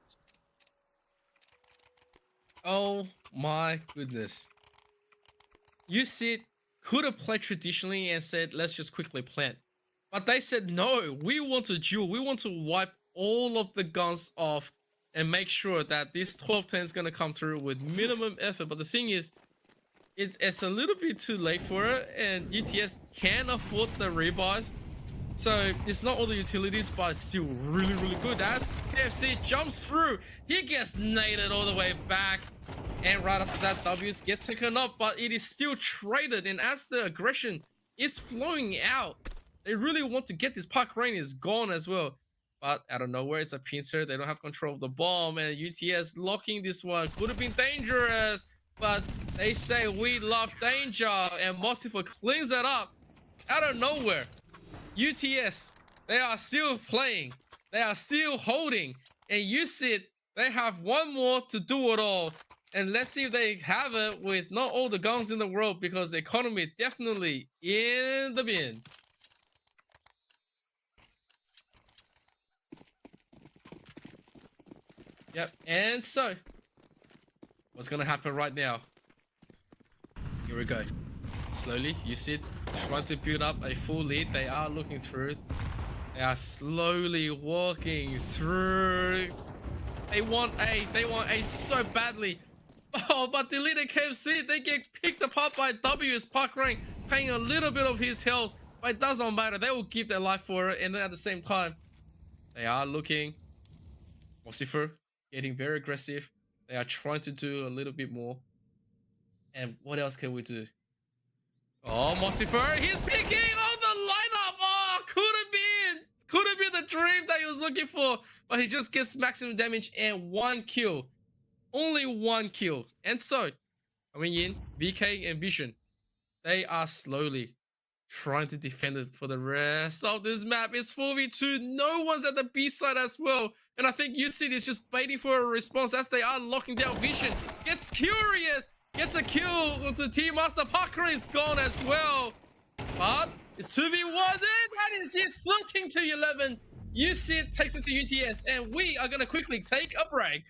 Oh my goodness. USID could have played traditionally and said, let's just quickly plant. But they said, no, we want to duel. We want to wipe all of the guns off and make sure that this 12-10 is going to come through with minimum effort. But the thing is, it's a little bit too late for it, and UTS can afford the rebuys. So it's not all the utilities, but it's still really, really good. As KFC jumps through, he gets naded all the way back. And right after that, W's gets taken up, but it is still traded. And as the aggression is flowing out, they really want to get this. Park Rain is gone as well. But out of nowhere, it's a pincer. They don't have control of the bomb. And UTS locking this one. Could have been dangerous. But they say we love danger. And Mossifer cleans it up out of nowhere. UTS, they are still playing. They are still holding. And USID, they have one more to do it all. And let's see if they have it with not all the guns in the world, because the economy definitely in the bin. Yep, and so what's gonna happen right now? Here we go. Slowly, USID trying to build up a full lead. They are looking through. They are slowly walking through. They want A so badly. Oh, but deleted KFC, they get picked apart by W's. Park Rain paying a little bit of his health, but it doesn't matter. They will give their life for it, and then at the same time, they are looking. Mossifer getting very aggressive. They are trying to do a little bit more. And what else can we do? Oh, Mossifer, he's picking on the lineup. Oh, could have been the dream that he was looking for, but he just gets maximum damage and 1 kill. Only 1 kill. And so, coming in, BK and Vision, they are slowly trying to defend it for the rest of this map. It's 4v2. No one's at the B side as well. And I think UC is just waiting for a response as they are locking down vision. Gets curious. Gets a kill to Team Master. Parker is gone as well. But it's 2v1. And that is it. 13 to 11. UC takes it to UTS. And we are going to quickly take a break.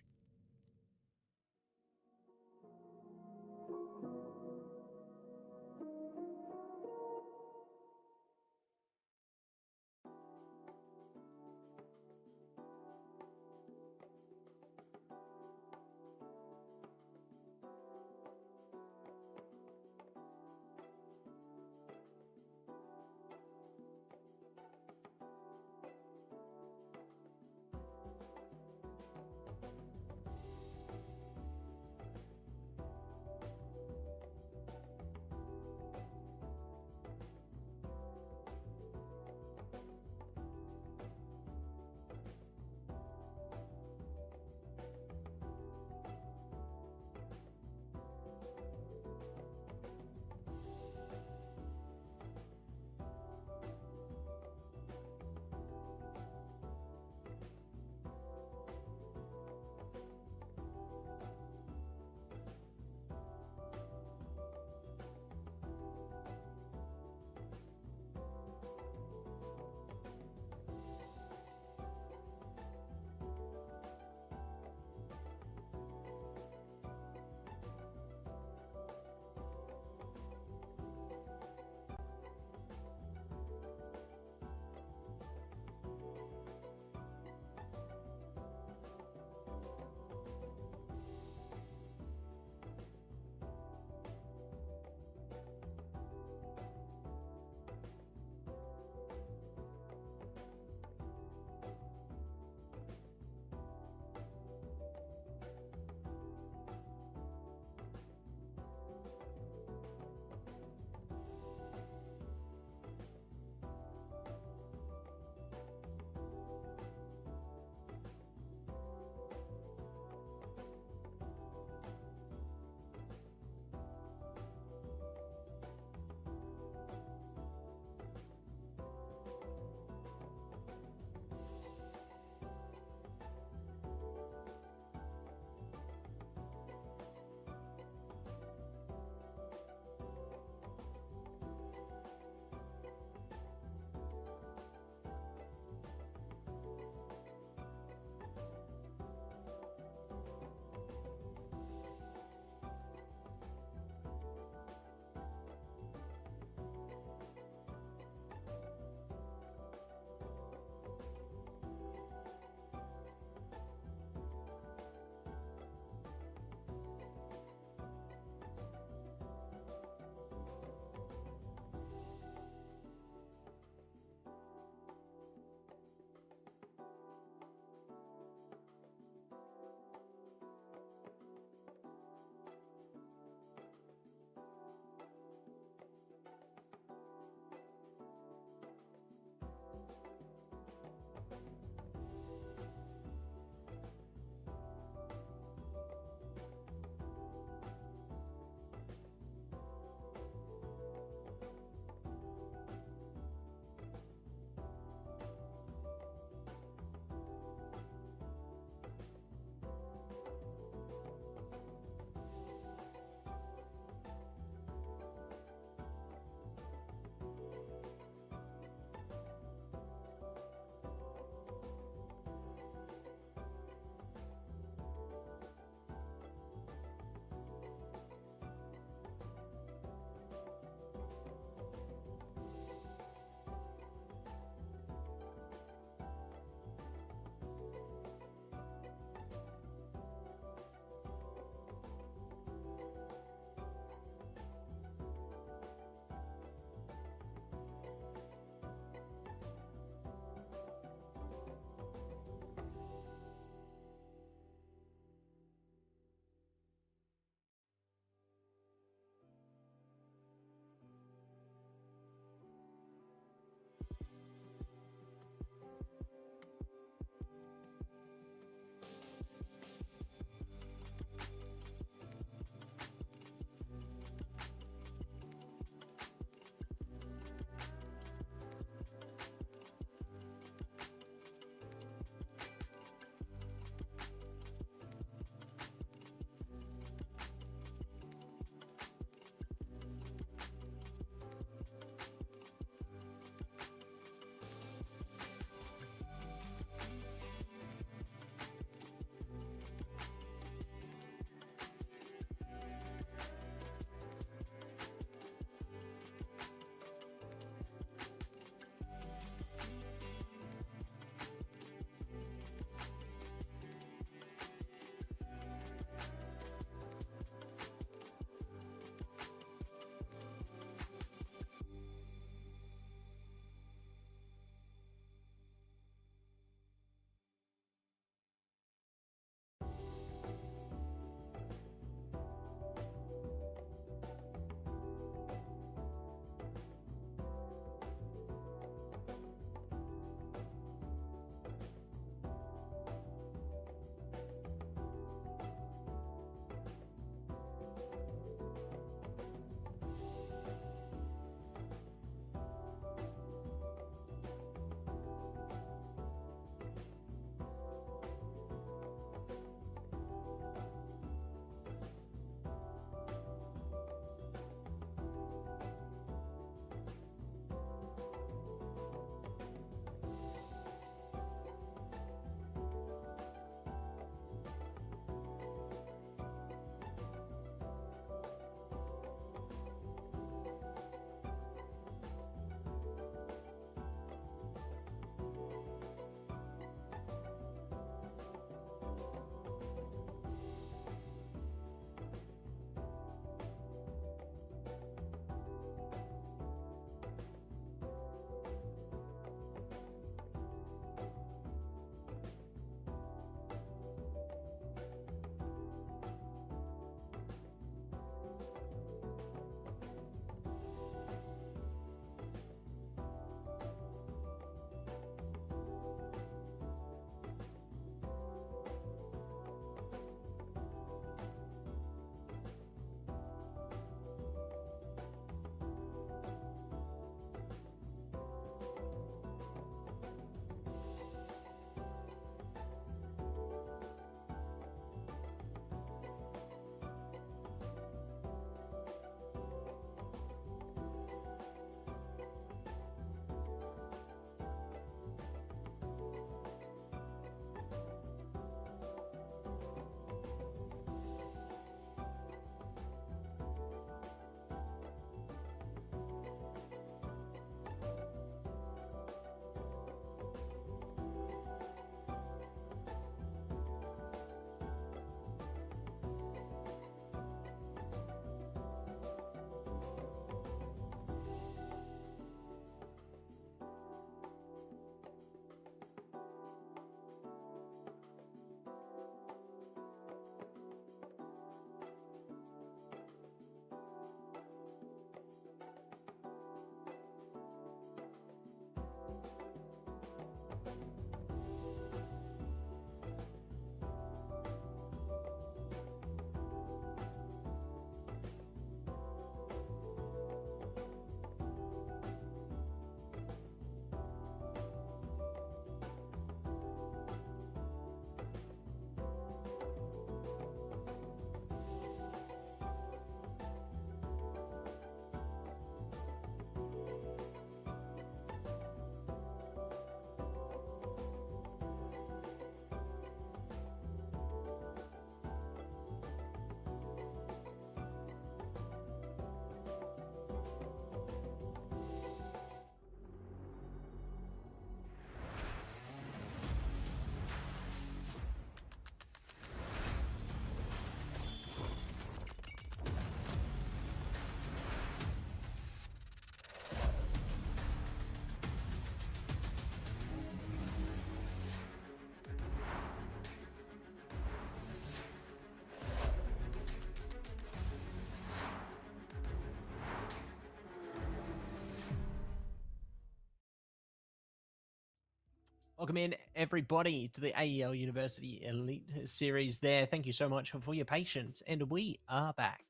Welcome in, everybody, to the AEL University Elite Series there. Thank you so much for your patience, and we are back.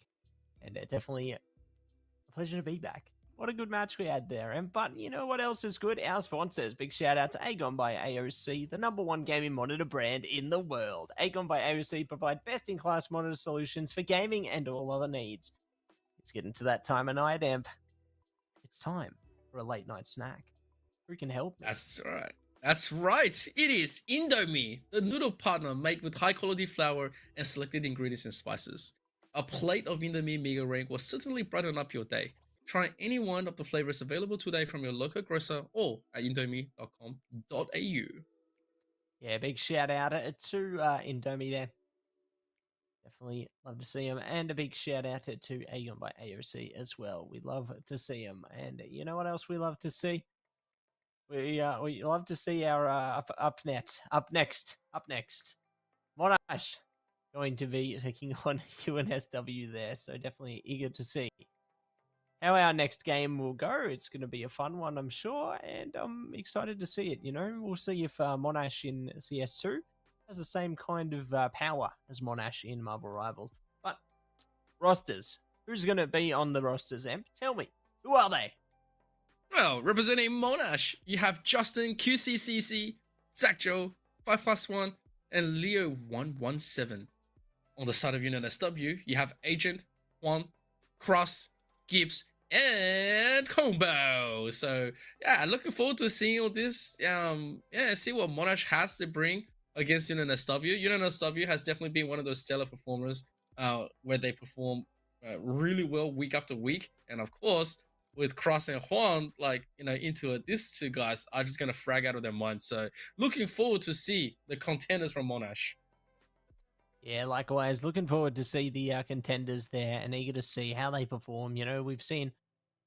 And definitely a pleasure to be back. What a good match we had there. But you know what else is good? Our sponsors. Big shout out to AGON by AOC, the #1 gaming monitor brand in the world. AGON by AOC provide best-in-class monitor solutions for gaming and all other needs. It's getting to that time of night, Amp. It's time for a late night snack. Who can help me? That's right. That's right. It is Indomie, the noodle partner made with high quality flour and selected ingredients and spices. A plate of Indomie Mega Rank will certainly brighten up your day. Try any one of the flavors available today from your local grocer or at indomie.com.au. Yeah, big shout out to Indomie there. Definitely love to see him. And a big shout out to AGON by AOC as well. We love to see him. And you know what else we love to see? We love to see our up next. Monash going to be taking on UNSW there. So definitely eager to see how our next game will go. It's going to be a fun one, I'm sure, and I'm excited to see it. You know, we'll see if Monash in CS2 has the same kind of power as Monash in Marvel Rivals. But rosters, who's going to be on the rosters, Emp? Tell me, who are they? Well, representing Monash, you have Justin QCCC, Zach Joe, 5+1, and Leo 117. On the side of UNSW, you have Agent, Juan, Cross, Gibbs, and Combo. So yeah, looking forward to seeing all this. See what Monash has to bring against UNSW. UNSW has definitely been one of those stellar performers where they perform really well week after week. And of course, with Cross and Juan, into it, these two guys are just gonna frag out of their minds. So looking forward to see the contenders from Monash. Yeah, likewise. Looking forward to see the contenders there and eager to see how they perform. You know, we've seen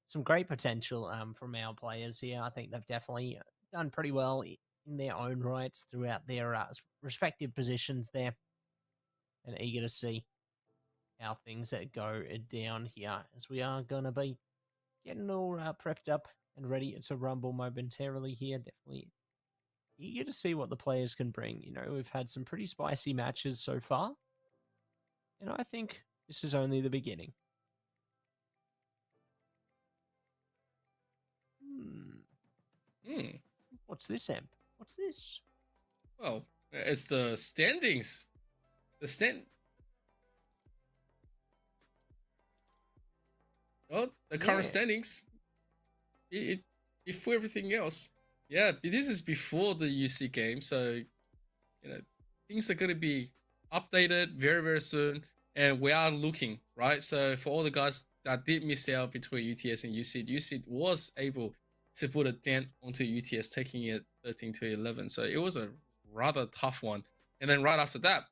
some great potential from our players here. I think they've definitely done pretty well in their own rights throughout their respective positions there. And eager to see how things go down here, as we are going to be getting all prepped up and ready to rumble momentarily here. Definitely eager to see what the players can bring. You know, we've had some pretty spicy matches so far, and I think this is only the beginning. What's this, Emp? What's this? Well, it's the standings. The current standings. Before everything else. Yeah, this is before the UC game, so things are going to be updated very, very soon, and we are looking, right? So for all the guys that did miss out between UTS and UC was able to put a dent onto UTS, taking it 13-11. So it was a rather tough one. And then right after that,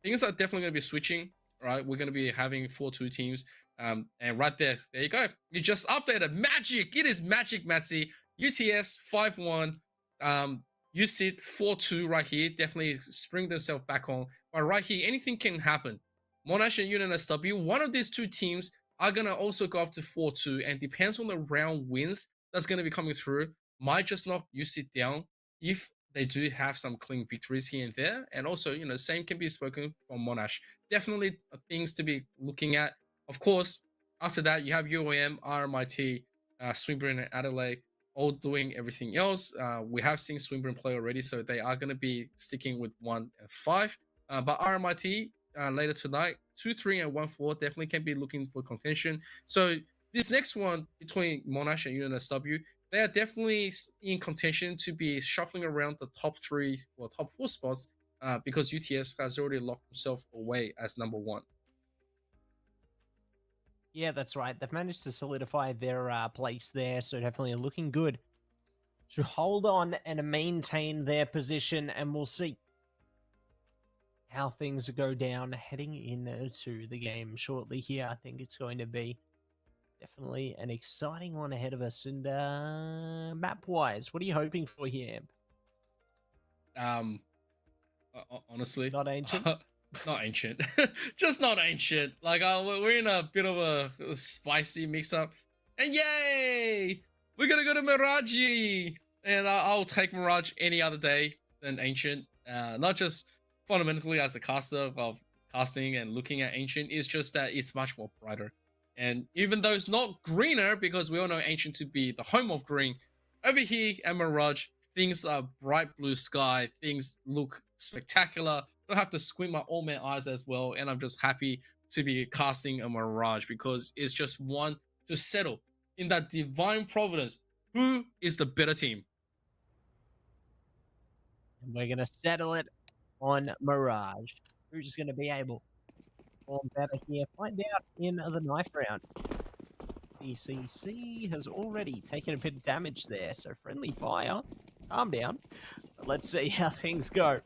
things are definitely going to be switching, right? We're going to be having 4-2 teams. And right there you go. You just updated magic. It is magic, Matsy. UTS 5-1, UC 4-2 right here. Definitely spring themselves back on. But right here, anything can happen. Monash and UNSW, one of these two teams are going to also go up to 4-2, and depends on the round wins that's going to be coming through. Might just knock UC down if they do have some clean victories here and there. And also, same can be spoken from Monash. Definitely things to be looking at. Of course, after that, you have UOM, RMIT, Swinburne, and Adelaide all doing everything else. We have seen Swinburne play already, so they are going to be sticking with 1 and 5. But RMIT later tonight, 2-3 and 1-4 definitely can be looking for contention. So this next one between Monash and UNSW, they are definitely in contention to be shuffling around the top 3 or top 4 spots because UTS has already locked himself away as number 1. Yeah, that's right. They've managed to solidify their place there, so definitely looking good to hold on and maintain their position, and we'll see how things go down heading into the game shortly here. I think it's going to be definitely an exciting one ahead of us. And map-wise, what are you hoping for here? Honestly, not ancient. Not ancient. Just not ancient. We're in a bit of a spicy mix-up. And yay! We're gonna go to Miraji! And I'll take Mirage any other day. than Ancient. Not just fundamentally as a caster of casting and looking at Ancient, it's just that it's much more brighter. And even though it's not greener, because we all know Ancient to be the home of green, over here at Mirage, things are bright blue sky, things look spectacular. I don't have to squint my all man eyes as well, and I'm just happy to be casting a Mirage because it's just one to settle in that divine providence. Who is the better team? And we're going to settle it on Mirage. Who's going to be able to perform better here? Find out in the knife round. BCC has already taken a bit of damage there, so friendly fire. Calm down. But let's see how things go.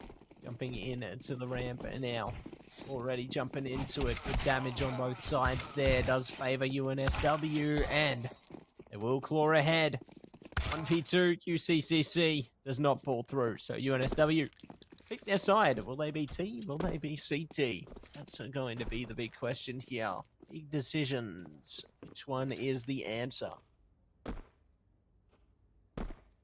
Jumping in to the ramp now. Already jumping into it. Good damage on both sides there. Does favor UNSW, and they will claw ahead. 1v2, QCCC does not pull through. So UNSW pick their side. Will they be T? Will they be CT? That's going to be the big question here. Big decisions. Which one is the answer?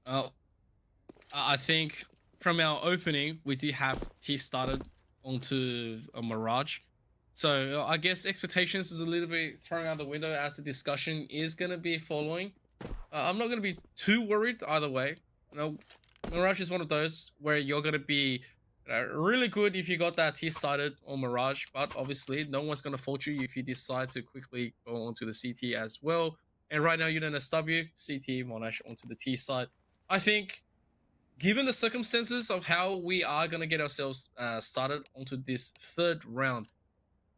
I think from our opening, we did have T started onto a Mirage. So I guess expectations is a little bit thrown out the window as the discussion is going to be following. I'm not going to be too worried either way. You know, Mirage is one of those where you're going to be really good if you got that T-sided on Mirage, but obviously no one's going to fault you if you decide to quickly go onto the CT as well. And right now, UNSW, CT, Monash onto the T side. I think, given the circumstances of how we are going to get ourselves started onto this third round,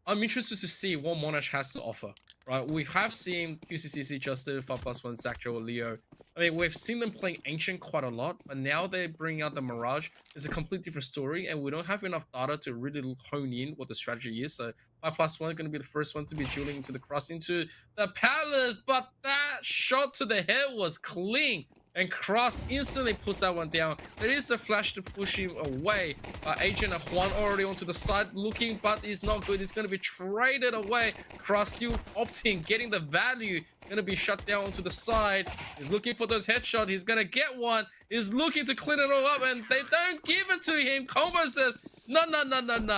I'm interested to see what Monash has to offer. Right, we have seen QCCC Juster, 5+1, Zach, Joe, Leo. I mean, we've seen them playing Ancient quite a lot, but now they're bringing out the Mirage. It's a completely different story, and we don't have enough data to really hone in what the strategy is. So 5+1 going to be the first one to be dueling into the cross into the palace, but that shot to the head was clean. And Cross instantly puts that one down. There is the flash to push him away. Agent of Juan already onto the side looking, but it's not good. It's going to be traded away. Cross still opting, getting the value. Going to be shut down onto the side. He's looking for those headshots. He's going to get one. He's looking to clean it all up, and they don't give it to him. Combo says, no.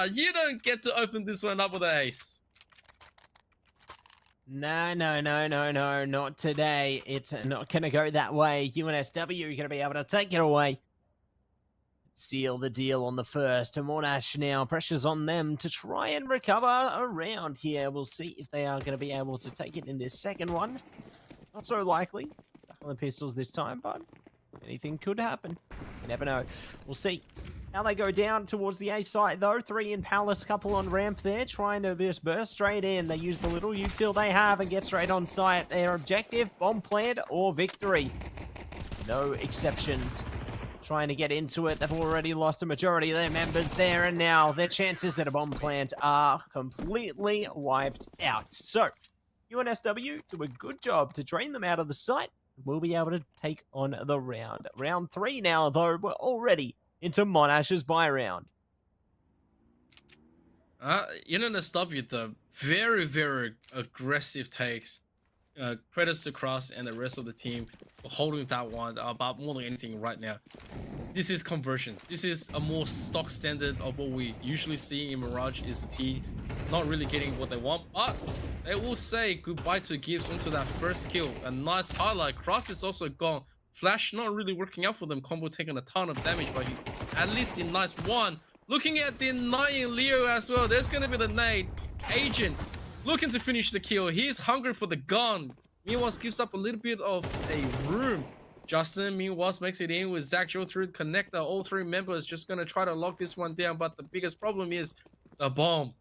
You don't get to open this one up with an ace. No, not today. It's not going to go that way. UNSW, you're going to be able to take it away. Seal the deal on the first. And Monash now, pressure's on them to try and recover around here. We'll see if they are going to be able to take it in this second one. Not so likely. Stuck on the pistols this time, but anything could happen. You never know. We'll see. Now they go down towards the A site though. 3 in Palace, couple on ramp there, trying to just burst straight in. They use the little util they have and get straight on site. Their objective, bomb plant or victory. No exceptions. Trying to get into it. They've already lost a majority of their members there, and now their chances at a bomb plant are completely wiped out. So, UNSW do a good job to drain them out of the site. We'll be able to take on the round. Round 3 now, though, we're already into Monash's buy round. UNSW, the very aggressive takes. Credits to Cross and the rest of the team for holding that one about more than anything right now. This is conversion. This is a more stock standard of what we usually see in Mirage is the T not really getting what they want, but they will say goodbye to Gibbs onto that first kill. A nice highlight. Cross is also gone. Flash not really working out for them. Combo taking a ton of damage, but he at least did nice one. Looking at denying Leo as well. There's going to be the nade. Agent looking to finish the kill. He's hungry for the gun. Meanwhile, gives up a little bit of a room. Justin, meanwhile, makes it in with Zach Joe through the connector. All 3 members just going to try to lock this one down, but the biggest problem is the bomb.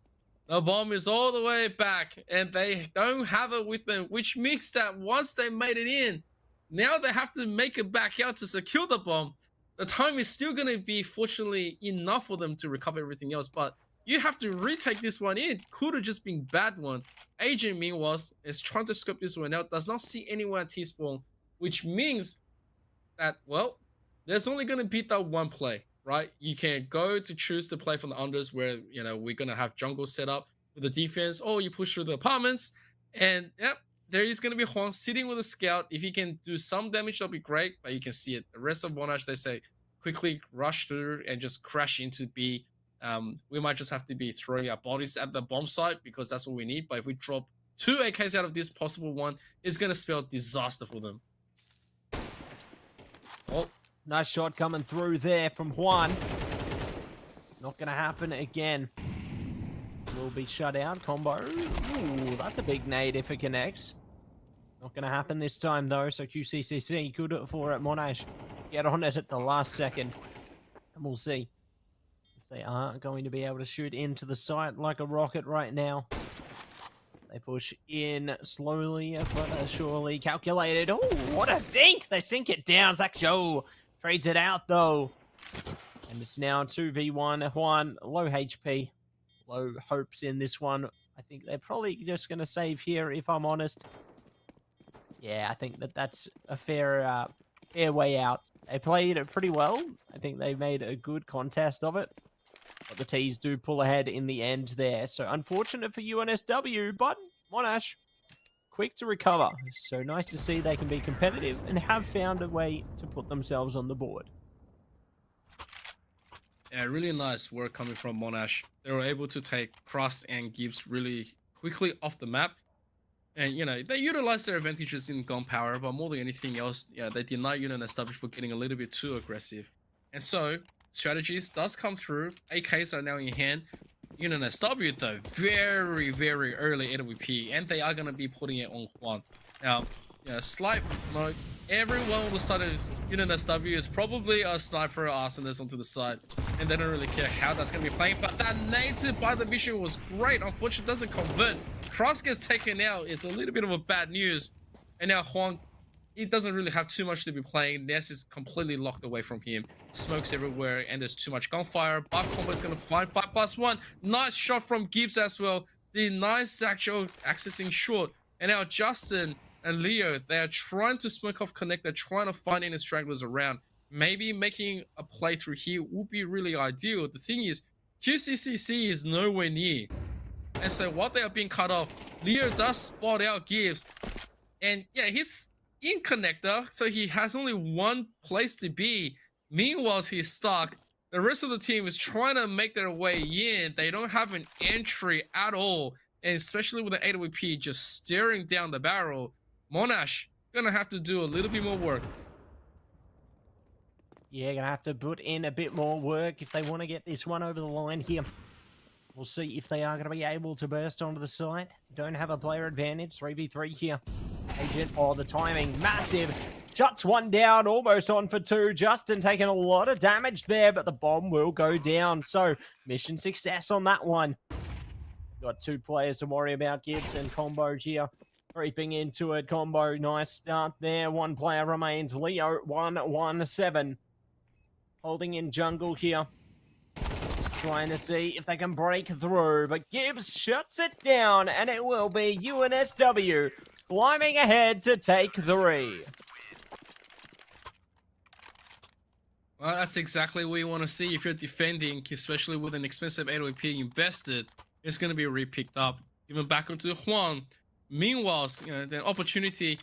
The bomb is all the way back, and they don't have it with them, which means that once they made it in, now they have to make it back out to secure the bomb. The time is still going to be, fortunately, enough for them to recover everything else, but you have to retake this one in. Could have just been bad one. Agent, meanwhile, is trying to scope this one out. Does not see anyone at T-spawn, which means that, well, there's only going to be that one play, right? You can go to choose to play from the unders where, you know, we're going to have jungle set up with the defense, or you push through the apartments, and, yep, there is going to be Huang sitting with a scout. If he can do some damage, that'll be great, but you can see it. The rest of Monash, they say, quickly rush through and just crash into B. We might just have to be throwing our bodies at the bomb site because that's what we need. But if we drop 2 AKs out of this possible one, it's going to spell disaster for them. Oh, Nice shot coming through there from Juan. Not going to happen again. Will be shut out. Combo. Ooh, that's a big nade if it connects. Not going to happen this time, though. So QCCC, good for it. Monash, get on it at the last second. And we'll see if they are going to be able to shoot into the site like a rocket right now. They push in slowly but surely. Calculated. Oh, what a dink! They sink it down. Zach Joe trades it out, though. And it's now 2v1. Juan, low HP. Low hopes in this one. I think they're probably just going to save here, if I'm honest. Yeah, I think that's a fair way out. They played it pretty well. I think they made a good contest of it. But the T's do pull ahead in the end there. So unfortunate for UNSW, but Monash, quick to recover. So nice to see they can be competitive and have found a way to put themselves on the board. yeah, really nice work coming from Monash. They were able to take Cross and Gibbs really quickly off the map. And, you know, they utilized their advantages in gunpowder, but more than anything else, yeah, they denied UNSW for getting a little bit too aggressive. And so, strategies does come through. AKs are now in hand. UNSW, though, very, very early AWP, and they are going to be putting it on Juan. Now, yeah, slight note, everyone on the side of UNSW is probably a sniper or arsonist onto the side, and they don't really care how that's going to be playing, but that native by the vision was great. Unfortunately, it doesn't convert. Cross gets taken out. It's a little bit of a bad news. And now Juan, he doesn't really have too much to be playing. Ness is completely locked away from him. Smokes everywhere, and there's too much gunfire. But Combo is going to find 5+1. Nice shot from Gibbs as well. The nice actual accessing short. And now Justin and Leo, they are trying to smoke off connect. They're trying to find any stragglers around. Maybe making a playthrough here would be really ideal. The thing is, QCCC is nowhere near. And so while they are being cut off, Leo does spot out Gibbs. And yeah, he's in connector, so he has only one place to be. Meanwhile, he's stuck. The rest of the team is trying to make their way in. They don't have an entry at all. And especially with the AWP just staring down the barrel, Monash gonna have to do a little bit more work. Yeah, gonna have to put in a bit more work if they want to get this one over the line here. We'll see if they are going to be able to burst onto the site. Don't have a player advantage. 3v3 here. Agent, oh, the timing, massive. Shuts one down, almost on for 2. Justin taking a lot of damage there, but the bomb will go down. So, mission success on that one. Got 2 players to worry about. Gibbs and Combo here. Creeping into it. Combo, nice start there. 1 player remains. Leo, 1-1-7. Holding in jungle here. Trying to see if they can break through, but Gibbs shuts it down, and it will be UNSW climbing ahead to take 3. Well, that's exactly what you want to see if you're defending, especially with an expensive AWP invested. It's going to be re-picked up. Even back onto Juan. Meanwhile, you know, the opportunity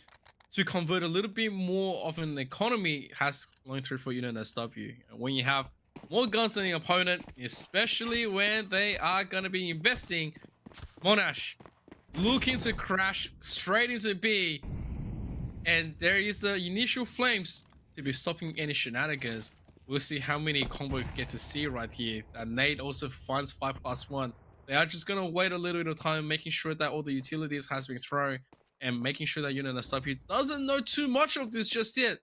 to convert a little bit more of an economy has gone through for UNSW. When you have more guns than the opponent, especially when they are going to be investing, Monash looking to crash straight into B, and there is the initial flames to be stopping any shenanigans. We'll see how many Combo we get to see right here. Nate also finds 5+1. They are just going to wait a little bit of time, making sure that all the utilities has been thrown, and making sure that UNSW doesn't know too much of this just yet.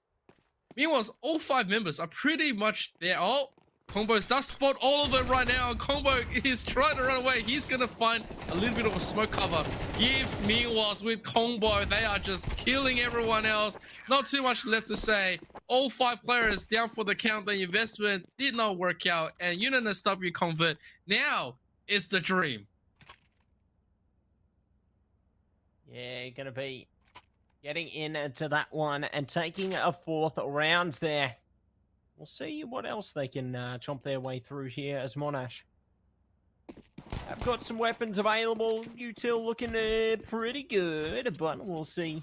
Meanwhile, all 5 members are pretty much there. Oh, Combo does spot all of them right now. Combo is trying to run away. He's going to find a little bit of a smoke cover. Gibbs, meanwhile, with Combo, they are just killing everyone else. Not too much left to say. All 5 players down for the count. The investment did not work out. And UNSW convert. Now is the dream. Yeah, gonna be getting into that one and taking a 4th round there. We'll see what else they can chomp their way through here as Monash. I've got some weapons available. Util looking pretty good, but we'll see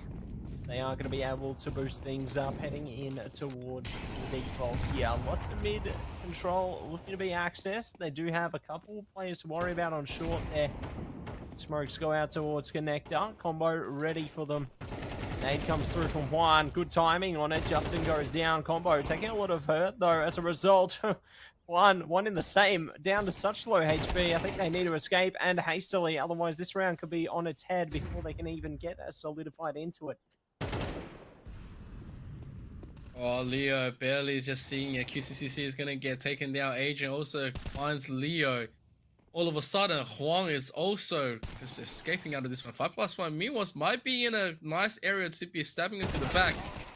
if they are going to be able to boost things up heading in towards the default here. Lots of mid control looking to be accessed. They do have a couple players to worry about on short there. Smokes go out towards connector. Combo ready for them. Nade comes through from Juan. Good timing on it. Justin goes down. Combo taking a lot of hurt though as a result. One in the same, down to such low HP. I think they need to escape and hastily, otherwise this round could be on its head before they can even get solidified into it. Oh, Leo barely just seeing it. QCCC is going to get taken down. Agent also finds Leo. All of a sudden, Huang is also just escaping out of this one. 5+1. Meanwhile, might be in a nice area to be stabbing into the back.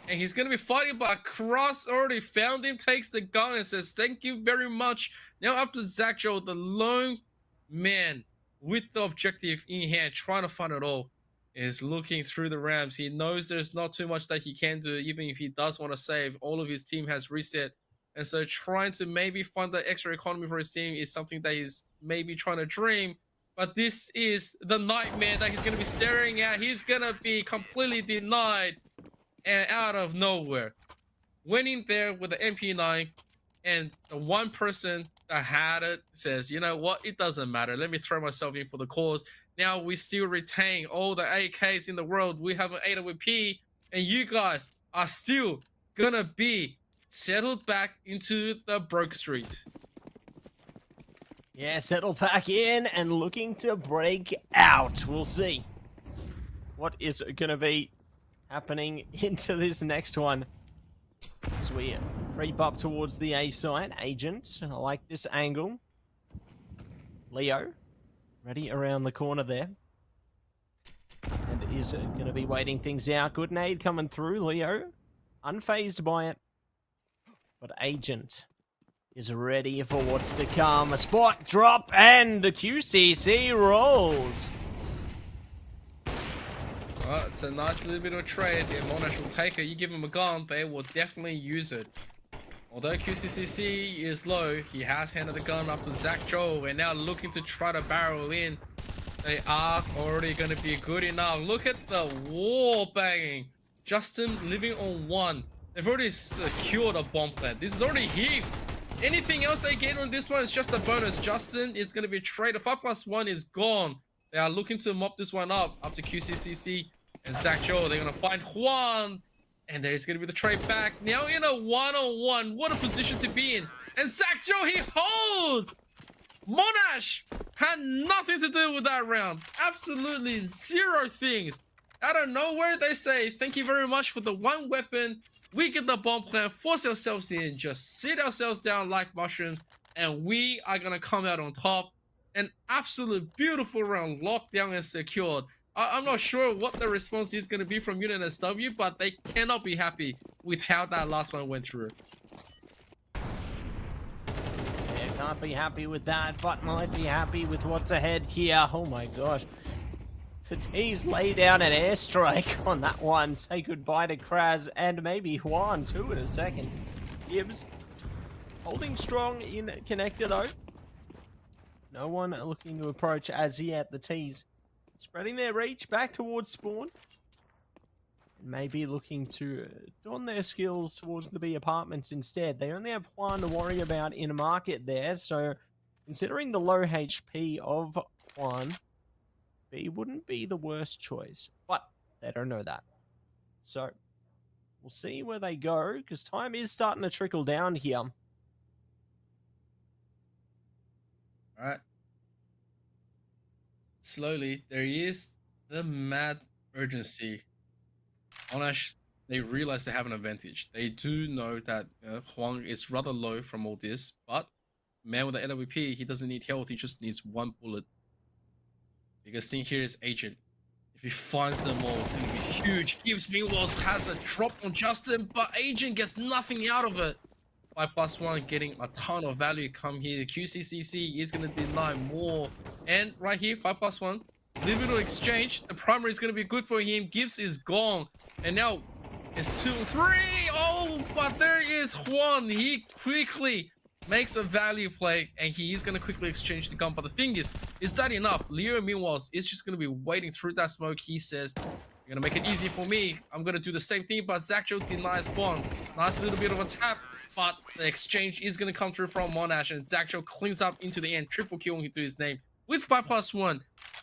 And he's going to be fighting, but Cross already found him, takes the gun and says, thank you very much. Now up to Zach Joe, the lone man with the objective in hand, trying to find it all, is looking through the ramps. He knows there's not too much that he can do, even if he does want to save. All of his team has reset. And so trying to maybe find the extra economy for his team is something that he's maybe trying to dream. But this is the nightmare that he's going to be staring at. He's going to be completely denied. And out of nowhere, went in there with the MP9, and the one person that had it says, you know what, it doesn't matter. Let me throw myself in for the cause. Now we still retain all the AKs in the world. We have an AWP, and you guys are still gonna be settled back into the broke street. Yeah, settle back in and looking to break out. We'll see what is gonna be happening into this next one. So we creep up towards the A side. Agent, I like this angle. Leo, ready around the corner there. And is going to be waiting things out. Good nade coming through. Leo, unfazed by it. But Agent is ready for what's to come. A spot drop and the QCC rolls. It's a nice little bit of a trade. The Monash will take it. You give him a gun, they will definitely use it. Although QCCC is low, he has handed the gun up to Zach Joe and now looking to try to barrel in. They are already going to be good enough. Look at the wall banging. Justin living on one. They've already secured a bomb plant. This is already heaps. Anything else they get on this one is just a bonus. Justin is going to be traded. 5+1 is gone. They are looking to mop this one up to QCCC and Zach Joe. They're going to find Juan. And there's going to be the trade back. Now in a one-on-one. What a position to be in. And Zach Joe, he holds! Monash had nothing to do with that round. Absolutely zero things. Out of nowhere, they say, thank you very much for the one weapon. We get the bomb plant, force ourselves in, just sit ourselves down like mushrooms, and we are going to come out on top. An absolute beautiful round, locked down and secured. I'm not sure what the response is going to be from Unit SW, but they cannot be happy with how that last one went through. Yeah, can't be happy with that, but might be happy with what's ahead here. Oh my gosh. Fatih's lay down an airstrike on that one. Say goodbye to Kraz and maybe Juan too in a second. Gibbs holding strong in connector though. No one looking to approach as yet. The T's spreading their reach back towards spawn. Maybe looking to don their skills towards the B apartments instead. They only have Juan to worry about in a market there. So considering the low HP of Juan, B wouldn't be the worst choice. But they don't know that. So we'll see where they go because time is starting to trickle down here. All right. Slowly, there is the mad urgency. Monash, they realize they have an advantage. They do know that Huang is rather low from all this, but man with the LWP, he doesn't need health, he just needs one bullet. Biggest thing here is Agent. If he finds them all, it's going to be huge. Gibbs meanwhile has a drop on Justin, but Agent gets nothing out of it. 5+1 getting a ton of value come here. QCCC is going to deny more. And right here, 5+1. Little exchange. The primary is going to be good for him. Gibbs is gone. And now it's 2-3. Oh, but there is Juan. He quickly makes a value play. And he is going to quickly exchange the gun. But the thing is that enough? Leo, meanwhile, is just going to be waiting through that smoke. He says, You're gonna make it easy for me. I'm gonna do the same thing, but Zaccho denies spawn. Nice little bit of a tap, but the exchange is gonna come through from Monash, and Zaccho cleans up into the end, triple kill into his name with 5+1.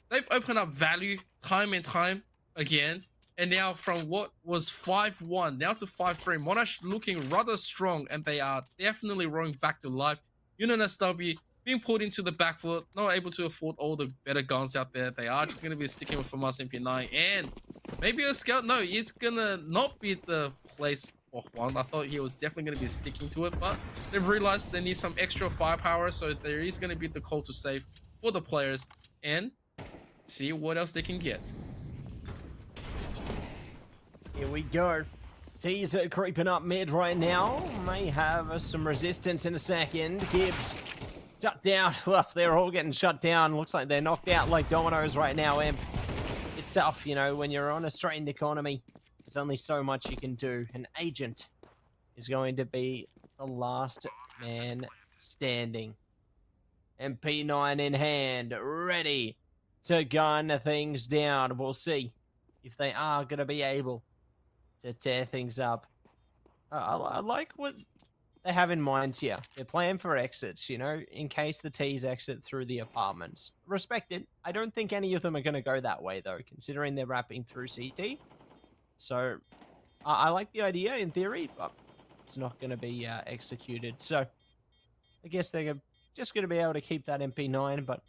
They've opened up value time and time again, and now from what was 5-1 now to 5-3, Monash looking rather strong, and they are definitely rolling back to life. UNSW being pulled into the back foot, not able to afford all the better guns out there. They are just going to be sticking with FAMAS MP9 and maybe a scout. No, it's going to not be the place for Juan. I thought he was definitely going to be sticking to it, but they've realized they need some extra firepower, so there is going to be the call to save for the players and see what else they can get. Here we go. T's are creeping up mid right now. May have some resistance in a second. Gibbs shut down. Well, they're all getting shut down. Looks like they're knocked out like dominoes right now, Imp. It's tough, you know, when you're on a strained economy. There's only so much you can do. An agent is going to be the last man standing. MP9 in hand, ready to gun things down. We'll see if they are going to be able to tear things up. I like what they have in mind here. They're playing for exits, you know, in case the T's exit through the apartments. Respect it. I don't think any of them are going to go that way, though, considering they're wrapping through CT. So, I like the idea in theory, but it's not going to be executed. So, I guess they're just going to be able to keep that MP9, but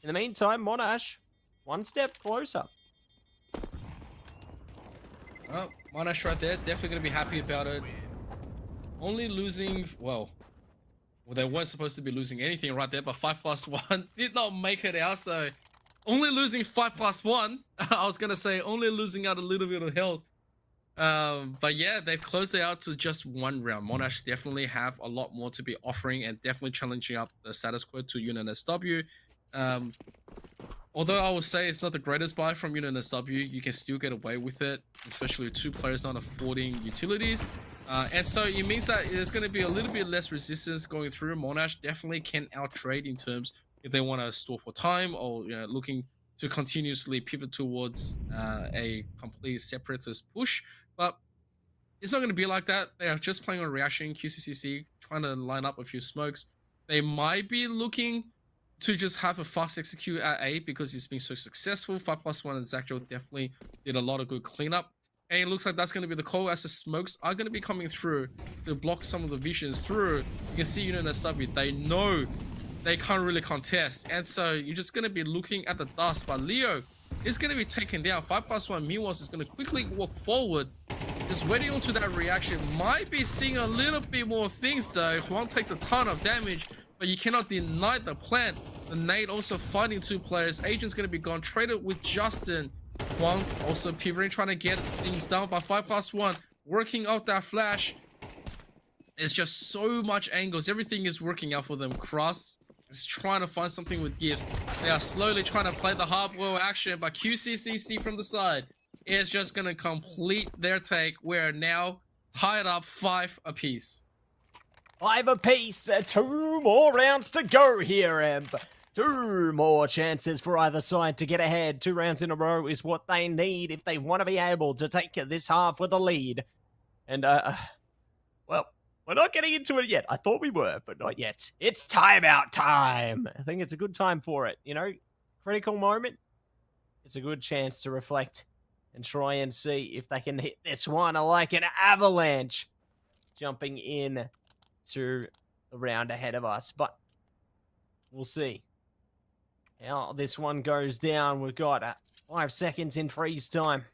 in the meantime, Monash, one step closer. Well, Monash right there, definitely going to be happy about it. Only losing, well, they weren't supposed to be losing anything right there, but 5+1 did not make it out, so only losing 5+1. I was going to say only losing out a little bit of health. But yeah, they've closed it out to just one round. Monash definitely have a lot more to be offering and definitely challenging up the status quo to UNSW. Although I would say it's not the greatest buy from UNSW, you can still get away with it, especially with two players not affording utilities. And so it means that there's going to be a little bit less resistance going through. Monash definitely can outtrade in terms if they want to store for time or, you know, looking to continuously pivot towards a complete separatist push. But it's not going to be like that. They are just playing on reaction, QCCC, trying to line up a few smokes. They might be looking to just have a fast execute at A because he's been so successful. 5+1 and Zaccho definitely did a lot of good cleanup. And it looks like that's going to be the call as the smokes are going to be coming through to block some of the visions through. You can see UNSW, they know they can't really contest. And so you're just going to be looking at the dust. But Leo is going to be taken down. 5+1 Miwas is going to quickly walk forward. Just waiting onto that reaction. Might be seeing a little bit more things though. Juan takes a ton of damage, but you cannot deny the plant. The nade also fighting two players. Agent's going to be gone. Traded with Justin. Juan also pivoting, trying to get things down by 5+1. Working out that flash. It's just so much angles. Everything is working out for them. Cross is trying to find something with Gibbs. They are slowly trying to play the hardware action, but QCCC from the side is just going to complete their take. We're now tied up 5 apiece. 5 apiece. 2 more rounds to go here, Emp. 2 more chances for either side to get ahead. 2 rounds in a row is what they need if they want to be able to take this half with a lead. And, well, we're not getting into it yet. I thought we were, but not yet. It's timeout time. I think it's a good time for it. You know, critical moment. It's a good chance to reflect and try and see if they can hit this one like an avalanche jumping in to the round ahead of us. But we'll see how this one goes down. We've got 5 seconds in freeze time.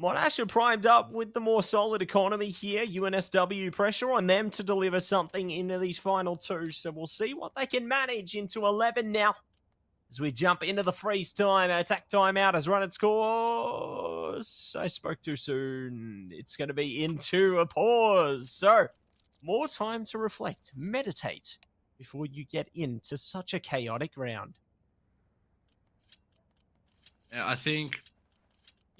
Monash are primed up with the more solid economy here. UNSW, pressure on them to deliver something into these final 2. So we'll see what they can manage into 11 now. As we jump into the freeze time, attack timeout has run its course. I spoke too soon. It's going to be into a pause. So, more time to reflect, meditate, before you get into such a chaotic round. Yeah, I think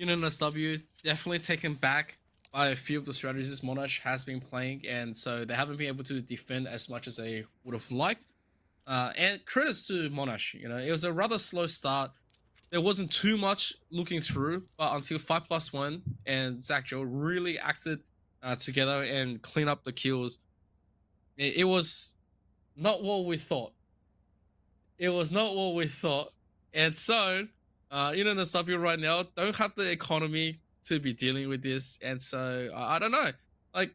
UNSW definitely taken back by a few of the strategies Monash has been playing, and so they haven't been able to defend as much as they would have liked. And credits to Monash, you know, it was a rather slow start. there wasn't too much looking through, but until 5+1 and Zach Joe really acted together and clean up the kills, it was not what we thought. It was not what we thought. And so, the W right now don't have the economy to be dealing with this. And so, I don't know. Like,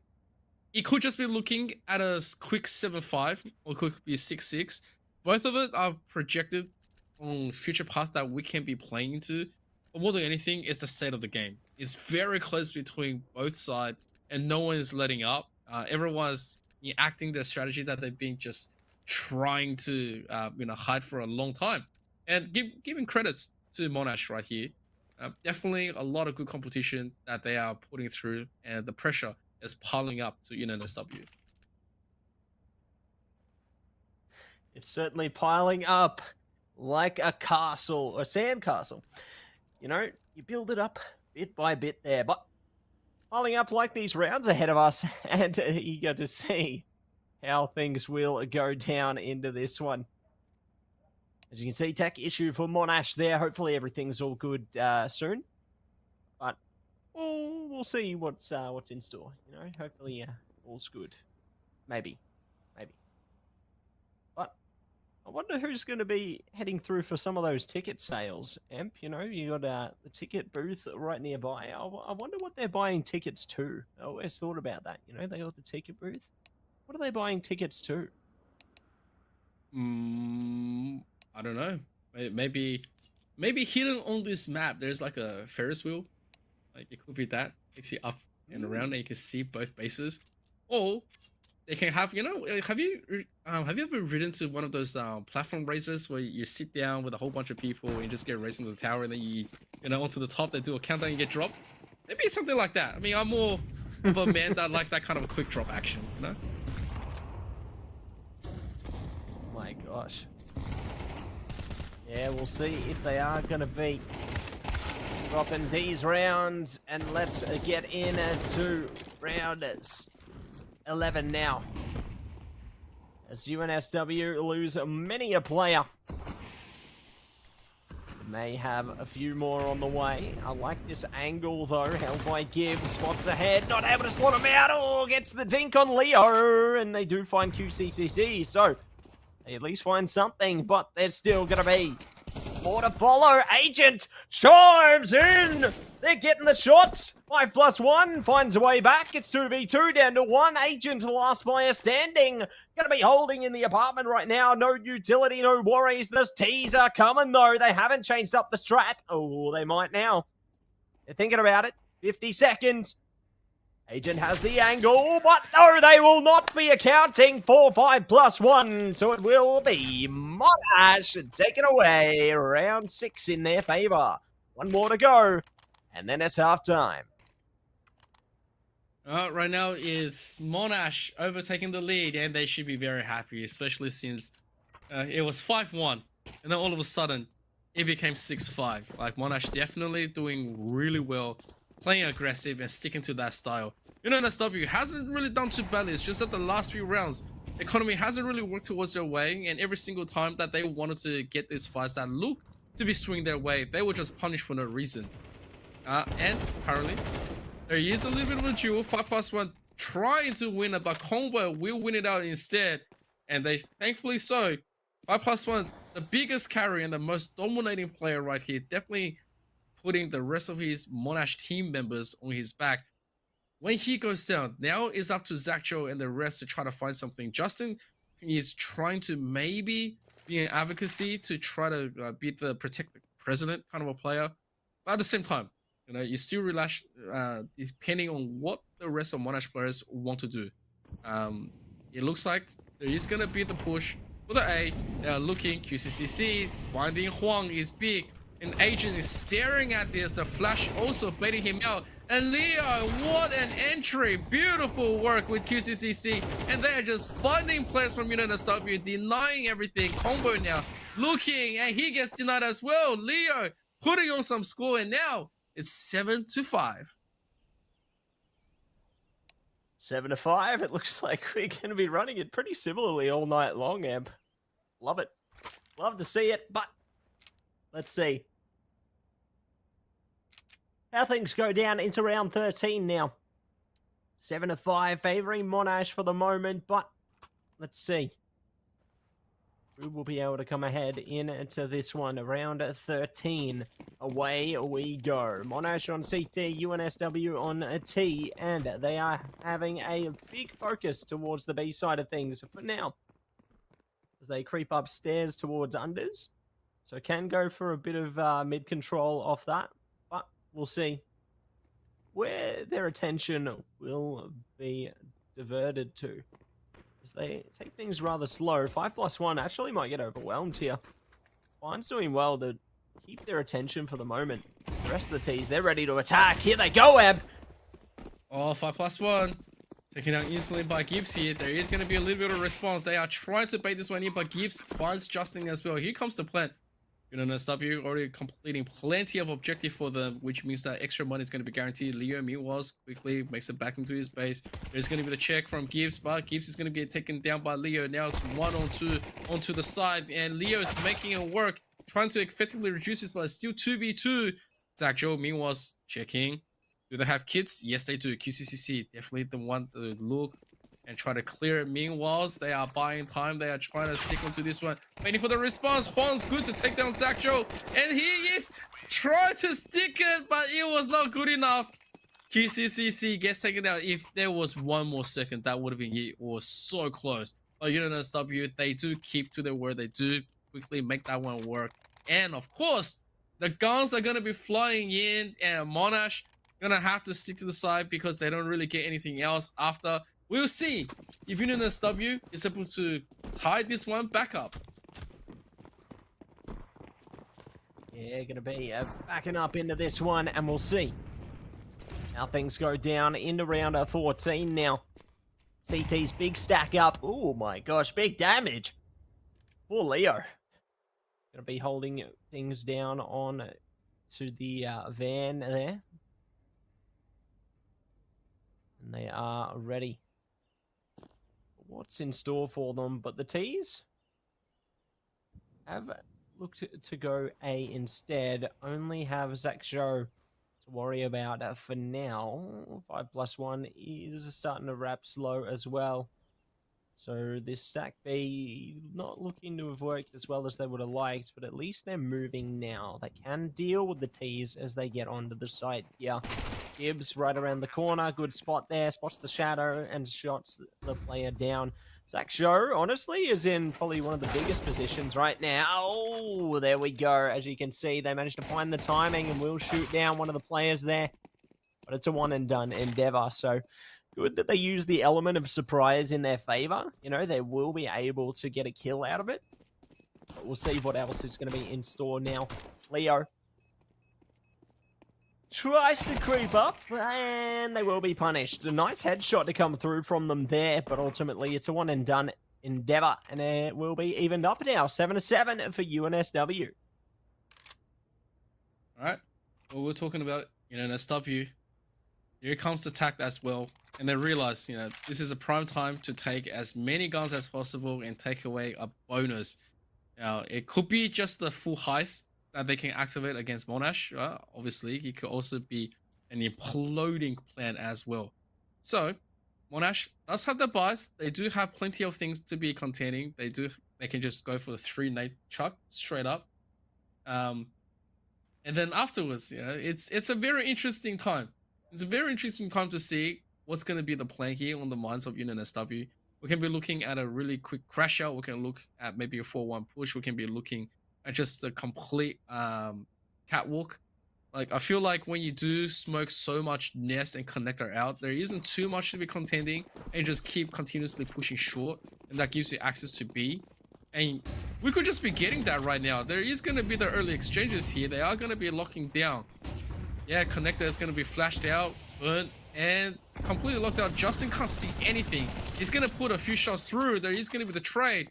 it could just be looking at a quick 7-5 or could be 6-6. Both of it are projected on future paths that we can be playing into. But more than anything, it's the state of the game. It's very close between both sides, and no one is letting up. Everyone's acting their strategy that they've been just trying to hide for a long time. And giving credits to Monash right here. Definitely a lot of good competition that they are putting through, and the pressure is piling up to NSW. It's certainly piling up like a castle, a sand castle. You build it up bit by bit there, but piling up like these rounds ahead of us, and eager to see how things will go down into this one. As you can see, tech issue for Monash there. Hopefully everything's all good soon. But we'll see what's in store. Hopefully all's good. Maybe. But I wonder who's going to be heading through for some of those ticket sales, Emp. You got the ticket booth right nearby. I wonder what they're buying tickets to. I always thought about that. They got the ticket booth. What are they buying tickets to? I don't know. Maybe hidden on this map, there's like a Ferris wheel. Like, it could be that. Takes you up and around, and you can see both bases. Or they can have, have you ever ridden to one of those platform races where you sit down with a whole bunch of people and you just get racing to the tower, and then you onto the top, they do a countdown, you get dropped? Maybe it's something like that. I mean, I'm more of a man that likes that kind of a quick drop action, My gosh. Yeah, we'll see if they are going to be dropping these rounds. And let's get into round 11 now. As UNSW lose many a player. May have a few more on the way. I like this angle, though. Held by Gibbs. Spots ahead. Not able to slot him out. Oh, gets the dink on Leo. And they do find QCCC. So they at least find something. But there's still going to be more to follow. Agent chimes in. They're getting the shots. 5+1 finds a way back. It's 2v2 down to 1. Agent, last player standing. Going to be holding in the apartment right now. No utility, no worries. This teaser coming, though. They haven't changed up the strat. Oh, they might now. They're thinking about it. 50 seconds. Agent has the angle, but no, they will not be accounting for 5+1. So it will be Monash taken away. Round 6 in their favor. One more to go. And then it's halftime. Right now is Monash overtaking the lead, and they should be very happy, especially since it was 5-1, and then all of a sudden it became 6-5. Like, Monash definitely doing really well, playing aggressive and sticking to that style. NSW hasn't really done too badly. It's just that the last few rounds, economy hasn't really worked towards their way, and every single time that they wanted to get these fights that look to be swinging their way, they were just punished for no reason. And currently, there is a little bit of a duel. 5+1 trying to win it, but Combo will win it out instead. And they, thankfully so. 5+1, the biggest carry and the most dominating player right here, definitely putting the rest of his Monash team members on his back. When he goes down, now it's up to Zach Joe and the rest to try to find something. Justin is trying to maybe be an advocacy to try to beat the protect the president kind of a player. But at the same time, you still relax depending on what the rest of Monash players want to do. It looks like there is going to be the push for the A. They are looking. QCCC finding Huang is big. And Agent is staring at this. The flash also baiting him out. And Leo, what an entry. Beautiful work with QCCC. And they are just finding players from UNSW, denying everything. Combo now looking, and he gets denied as well. Leo putting on some score, and now it's 7-5. 7-5. It looks like we're going to be running it pretty similarly all night long, Amp. Love it. Love to see it, but let's see. How things go down into round 13 now. 7-5, favouring Monash for the moment, but let's see who will be able to come ahead into this one. Round 13. Away we go. Monash on CT, UNSW on T, and they are having a big focus towards the B side of things for now, as they creep upstairs towards unders. So can go for a bit of mid control off that, but we'll see where their attention will be diverted to, as they take things rather slow. 5+1 actually might get overwhelmed here. Fine's doing well to keep their attention for the moment. The rest of the T's, they're ready to attack. Here they go, Eb. Oh, 5+1. Taken out instantly by Gibbs here. There is going to be a little bit of response. They are trying to bait this one in, but Gibbs finds Justin as well. Here comes the plant. UNSW already completing plenty of objective for them, which means that extra money is going to be guaranteed. Leo meanwhile quickly makes it back into his base. There's going to be the check from Gibbs, but Gibbs is going to get taken down by Leo. Now it's 1-on-2 onto the side, and Leo is making it work, trying to effectively reduce this, but it's still 2v2. Zach Joe meanwhile checking. Do they have kits? Yes, they do. QCCC, definitely the one to look and try to clear it. Meanwhile, they are buying time. They are trying to stick onto this one. Waiting for the response. Juan's good to take down Zach Joe. And he is trying to stick it, but it was not good enough. QCCC gets taken down. If there was one more second, that would have been it. It was so close. But UNSW, they do keep to their word. They do quickly make that one work. And of course, the guns are going to be flying in, and Monash going to have to stick to the side because they don't really get anything else after. We'll see if UNSW is able to hide this one back up. Yeah, gonna be backing up into this one, and we'll see how things go down into round 14 now. CT's big stack up. Oh my gosh, big damage. Poor Leo. Gonna be holding things down on to the van there. And they are ready. What's in store for them? But the T's have looked to go A instead. Only have Zach Joe to worry about for now. 5+1 is starting to wrap slow as well. So this stack B not looking to have worked as well as they would have liked, but at least they're moving now. They can deal with the T's as they get onto the site here. Gibbs right around the corner, good spot there, spots the shadow and shots the player down. Zach Joe, honestly, is in probably one of the biggest positions right now. Oh, there we go. As you can see, they managed to find the timing and will shoot down one of the players there. But it's a one and done endeavor, so good that they use the element of surprise in their favor. You know, they will be able to get a kill out of it. But we'll see what else is going to be in store now. Leo tries to creep up, and they will be punished. A nice headshot to come through from them there, but ultimately it's a one and done endeavor, and it will be evened up now. 7-7 for UNSW. All right. Well, we're talking about UNSW. Here comes the attack as well, and they realize, this is a prime time to take as many guns as possible and take away a bonus. Now, it could be just the full heist that they can activate against Monash. Obviously, it could also be an imploding plan as well. So, Monash does have the buys. They do have plenty of things to be containing. They can just go for the 3-nade chuck straight up. And then afterwards, it's a very interesting time. It's a very interesting time to see what's going to be the plan here on the minds of UNSW. We can be looking at a really quick crash out. We can look at maybe a 4-1 push. We can be looking at just a complete catwalk. Like, I feel like when you do smoke so much nest and connector out, there isn't too much to be contending, and just keep continuously pushing short, and that gives you access to B. And we could just be getting that right now. There is going to be the early exchanges here. They are going to be locking down. Yeah, connector is going to be flashed out, burnt, and completely locked out. Justin can't see anything. He's going to put a few shots through. There is going to be the trade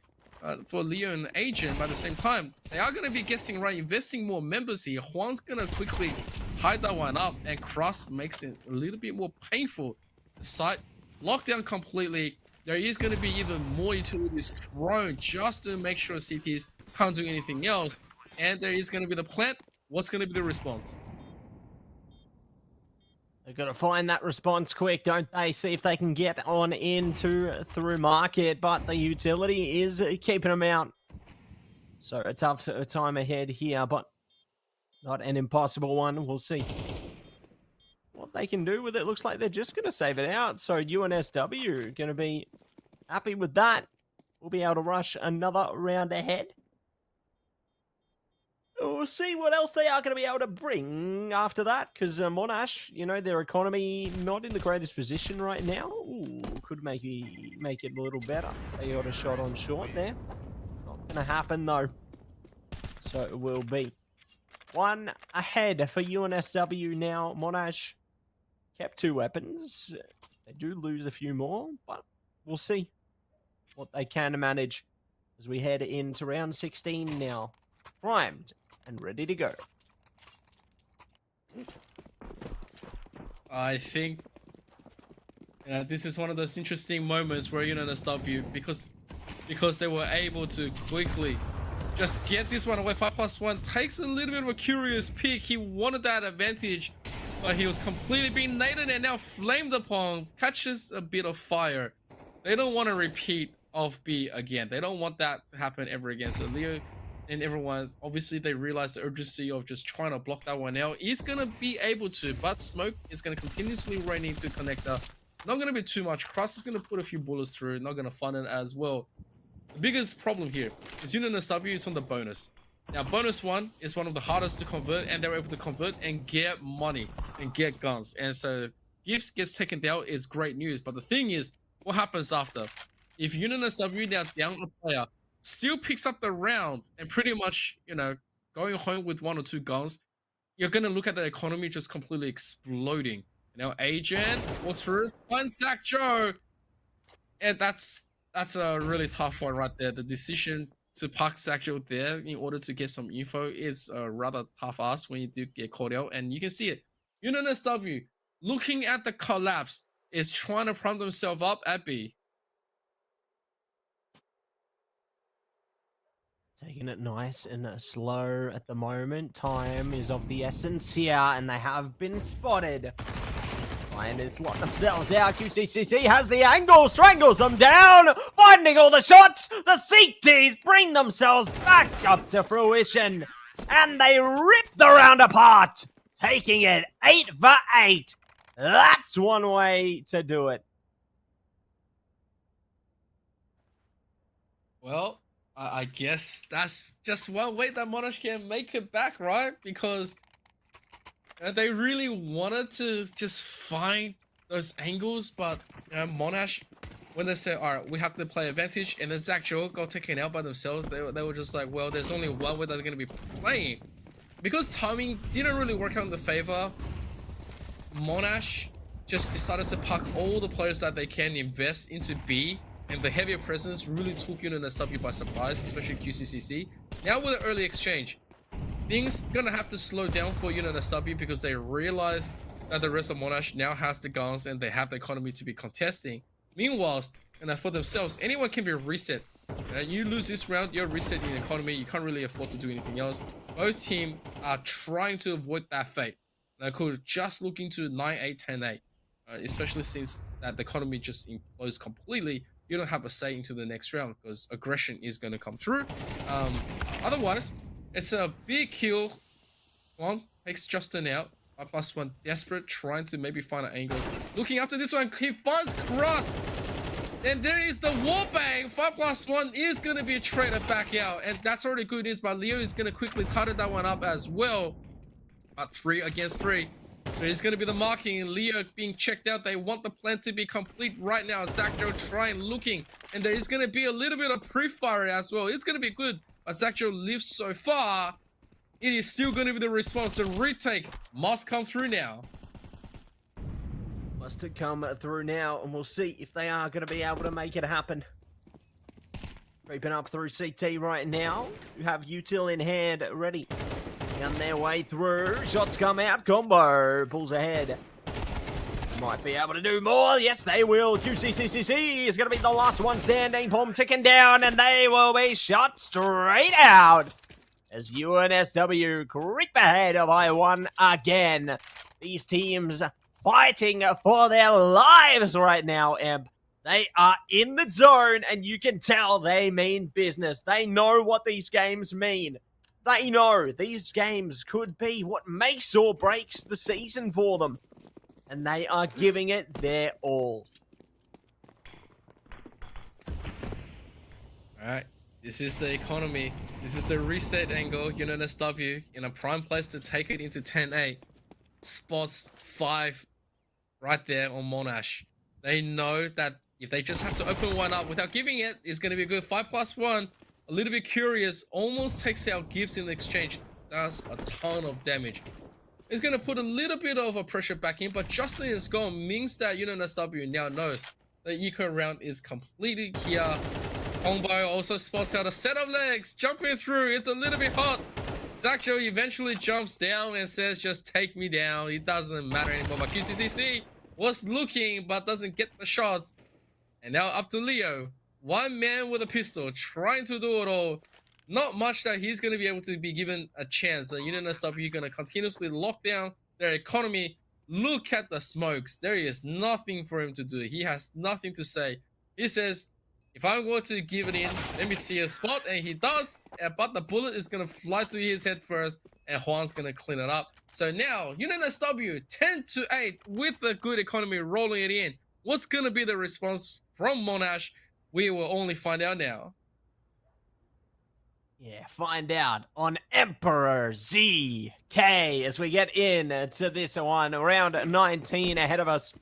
for Leo and AGON. By the same time, they are going to be guessing right, investing more members here. Juan's going to quickly hide that one up, and Cross makes it a little bit more painful. The site locked down completely. There is going to be even more utilities thrown just to make sure CTs can't do anything else. And there is going to be the plant. What's going to be the response? They've got to find that response quick, don't they? See if they can get on into through market, but the utility is keeping them out. So a tough time ahead here, but not an impossible one. We'll see what they can do with it. Looks like they're just going to save it out. So UNSW going to be happy with that. We'll be able to rush another round ahead. We'll see what else they are going to be able to bring after that, because Monash, you know, their economy not in the greatest position right now. Ooh, could maybe make it a little better. They got a shot on short there. Not going to happen, though. So it will be one ahead for UNSW now. Monash kept 2 weapons. They do lose a few more, but we'll see what they can manage as we head into round 16 now. Primed and ready to go. I think this is one of those interesting moments where UNSW, because they were able to quickly just get this one away. 5+1 takes a little bit of a curious pick. He wanted that advantage, but he was completely being naded and now flamed upon. Catches a bit of fire. They don't want to repeat of B again. They don't want that to happen ever again. So Leo and everyone, obviously they realize the urgency of just trying to block that one out. He's gonna be able to, but Smoke is gonna continuously rain into connector. Not gonna be too much. Cross is gonna put a few bullets through, not gonna fund it as well. The biggest problem here is UNSW is on the bonus. Now bonus 1 is one of the hardest to convert, and they're able to convert and get money and get guns. And so Gibbs gets taken down is great news, but the thing is, what happens after? If UNSW now down a player, still picks up the round and pretty much, you know, going home with 1 or 2 guns, you're going to look at the economy just completely exploding. Now, Agent walks through, finds Zach Joe, and that's a really tough one right there. The decision to park Zach Joe there in order to get some info is a rather tough ask when you do get caught out, and you can see it. UNSW, looking at the collapse, is trying to prime themselves up at B. Taking it nice and slow at the moment. Time is of the essence here, and they have been spotted. Finders lock themselves out. QCCC has the angle, strangles them down, finding all the shots. The CTs bring themselves back up to fruition, and they rip the round apart, taking it 8 for 8. That's one way to do it. Well, I guess that's just one way that Monash can make it back, right? Because they really wanted to just find those angles, but Monash, when they said, all right, we have to play advantage, and then Zach Joe got taken out by themselves, they were just like, well, there's only one way they're going to be playing. Because timing didn't really work out in the favor, Monash just decided to park all the players that they can invest into B, and the heavier presence really took UNSW by surprise, especially QCCC. Now with the early exchange, things gonna have to slow down for UNSW because they realize that the rest of Monash now has the guns and they have the economy to be contesting. Meanwhile, and for themselves, anyone can be reset. You lose this round, you're resetting the economy. You can't really afford to do anything else. Both teams are trying to avoid that fate. They could just look into 9-8, 10-8, especially since that the economy just implodes completely. You don't have a say into the next round because aggression is going to come through. Otherwise, it's a big kill. One takes Justin out. 5+1 desperate, trying to maybe find an angle. Looking after this one, he finds Cross. And there is the wallbang. 5+1 is going to be traded back out. And that's already good news, but Leo is going to quickly tighten that one up as well. But 3 against 3. There's going to be the marking, and Leo being checked out. They want the plan to be complete right now. Zachjo trying, looking, and there is going to be a little bit of pre-fire as well. It's going to be good, but Zachjo lives so far. It is still going to be the response. The retake must come through now. Must come through now, and we'll see if they are going to be able to make it happen. Creeping up through CT right now. You have Util in hand, ready. On their way through. Shots come out. Combo pulls ahead. Might be able to do more. Yes, they will. QCCCC is going to be the last one standing. Bomb ticking down, and they will be shot straight out as UNSW creep ahead by 1 again. These teams fighting for their lives right now, Emp. They are in the zone, and you can tell they mean business. They know what these games mean. They know these games could be what makes or breaks the season for them. And they are giving it their all. Alright, this is the economy. This is the reset angle. UNSW in a prime place to take it into 10-8. Spots 5 right there on Monash. They know that if they just have to open one up without giving it, it's going to be a good 5+1. A little bit curious, almost takes out Gibbs in the exchange. Does a ton of damage. It's going to put a little bit of a pressure back in, but Justin is gone means that UNSW now knows the eco round is completely here. Combo also spots out a set of legs, jumping through. It's a little bit hot. Zacjo eventually jumps down and says, just take me down. It doesn't matter anymore. But QCCC was looking, but doesn't get the shots. And now up to Leo. One man with a pistol, trying to do it all. Not much that he's going to be able to be given a chance. So UNSW going to continuously lock down their economy. Look at the smokes. There is nothing for him to do. He has nothing to say. He says, if I'm going to give it in, let me see a spot. And he does. But the bullet is going to fly to his head first. And Juan's going to clean it up. So now, UNSW 10-8 with the good economy rolling it in. What's going to be the response from Monash? We will only find out now. Yeah, find out on Emperor ZK as we get in to this one. Round 19 ahead of us.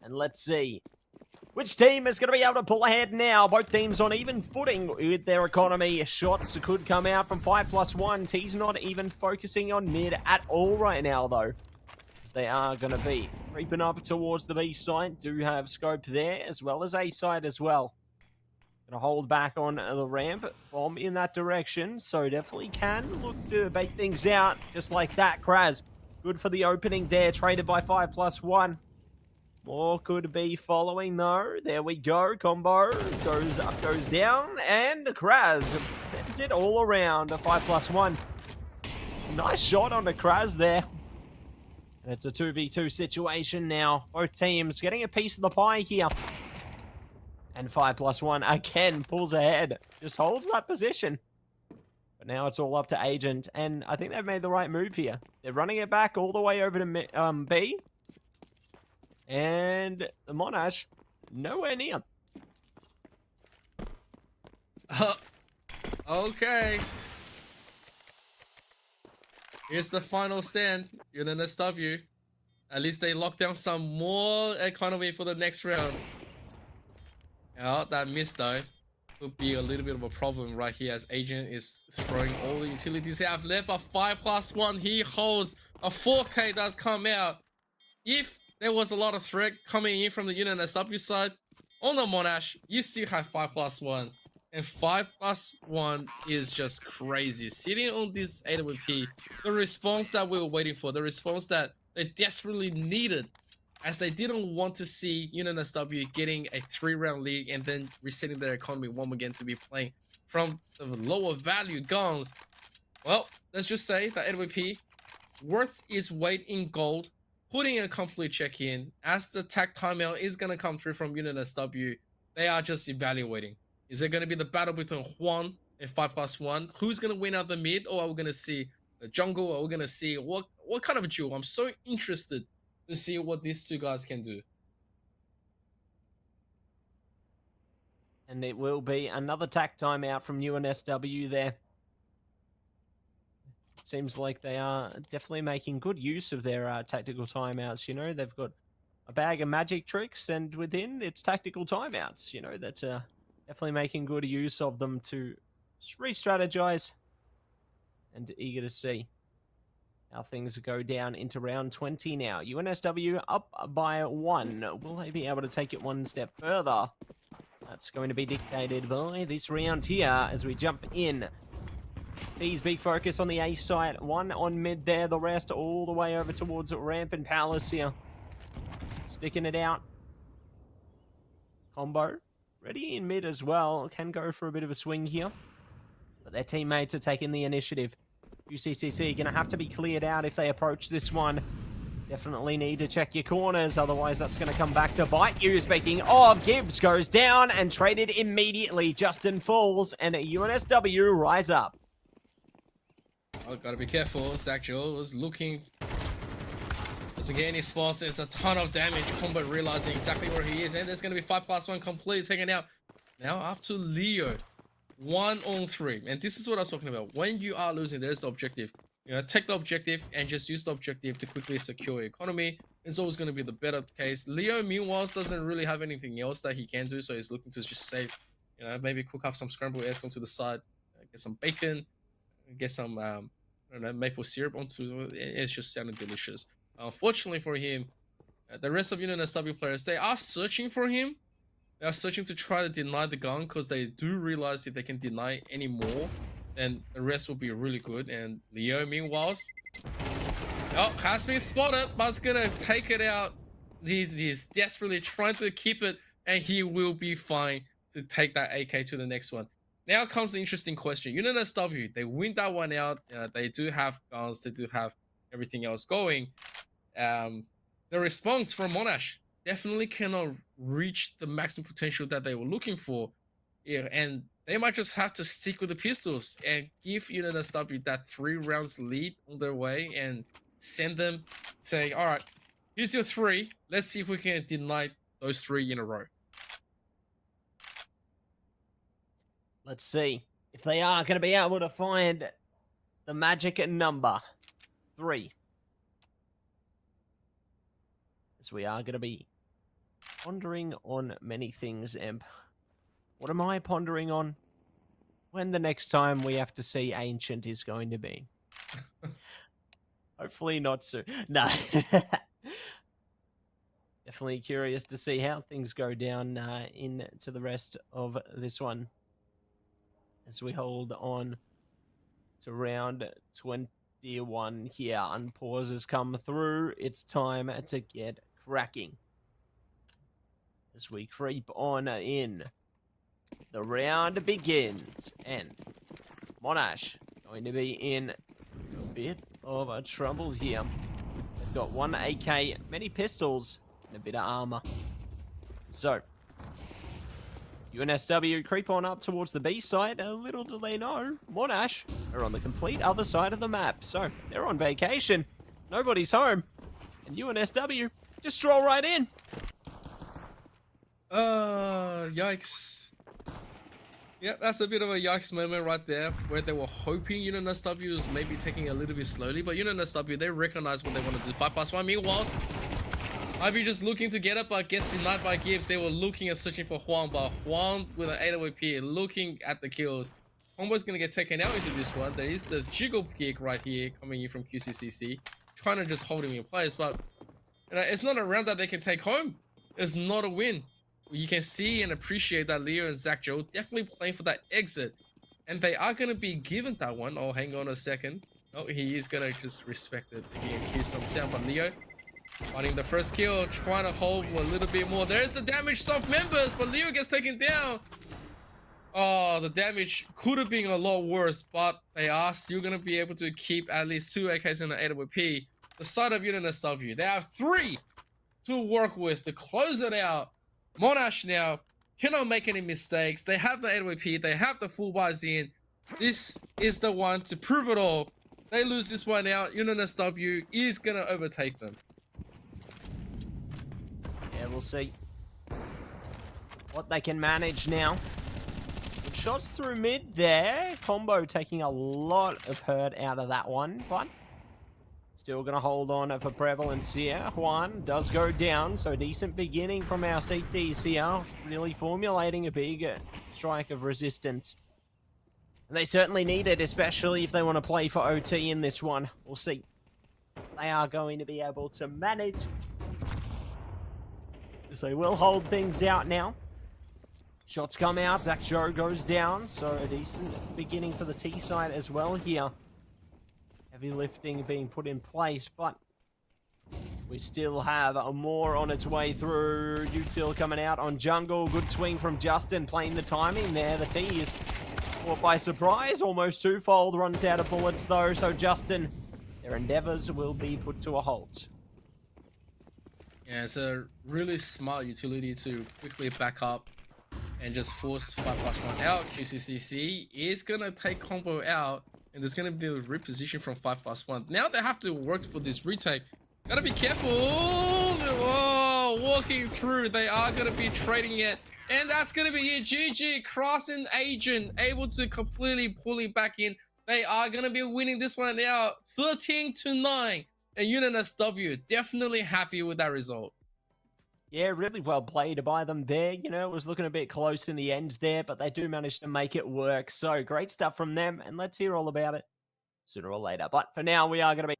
And let's see which team is going to be able to pull ahead now. Both teams on even footing with their economy. Shots could come out from 5+1. T's not even focusing on mid at all right now, though. As they are going to be creeping up towards the B side. Do have scope there, as well as A side as well. Going to hold back on the ramp from in that direction. So definitely can look to bait things out. Just like that, Kraz. Good for the opening there. Traded by 5+1. More could be following though. There we go. Combo goes up, goes down, and Kraz sends it all around. A 5+1. Nice shot on the Kraz there. And it's a 2v2 situation now. Both teams getting a piece of the pie here. And 5+1 again pulls ahead. Just holds that position. But now it's all up to Agent. And I think they've made the right move here. They're running it back all the way over to B. And the Monash, nowhere near. Okay. Here's the final stand. UNSW. At least they lock down some more economy for the next round. Oh, that missed though. Could be a little bit of a problem right here as Agent is throwing all the utilities they have left. A 5+1 he holds. A 4K does come out. If there was a lot of threat coming in from the UNSW side, on the Monash, you still have 5+1. And 5+1 is just crazy. Sitting on this AWP, the response that we were waiting for, the response that they desperately needed, as they didn't want to see UNSW getting a 3-round lead and then resetting their economy one again to be playing from the lower value guns. Well, let's just say that AWP worth its weight in gold, putting a complete check in as the tech timeout is going to come through from UNSW. They are just evaluating. Is it going to be the battle between Juan and 5+1? Who's going to win out the mid, or are we going to see the jungle? Or are we going to see what kind of a duel? I'm so interested to see what these two guys can do. And it will be another tack timeout from UNSW there. Seems like they are definitely making good use of their tactical timeouts. You know, they've got a bag of magic tricks, and within it's tactical timeouts. You know, that definitely making good use of them to re-strategize. And eager to see how things go down into round 20 now. UNSW up by 1. Will they be able to take it one step further? That's going to be dictated by this round here as we jump in. T's big focus on the A side. One on mid there. The rest all the way over towards Ramp and Palace here. Sticking it out. Combo. Ready in mid as well. Can go for a bit of a swing here. But their teammates are taking the initiative. UCCC going to have to be cleared out if they approach this one. Definitely need to check your corners, otherwise that's going to come back to bite you. Speaking of, Gibbs goes down and traded immediately. Justin falls, and UNSW rise up. Oh, gotta be careful. Zach Joe was looking. Doesn't get any spots. It's a ton of damage. Combo realizing exactly where he is, and there's gonna be 5+1 complete taken out. Now up to Leo. 1-on-3, and this is what I was talking about. When you are losing, there's the objective. You know, take the objective and just use the objective to quickly secure your economy. It's always going to be the better case. Leo, meanwhile, doesn't really have anything else that he can do, so he's looking to just save. You know, maybe cook up some scrambled eggs onto the side, get some bacon, get some I don't know, maple syrup onto. It's just sounding delicious. Unfortunately for him, the rest of UNSW players, they are searching for him. They are searching to try to deny the gun because they do realize if they can deny any more, then the rest will be really good. And Leo, meanwhile, has been spotted, but it's gonna take it out. He's desperately trying to keep it, and he will be fine to take that AK to the next one. Now comes the interesting question. UNSW, they win that one out. They do have guns, they do have everything else going. The response from Monash definitely cannot reach the maximum potential that they were looking for. Yeah, and they might just have to stick with the pistols and give UNSW that 3 rounds lead on their way and send them saying, all right, here's your 3. Let's see if we can deny those 3 in a row. Let's see if they are going to be able to find the magic number 3. As we are going to be pondering on many things, Emp. What am I pondering on? When the next time we have to see Ancient is going to be. Hopefully not soon. No. Definitely curious to see how things go down into the rest of this one. As we hold on to round 21 here. Unpauses come through. It's time to get cracking. As we creep on in. The round begins, and Monash going to be in a bit of a trouble here. They've got 1 AK, many pistols, and a bit of armor. So, UNSW creep on up towards the B side. Little do they know, Monash are on the complete other side of the map. So, they're on vacation. Nobody's home. And UNSW just stroll right in. Yikes. Yeah, that's a bit of a yikes moment right there, where they were hoping UNSW was maybe taking a little bit slowly, but UNSW, they recognize what they want to do. 5+1. Meanwhile, I'd be just looking to get up, but gets denied by Gibbs. They were looking at searching for Huang, but Huang with an AWP looking at the kills. Combo's gonna get taken out into this one. There is the jiggle kick right here coming in from QCCC, trying to just hold him in place, but you know, it's not a round that they can take home. It's not a win. You can see and appreciate that Leo and Zach Joe definitely playing for that exit. And they are going to be given that one. Oh, hang on a second. Oh, he is going to just respect it. He can cue some sound. But Leo finding the first kill, trying to hold a little bit more. There's the damage, soft members, but Leo gets taken down. Oh, the damage could have been a lot worse, but they are still going to be able to keep at least 2 AKs in the AWP. The side of UNSW, they have 3 to work with to close it out. Monash now cannot make any mistakes. They have the AWP. They have the full buys in. This is the one to prove it all. They lose this one out. UNSW is going to overtake them. Yeah, we'll see what they can manage now. Good shots through mid there. Combo taking a lot of hurt out of that one, but still going to hold on for prevalence here. Juan does go down, so a decent beginning from our CTs here. Really formulating a big strike of resistance. And they certainly need it, especially if they want to play for OT in this one. We'll see. They are going to be able to manage. So they will hold things out now. Shots come out. Zach Joe goes down, so a decent beginning for the T side as well here. Heavy lifting being put in place, but we still have more on its way through. Util coming out on jungle. Good swing from Justin, playing the timing there. The T is caught by surprise. Almost twofold. Runs out of bullets though, so Justin, their endeavors will be put to a halt. Yeah, it's a really smart utility to quickly back up and just force 5+1 out. QCCC is gonna take combo out, and there's gonna be a reposition from 5+1. Now they have to work for this retake. Gotta be careful. Oh, walking through. They are gonna be trading it, and that's gonna be it. GG. Cross and Agent able to completely pulling back in. They are gonna be winning this one now, 13-9. And unanimous W. Definitely happy with that result. Yeah, really well played by them there. You know, it was looking a bit close in the ends there, but they do manage to make it work. So great stuff from them, and let's hear all about it sooner or later. But for now, we are going to be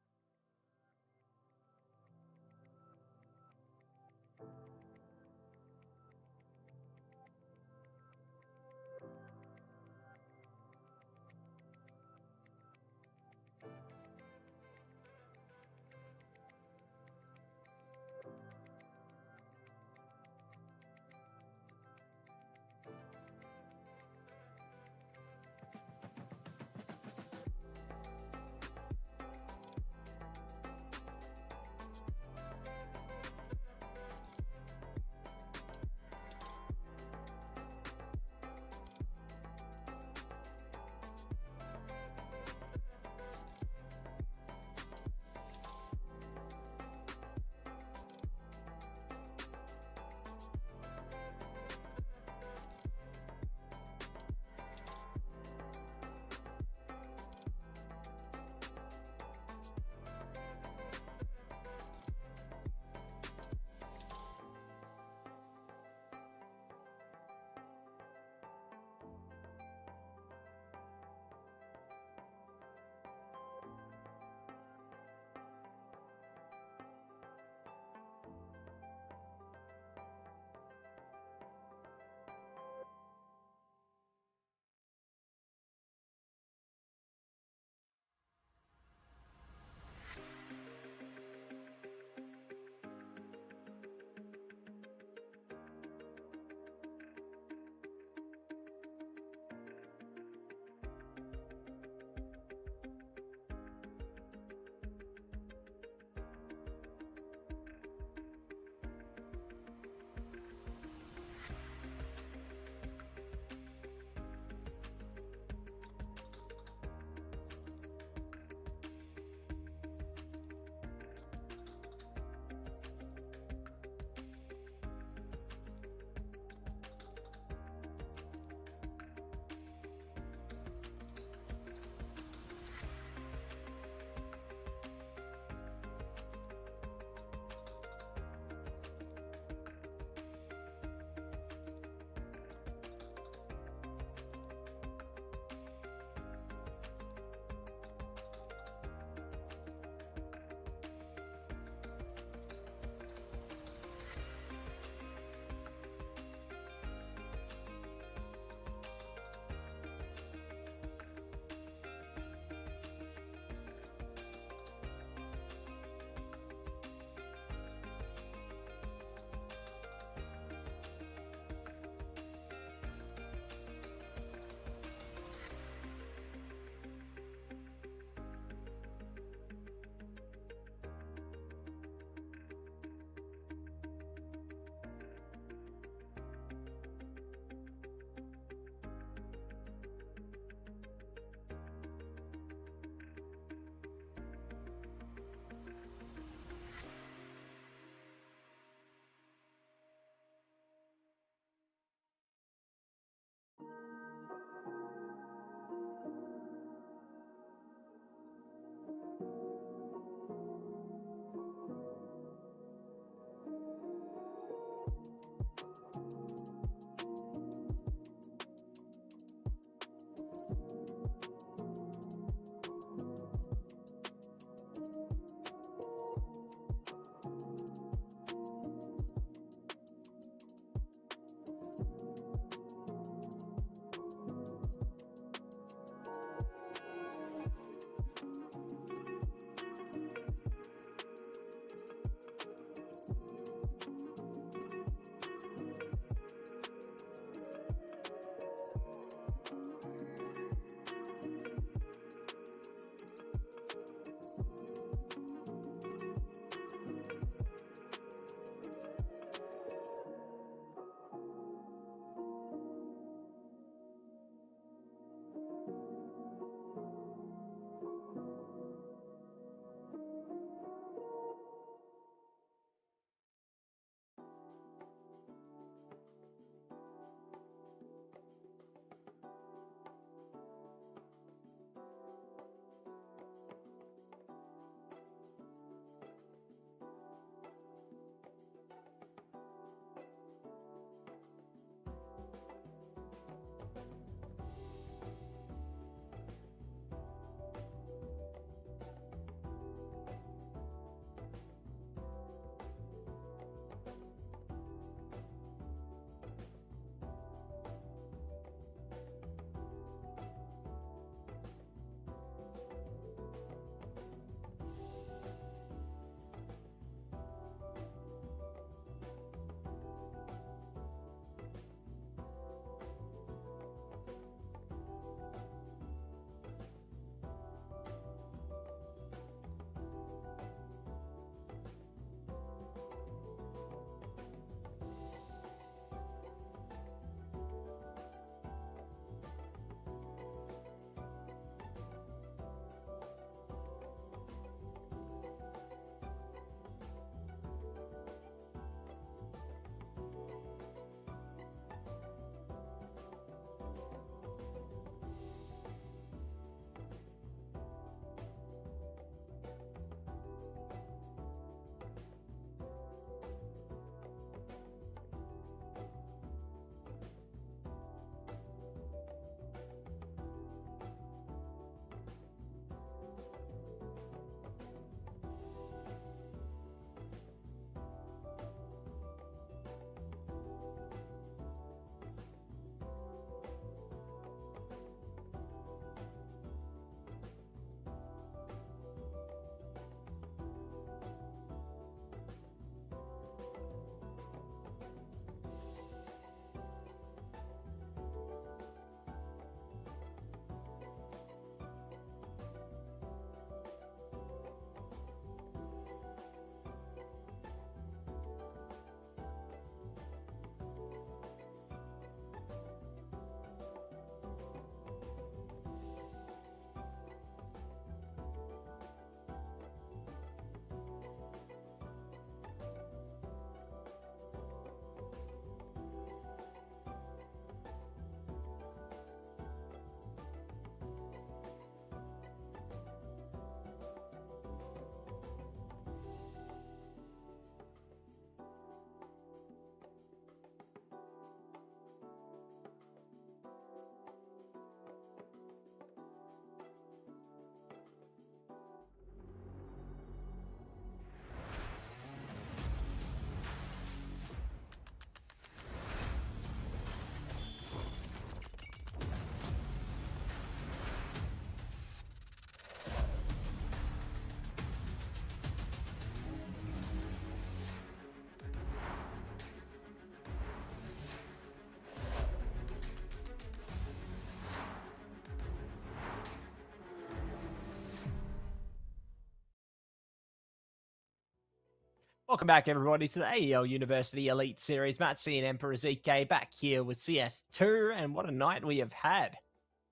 Welcome back, everybody, to the AEL University Elite Series. Matt C and Emperor ZK back here with CS2, and what a night we have had.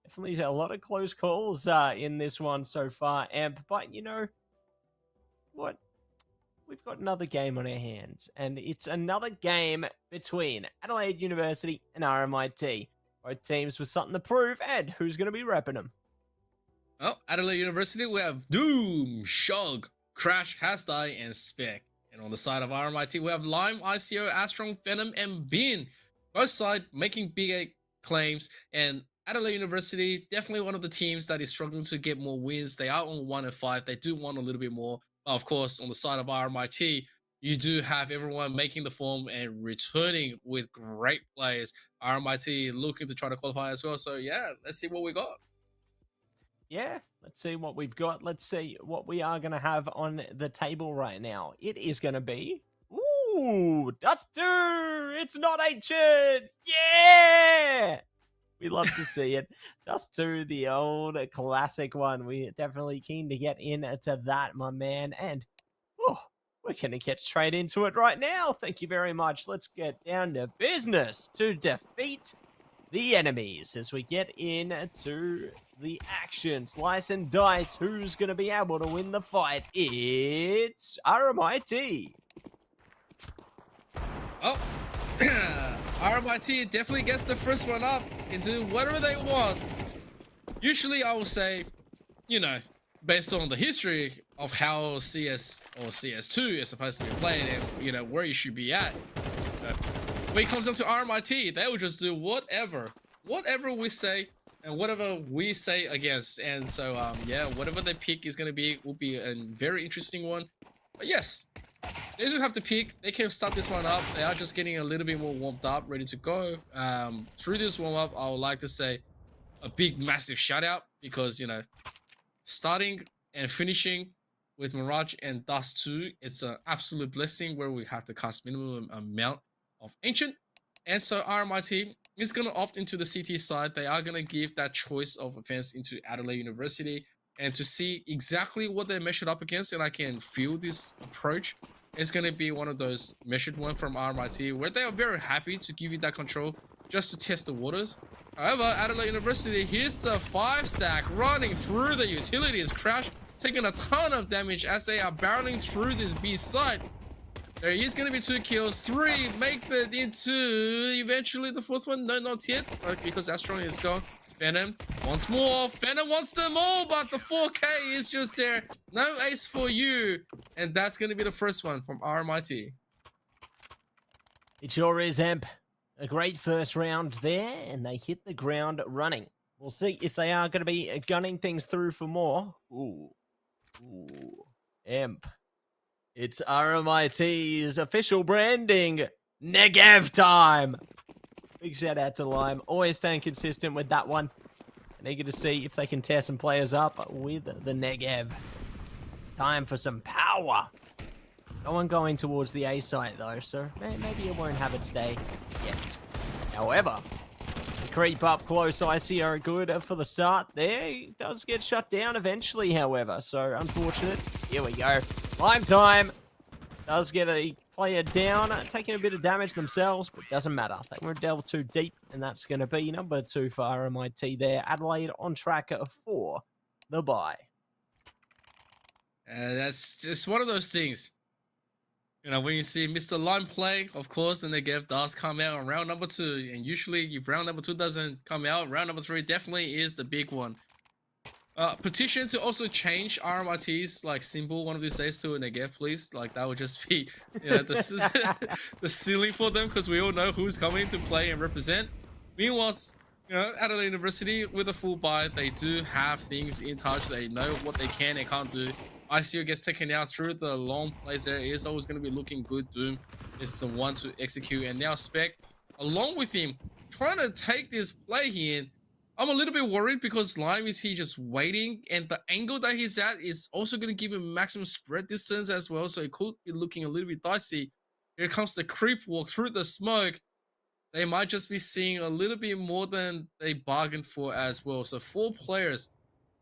Definitely a lot of close calls in this one so far, Emp, but you know what? We've got another game on our hands, and it's another game between Adelaide University and RMIT. Both teams with something to prove, and who's going to be repping them? Well, Adelaide University, we have Doom, Shog, Crash, Hastai, and Spec. And on the side of RMIT, we have Lime, ICO, Astron, Venom, and Bin. Both sides making big claims, and Adelaide University, definitely one of the teams that is struggling to get more wins. They are on 1-5. They do want a little bit more. But of course, on the side of RMIT, you do have everyone making the form and returning with great players. RMIT looking to try to qualify as well. So yeah, let's see what we got. Yeah, let's see what we've got. Let's see what we are going to have on the table right now. It is going to be... Ooh, Duster! It's not ancient! Yeah! We love to see it. Dust 2, the old classic one. We're definitely keen to get into that, my man. And we're going to get straight into it right now. Thank you very much. Let's get down to business to defeat the enemies as we get into the action. Slice and dice. Who's going to be able to win the fight? It's RMIT. Oh, RMIT definitely gets the first one up into whatever they want. Usually I will say, you know, based on the history of how CS or CS2 is supposed to be played and, you know, where you should be at. When it comes down to RMIT, they will just do whatever we say and whatever we say against. And so, yeah, whatever they pick is going to will be a very interesting one. But yes, they do have to pick. They can start this one up. They are just getting a little bit more warmed up, ready to go. Through this warm up, I would like to say a big, massive shout out because, you know, starting and finishing with Mirage and Dust 2, it's an absolute blessing where we have to cast minimum amount of Ancient. And so RMIT is going to opt into the CT side. They are going to give that choice of offense into Adelaide University and to see exactly what they measured up against. And I can feel this approach. It's going to be one of those measured one from RMIT where they are very happy to give you that control just to test the waters. However, Adelaide University, here's the 5-stack running through the utilities. Crash taking a ton of damage as they are barreling through this B side. There is going to be 2 kills, 3 make it into eventually the 4th one. No, not yet, because Astron is gone. Venom once more. Venom wants them all, but the 4K is just there. No ace for you. And that's going to be the first one from RMIT. It sure is, Emp. A great first round there, and they hit the ground running. We'll see if they are going to be gunning things through for more. Ooh. Emp. It's RMIT's official branding. Negev time. Big shout out to Lime. Always staying consistent with that one. And eager to see if they can tear some players up with the Negev. Time for some power. No one going towards the A site though, so maybe it won't have its day yet. However, the creep up close ICO good for the start there. He does get shut down eventually, however, so unfortunate. Here we go. Lime time. Does get a player down, taking a bit of damage themselves, but doesn't matter. They won't delve too deep, and that's going to be number 2 for RMIT there. Adelaide on track for the bye. That's just one of those things. You know, when you see Mr. Lime play, of course, and the Negev does come out on round number 2. And usually, if round number 2 doesn't come out, round number 3 definitely is the big one. Petition to also change RMIT's like symbol one of these days to a Negev, please. Like that would just be, you know, the ceiling for them because we all know who's coming to play and represent. Meanwhile, you know, Adelaide University with a full buy, they do have things in touch. They know what they can and can't do. ICO gets taken out through the long plays there. It is always going to be looking good. Doom is the one to execute. And now Spec, along with him, trying to take this play here. I'm a little bit worried because Lime is here just waiting. And the angle that he's at is also going to give him maximum spread distance as well. So it could be looking a little bit dicey. Here comes the creep walk through the smoke. They might just be seeing a little bit more than they bargained for as well. So 4 players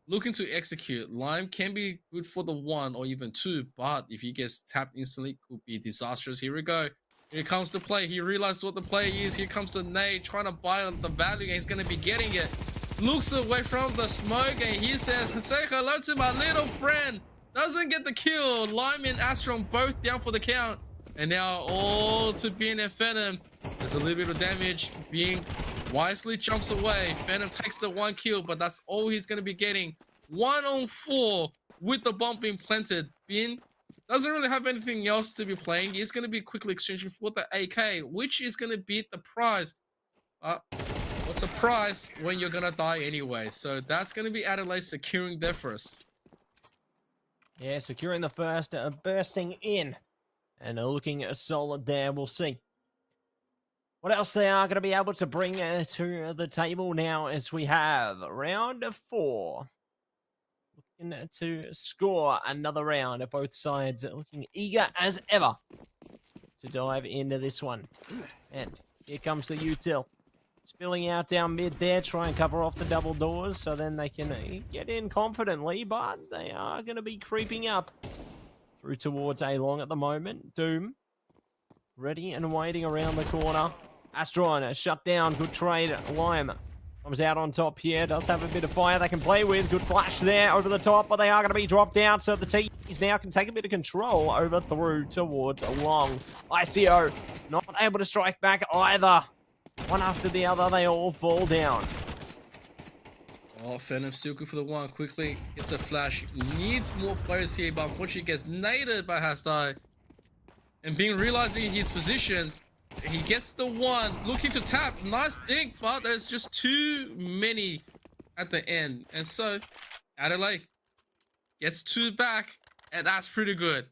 looking to execute. Lime can be good for the 1 or even 2, but if he gets tapped instantly, could be disastrous. Here we go. Here comes the play. He realized what the play is. Here comes the nade, trying to buy the value, and he's going to be getting it. Looks away from the smoke, and he says, say hello to my little friend. Doesn't get the kill. Lime and Astron both down for the count. And now all to Bean and Phantom. There's a little bit of damage. Bean wisely jumps away. Phantom takes the 1 kill, but that's all he's going to be getting. 1 on 4 with the bomb being planted. Bean doesn't really have anything else to be playing. He's going to be quickly exchanging for the AK, which is going to beat the prize. What's a prize when you're going to die anyway? So that's going to be Adelaide securing their first. Yeah, securing the first, bursting in. And looking solid there, we'll see what else they are going to be able to bring to the table now as we have round 4. Looking to score another round. Both sides looking eager as ever to dive into this one. And here comes the util. Spilling out down mid there, try and cover off the double doors so then they can get in confidently, but they are going to be creeping up through towards A long at the moment. Doom ready and waiting around the corner. Astron shut down. Good trade. Lime comes out on top here. Does have a bit of fire they can play with. Good flash there over the top, but they are going to be dropped down. So the T's now can take a bit of control over through towards Long. ICO not able to strike back either. One after the other, they all fall down. Oh, Phantom still good for the 1. Quickly gets a flash. Needs more players here, but unfortunately gets naded by Hastai. And being realizing his position, he gets the 1. Looking to tap. Nice dink, but there's just too many at the end. And so Adelaide gets 2 back, and that's pretty good.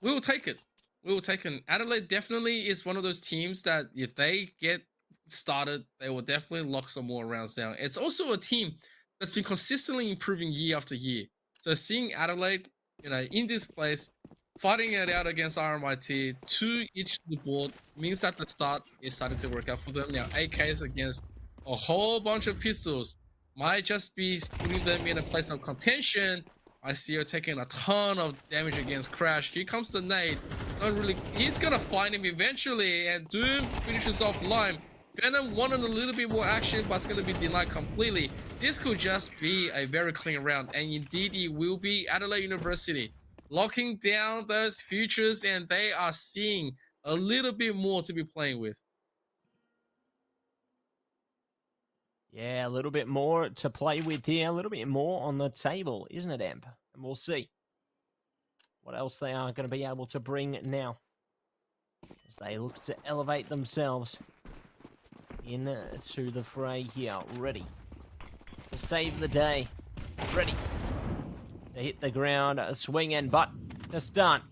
We will take it. We will take it. Adelaide definitely is one of those teams that if they get started, they will definitely lock some more rounds down. It's also a team that's been consistently improving year after year. So seeing Adelaide, in this place, fighting it out against RMIT, 2 each to the board, means that the start is starting to work out for them. Now AKs against a whole bunch of pistols might just be putting them in a place of contention. I see her taking a ton of damage against Crash. Here comes the nade. Not really. He's gonna find him eventually, and Doom finishes off Lime. Phantom wanted a little bit more action, but it's going to be denied completely. This could just be a very clean round, and indeed it will be. Adelaide University locking down those futures, and they are seeing a little bit more to be playing with. Yeah, a little bit more to play with here, a little bit more on the table, isn't it, Amp? And we'll see what else they are going to be able to bring now as they look to elevate themselves into the fray here, ready to save the day, ready to hit the ground, swinging, but to stunt.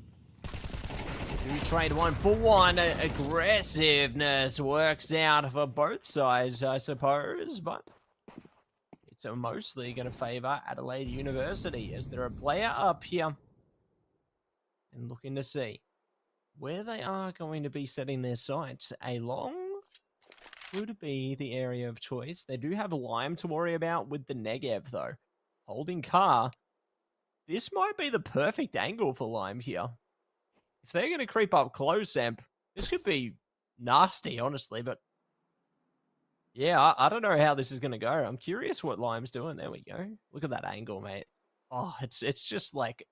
Do trade 1 for 1. Aggressiveness works out for both sides, I suppose, but it's mostly going to favor Adelaide University as they're a player up here and looking to see where they are going to be setting their sights. A long would be the area of choice. They do have Lime to worry about with the Negev, though. Holding car. This might be the perfect angle for Lime here. If they're going to creep up close, Amp, this could be nasty, honestly, but yeah, I don't know how this is going to go. I'm curious what Lime's doing. There we go. Look at that angle, mate. Oh, it's just like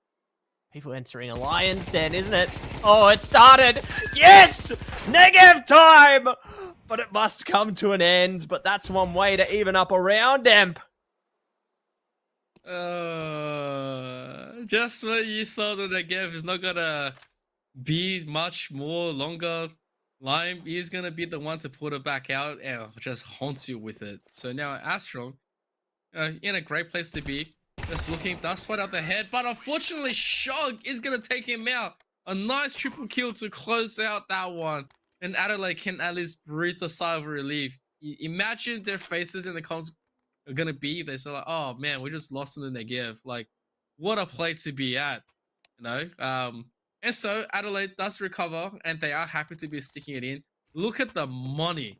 people entering a lion's den, isn't it? Oh, it started. Yes! Negev time! But it must come to an end. But that's one way to even up a round, Amp. Just when you thought that Negev is not gonna be much more longer, Lime is gonna be the one to put it back out and just haunts you with it. So now Astro, in a great place to be, just looking dust spot out the head, but unfortunately Shog is gonna take him out. A nice triple kill to close out that one, and Adelaide can at least breathe a sigh of relief. Imagine their faces in the comments are gonna be, they say like, oh man, we just lost in the Negev. Like, what a play to be at, you know? And so Adelaide does recover, and they are happy to be sticking it in. Look at the money.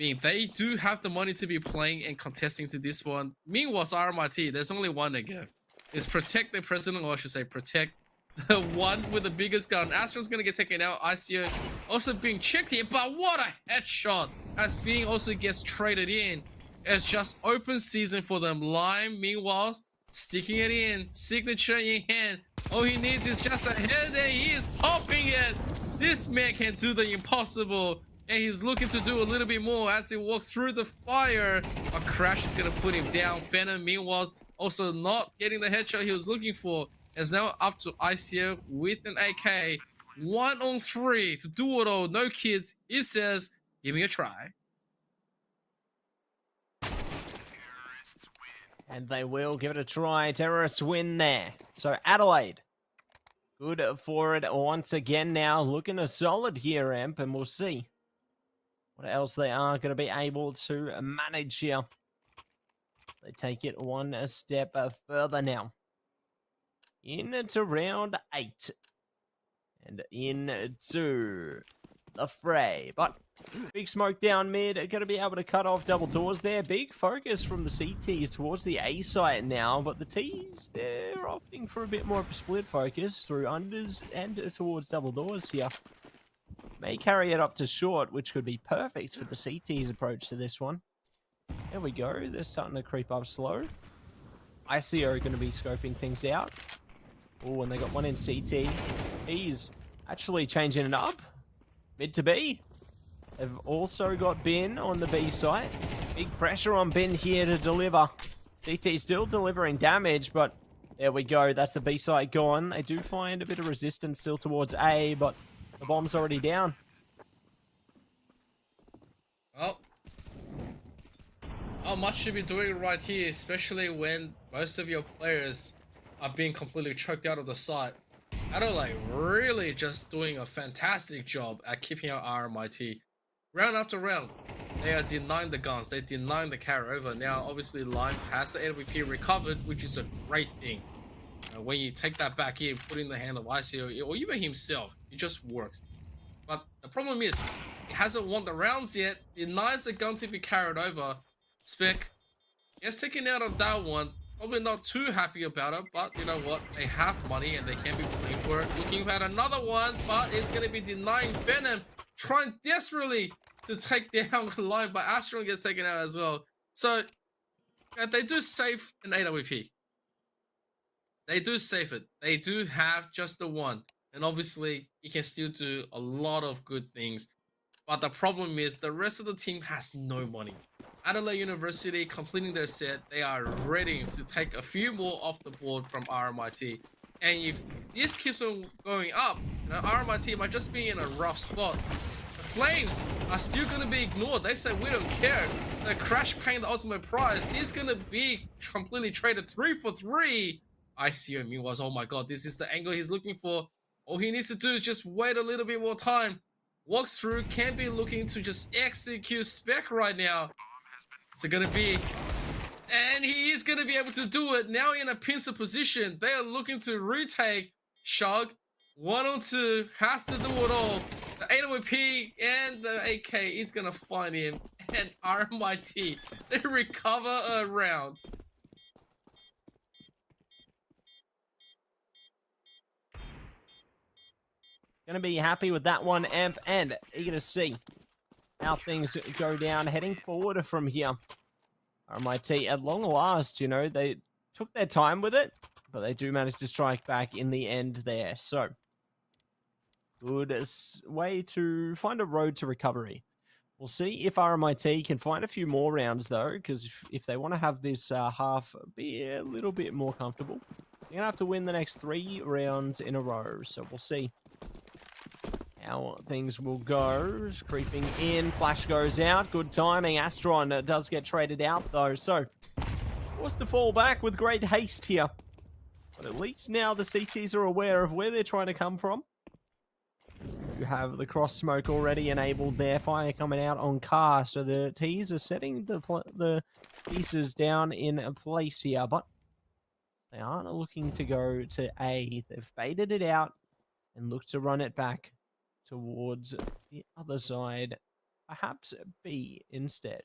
mean, they do have the money to be playing and contesting to this one. Meanwhile, RMIT, there's only one to give. Is protect the president, or I should say protect the one with the biggest gun. Astro's going to get taken out. ICO also being checked here, but what a headshot as being also gets traded in. It's just open season for them. Lime, meanwhile, sticking it in, signature in hand. All he needs is just a head, and he is popping it. This man can do the impossible, and he's looking to do a little bit more as he walks through the fire. A crash is going to put him down. Phantom, meanwhile, also not getting the headshot he was looking for. Is now up to ICO with an AK. 1-on-3 to do it all. No kids. He says, give me a try. And they will give it a try. Terrorists win there. So Adelaide, good for it once again now. Looking a solid here, Amp, and we'll see what else they are going to be able to manage here. They take it one step further now. Into round 8. And into the fray. But big smoke down mid. Going to be able to cut off double doors there. Big focus from the CTs towards the A site now. But the Ts, they're opting for a bit more of a split focus through unders and towards double doors here. May carry it up to short, which could be perfect for the CT's approach to this one. There we go. They're starting to creep up slow. ICO are going to be scoping things out. Oh, and they got one in CT. He's actually changing it up. Mid to B. They've also got Bin on the B site. Big pressure on Bin here to deliver. CT still delivering damage, but there we go. That's the B site gone. They do find a bit of resistance still towards A, but the bomb's already down. Well, not much to be doing right here, especially when most of your players are being completely choked out of the site. Adelaide really just doing a fantastic job at keeping out RMIT. Round after round, they are denying the guns, they're denying the carry over. Now, obviously, Lime has the AWP recovered, which is a great thing. When you take that back here, put it in the hand of ICO, or even himself, it just works. But the problem is, he hasn't won the rounds yet, denies the gun to be carried over. Spec gets taken out of that one. Probably not too happy about it, but you know what? They have money and they can be playing for it. Looking at another one, but it's going to be denying Venom. Trying desperately to take down the line, but Astron gets taken out as well. So, they do save an AWP. They do save it. They do have just the one. And obviously, he can still do a lot of good things. But the problem is, the rest of the team has no money. Adelaide University completing their set, they are ready to take a few more off the board from RMIT. And if this keeps on going up, you know, RMIT might just be in a rough spot. The Flames are still going to be ignored. They say, we don't care. The Crash paying the ultimate prize is going to be completely traded 3 for 3. ICO meanwhile, oh my god, this is the angle he's looking for. All he needs to do is just wait a little bit more time. Walks through, can be looking to just execute Spec right now. It's gonna be, and he is gonna be able to do it now in a pincer position. They are looking to retake Shug. 1-on-2 has to do it all. The AWP and the AK is gonna find him, and RMIT they recover a round. Gonna be happy with that one, Amp, and eager to see how things go down heading forward from here. RMIT, at long last, you know, they took their time with it, but they do manage to strike back in the end there. So, good way to find a road to recovery. We'll see if RMIT can find a few more rounds, though, because if they want to have this half be a little bit more comfortable, they're going to have to win the next 3 rounds in a row. So, we'll see how things will go. Creeping in, flash goes out, good timing. Astron does get traded out though, so forced to fall back with great haste here. But at least now the CTs are aware of where they're trying to come from. You have the cross smoke already enabled there, fire coming out on car, so the Ts are setting the pieces down in place here, but they aren't looking to go to A. They've baited it out and look to run it back towards the other side. perhaps B instead.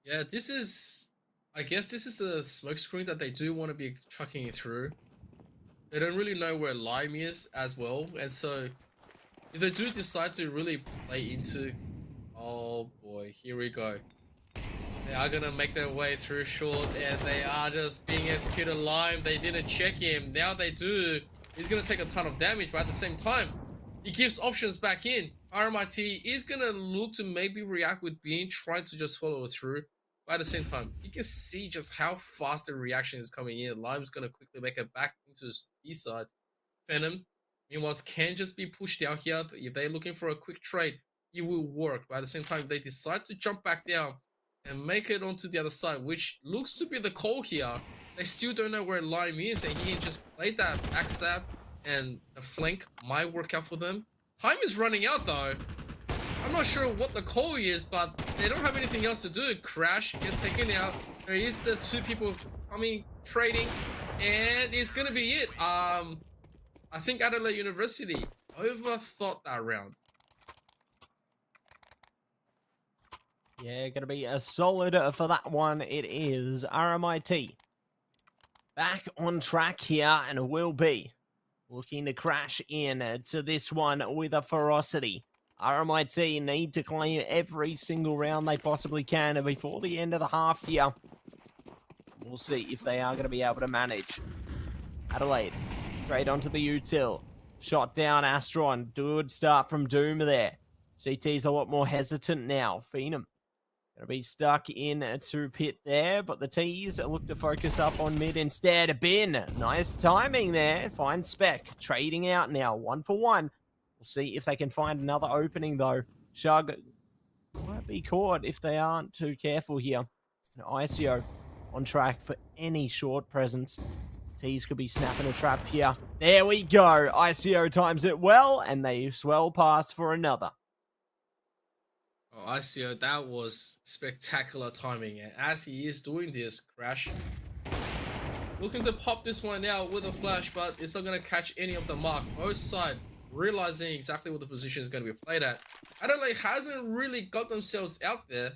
Yeah, this is... I guess this is the smoke screen that they do want to be chucking it through. They don't really know where Lime is as well. And so, if they do decide to really play into... Oh boy, here we go. They are going to make their way through short, and they are just being executed. Lime, they didn't check him. Now they do. He's going to take a ton of damage, but at the same time, he gives options back in. RMIT is going to look to maybe react with Bean, trying to just follow it through. But at the same time, you can see just how fast the reaction is coming in. Lime's going to quickly make it back into his east side. Venom, meanwhile, can just be pushed out here. If they're looking for a quick trade, it will work. But at the same time, they decide to jump back down and make it onto the other side, which looks to be the call here. They still don't know where Lime is, and he just played that backstab, and the flank might work out for them. Time is running out though. I'm not sure what the call is, but they don't have anything else to do. Crash gets taken out. There is the two people coming, trading, and it's gonna be it. I think Adelaide University overthought that round. Yeah, going to be a solid for that one. It is RMIT back on track here and will be looking to crash in to this one with a ferocity. RMIT need to claim every single round they possibly can before the end of the half here. We'll see if they are going to be able to manage. Adelaide, straight onto the util. Shot down Astron. Good start from Doom there. CT's a lot more hesitant now. Phenom going to be stuck in to pit there, but the T's look to focus up on mid instead. Bin, nice timing there. Fine spec. Trading out now, 1 for 1. We'll see if they can find another opening, though. Shug might be caught if they aren't too careful here. And ICO on track for any short presence. T's could be snapping a trap here. There we go. ICO times it well, and they swell past for another. Oh, ICO, that was spectacular timing. And as he is doing this, Crash looking to pop this one out with a flash, but it's not going to catch any of the mark. Both sides realizing exactly what the position is going to be played at. Adelaide hasn't really got themselves out there.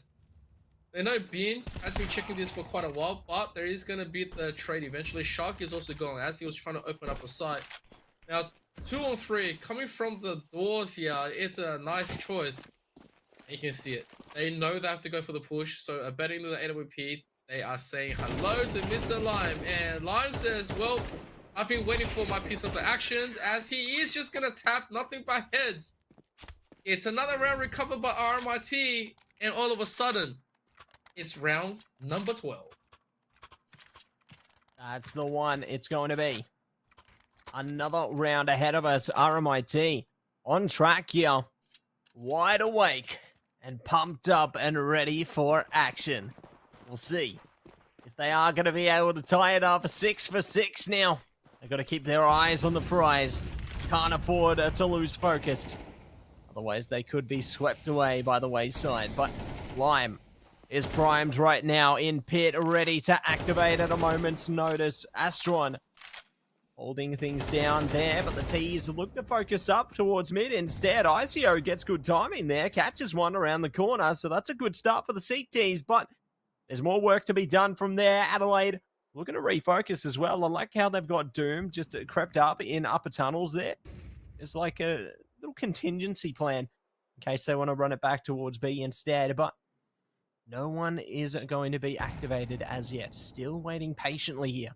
They know Bean has been checking this for quite a while, but there is going to be the trade eventually. Shark is also going as he was trying to open up a site. Now, 2 on 3 coming from the doors here. It's a nice choice. You can see it. They know they have to go for the push, so betting to the AWP, they are saying hello to Mr. Lime. And Lime says, well, I've been waiting for my piece of the action, as he is just going to tap nothing but heads. It's another round recovered by RMIT, and all of a sudden, it's round number 12. That's the one it's going to be. Another round ahead of us. RMIT on track here. Wide awake and pumped up and ready for action. We'll see if they are going to be able to tie it up. 6 for 6 now. They've got to keep their eyes on the prize. Can't afford to lose focus. Otherwise, they could be swept away by the wayside. But Lime is primed right now in pit, ready to activate at a moment's notice. Astron holding things down there, but the T's look to focus up towards mid instead. ICO gets good timing there, catches one around the corner, so that's a good start for the CTs, but there's more work to be done from there. Adelaide looking to refocus as well. I like how they've got Doom just crept up in upper tunnels there. It's like a little contingency plan in case they want to run it back towards B instead, but no one is going to be activated as yet. Still waiting patiently here.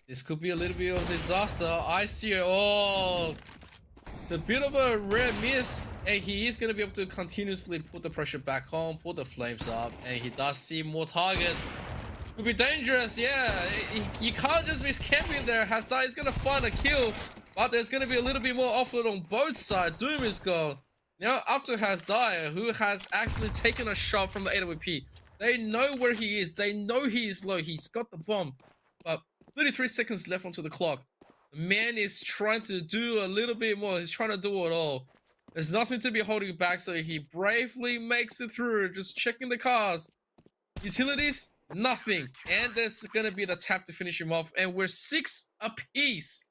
This could be a little bit of a disaster. ICO, oh, it's a bit of a rare miss, and he is going to be able to continuously put the pressure back on, put the flames up, and he does see more targets. Could be dangerous, yeah. You can't just miss camping there. Hasdai is going to find a kill, but there's going to be a little bit more offload on both sides. Doom is gone. Now up to Hasdai, who has actually taken a shot from the AWP. They know where he is. They know he is low. He's got the bomb. But 33 seconds left onto the clock. The man is trying to do a little bit more. He's trying to do it all. There's nothing to be holding back, so he bravely makes it through. Just checking the cars. Utilities, nothing. And there's going to be the tap to finish him off. And we're 6 apiece.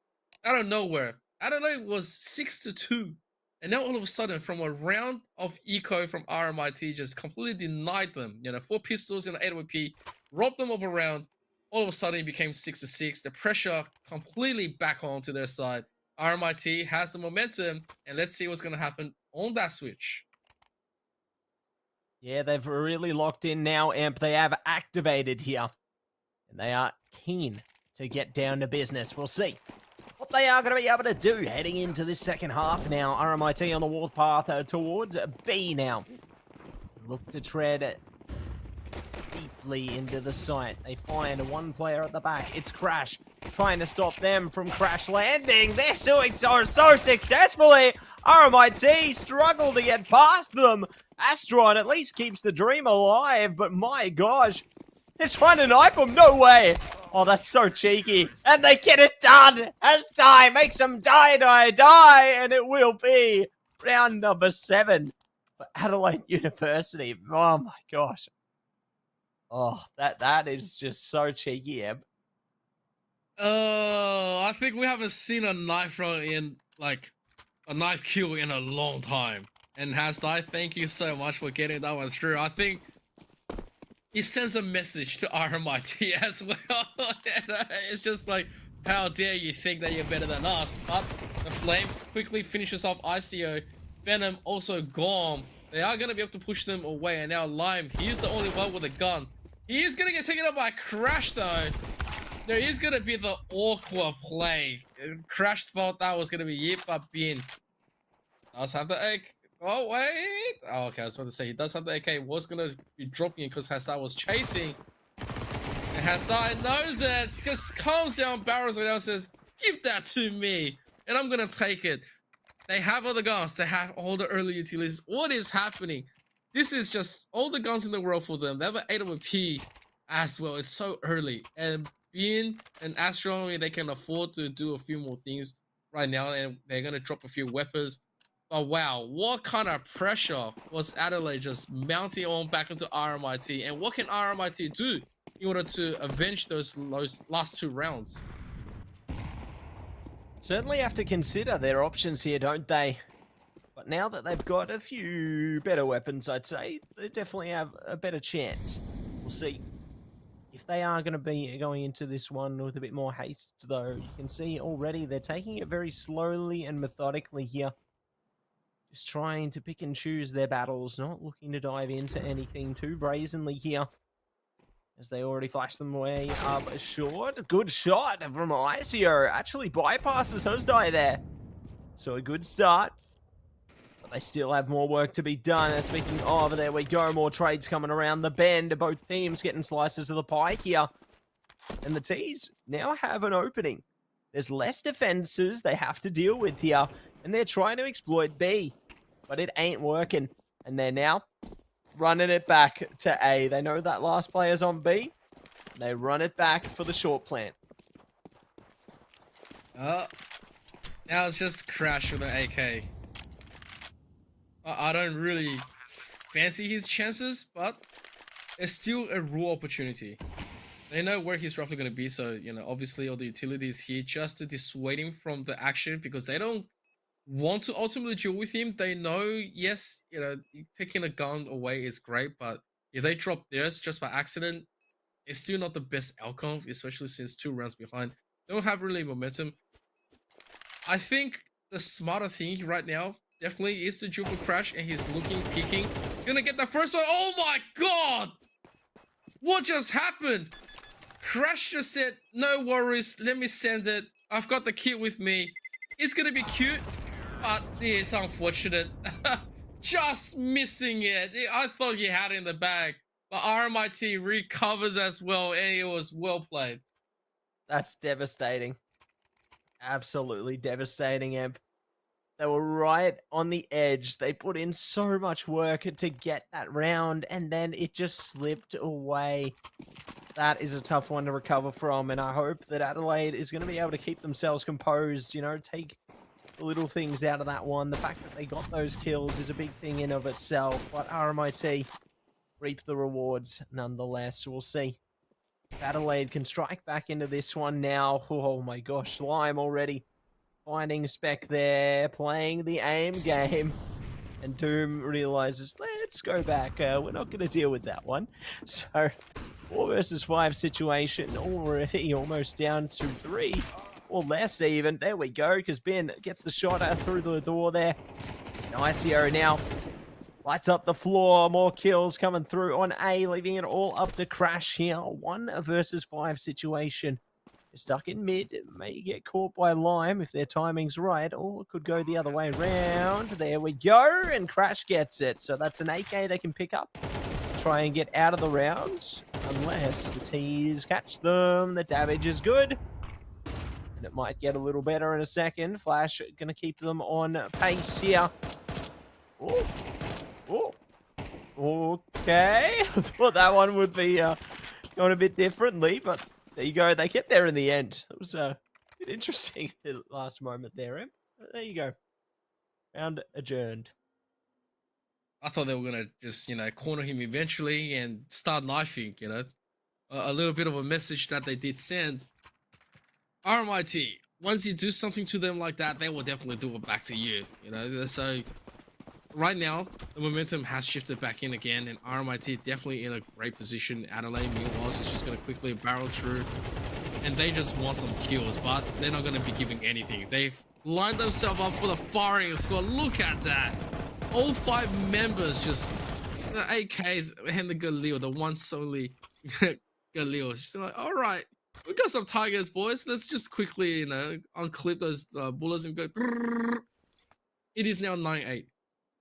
out of nowhere, Adelaide was 6-2. And now all of a sudden, from a round of eco from RMIT, just completely denied them. 4 pistols in the AWP, robbed them of a round. All of a sudden, it became 6-6. The pressure completely back onto their side. RMIT has the momentum, and let's see what's going to happen on that switch. Yeah, they've really locked in now, Amp. They have activated here. And they are keen to get down to business. We'll see what they are going to be able to do heading into this second half now. RMIT on the warpath towards B now. Look to tread deeply into the site. They find one player at the back. It's Crash, trying to stop them from crash landing. They're doing so successfully. RMIT struggle to get past them. Astron at least keeps the dream alive, but my gosh, they're trying to knife him. No way. Oh, that's so cheeky. And they get it done as die makes them die, and it will be round number 7 for Adelaide University. Oh my gosh. Oh, that is just so cheeky, Em. Oh, I think we haven't seen a knife throw in, like, a knife kill in a long time. And Hasdai, thank you so much for getting that one through. I think he sends a message to RMIT as well. It's just like, how dare you think that you're better than us? But the Flames quickly finishes off ICO. Venom also gone. They are going to be able to push them away. And now Lime, he's the only one with a gun. He is going to get taken up by Crash though. There is going to be the awkward play. Crash thought that was going to be it, but Bin does have the egg. Oh, wait. Oh, okay, I was about to say, he does have the AK. Was going to be dropping it because Hasdai was chasing. And Hasdai knows it. Just calms down, barrels it out, says, give that to me. And I'm going to take it. They have all the guns. They have all the early utilities. What is happening? This is just all the guns in the world for them. They have an AWP as well. It's so early. And Bin and Astronomy, they can afford to do a few more things right now. And they're going to drop a few weapons. But wow, what kind of pressure was Adelaide just mounting on back into RMIT? And what can RMIT do in order to avenge those last 2 rounds? Certainly have to consider their options here, don't they? But now that they've got a few better weapons, I'd say, they definitely have a better chance. We'll see. If they are going to be going into this one with a bit more haste, though, you can see already they're taking it very slowly and methodically here. Just trying to pick and choose their battles, not looking to dive into anything too brazenly here. As they already flash them away up short. Good shot from ICO. Actually bypasses Hasdai there. So a good start. But they still have more work to be done. Speaking of, there we go. More trades coming around the bend. Both teams getting slices of the pie here. And the T's now have an opening. There's less defenses they have to deal with here. And they're trying to exploit B. But it ain't working. And they're now running it back to A. They know that last player's on B. They run it back for the short plant. Now it's just Crash with an AK. I don't really fancy his chances, but it's still a raw opportunity. They know where he's roughly going to be, so, obviously all the utilities here just to dissuade him from the action because they don't want to ultimately deal with him. They know, yes, taking a gun away is great, but if they drop theirs just by accident, it's still not the best outcome, especially since 2 rounds behind. They don't have really momentum. I think the smarter thing right now definitely is to duel for Crash, and he's looking, peeking. Gonna get that first one. Oh my god! What just happened? Crash just said, no worries, let me send it. I've got the kit with me. It's gonna be cute, but it's unfortunate. Just missing it. I thought he had it in the bag, but RMIT recovers as well, and it was well played. That's devastating. Absolutely devastating, Emp. They were right on the edge. They put in so much work to get that round, and then it just slipped away. That is a tough one to recover from, and I hope that Adelaide is going to be able to keep themselves composed, take the little things out of that one. The fact that they got those kills is a big thing in of itself, but RMIT reap the rewards nonetheless. We'll see if Adelaide can strike back into this one now. Oh my gosh, Lime already finding Spec there, playing the aim game. And Doom realizes, let's go back. We're not going to deal with that one. So, 4 versus 5 situation already almost down to 3 or less even. There we go, because Ben gets the shot out through the door there. And ICO now lights up the floor. More kills coming through on A, leaving it all up to Crash here. 1 versus 5 situation. They're stuck in mid. It may get caught by Lime if their timing's right, or it could go the other way around. There we go, and Crash gets it. So that's an AK they can pick up. Try and get out of the round, unless the T's catch them. The damage is good. And it might get a little better in a second. Flash going to keep them on pace here. Oh, oh, okay. I thought that one would be going a bit differently, but there you go. They get there in the end. That was a bit interesting, the last moment there, Em. There you go. Round adjourned. I thought they were going to just, corner him eventually and start knifing, A little bit of a message that they did send. RMIT, once you do something to them like that, they will definitely do it back to you, So right now, the momentum has shifted back in again, and RMIT definitely in a great position. Adelaide, meanwhile, is just going to quickly barrel through, and they just want some kills, but they're not going to be giving anything. They've lined themselves up for the firing squad. Look at that. All 5 members just, the AKs and the Galil, the one solely Galil. It's just like, all right, we got some tigers, boys. Let's just quickly, unclip those bullets and go. It is now 9-8.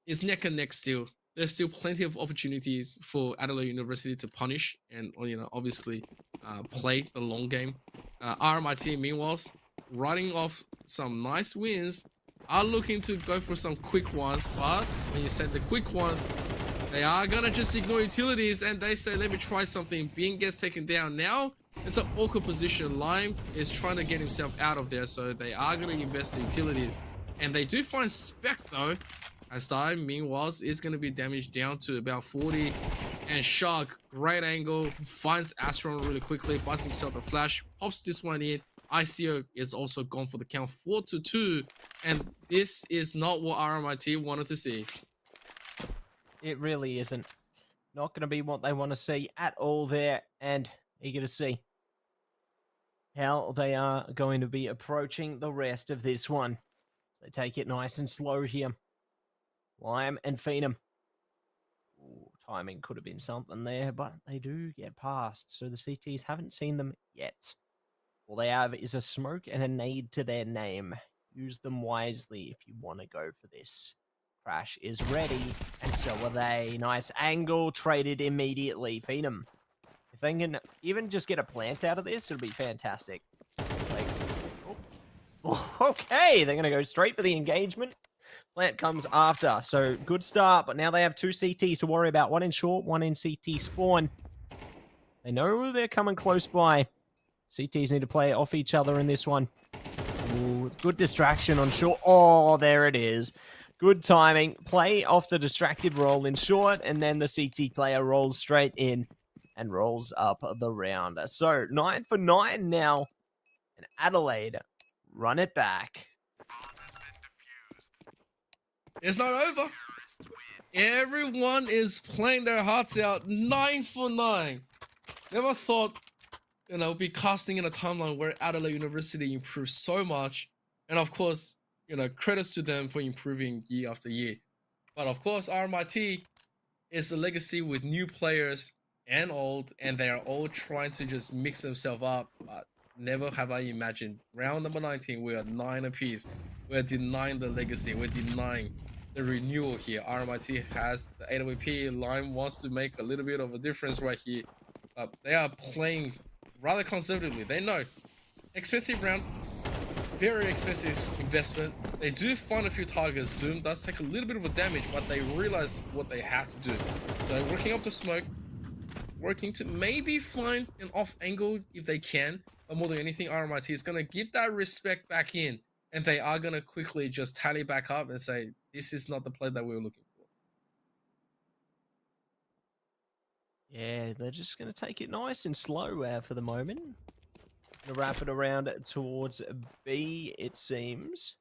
It's neck and neck still. There's still plenty of opportunities for Adelaide University to punish and, obviously play the long game. RMIT, meanwhile, riding off some nice wins, are looking to go for some quick ones, but when you said the quick ones, they are gonna just ignore utilities and they say, let me try something. Bean gets taken down now. It's an awkward position. Lime is trying to get himself out of there, so they are gonna invest in utilities. And they do find Spec though. As time, meanwhile, is going to be damaged down to about 40. And Shark, great angle, finds Astron really quickly, buys himself a flash, pops this one in. ICO is also gone for the count, 4-2. And this is not what RMIT wanted to see. It really isn't. Not going to be what they want to see at all there. And eager to see how they are going to be approaching the rest of this one. They take it nice and slow here. Lime and Phenom. Ooh, timing could have been something there, but they do get past. So the CTs haven't seen them yet. All they have is a smoke and a nade to their name. Use them wisely if you want to go for this. Crash is ready, and so are they. Nice angle, traded immediately. Phenom. If they can even just get a plant out of this, it'll be fantastic. Like, oh. Okay, they're going to go straight for the engagement. Plant comes after, so good start, but now they have 2 CTs to worry about. One in short, one in CT spawn. They know they're coming close by. CTs need to play off each other in this one. Ooh, good distraction on short. Oh, there it is. Good timing. Play off the distracted roll in short, and then the CT player rolls straight in and rolls up the round. So 9 for 9 now, and Adelaide run it back. It's not over. Everyone is playing their hearts out. 9 for 9. Never thought, be casting in a timeline where Adelaide University improved so much. And of course, credits to them for improving year after year. But of course, RMIT is a legacy with new players and old, and they are all trying to just mix themselves up. But never have I imagined. Round number 19, we are 9 apiece. We're denying the legacy. We're denying the renewal here. RMIT has the AWP. Lime wants to make a little bit of a difference right here. They are playing rather conservatively. They know. Expensive round. Very expensive investment. They do find a few targets. Doom does take a little bit of a damage, but they realize what they have to do. So working up the smoke. Working to maybe find an off angle if they can. But more than anything, RMIT is going to give that respect back in. And they are going to quickly just tally back up and say, this is not the play that we were looking for. Yeah, they're just going to take it nice and slow for the moment. Gonna wrap it around towards B, it seems.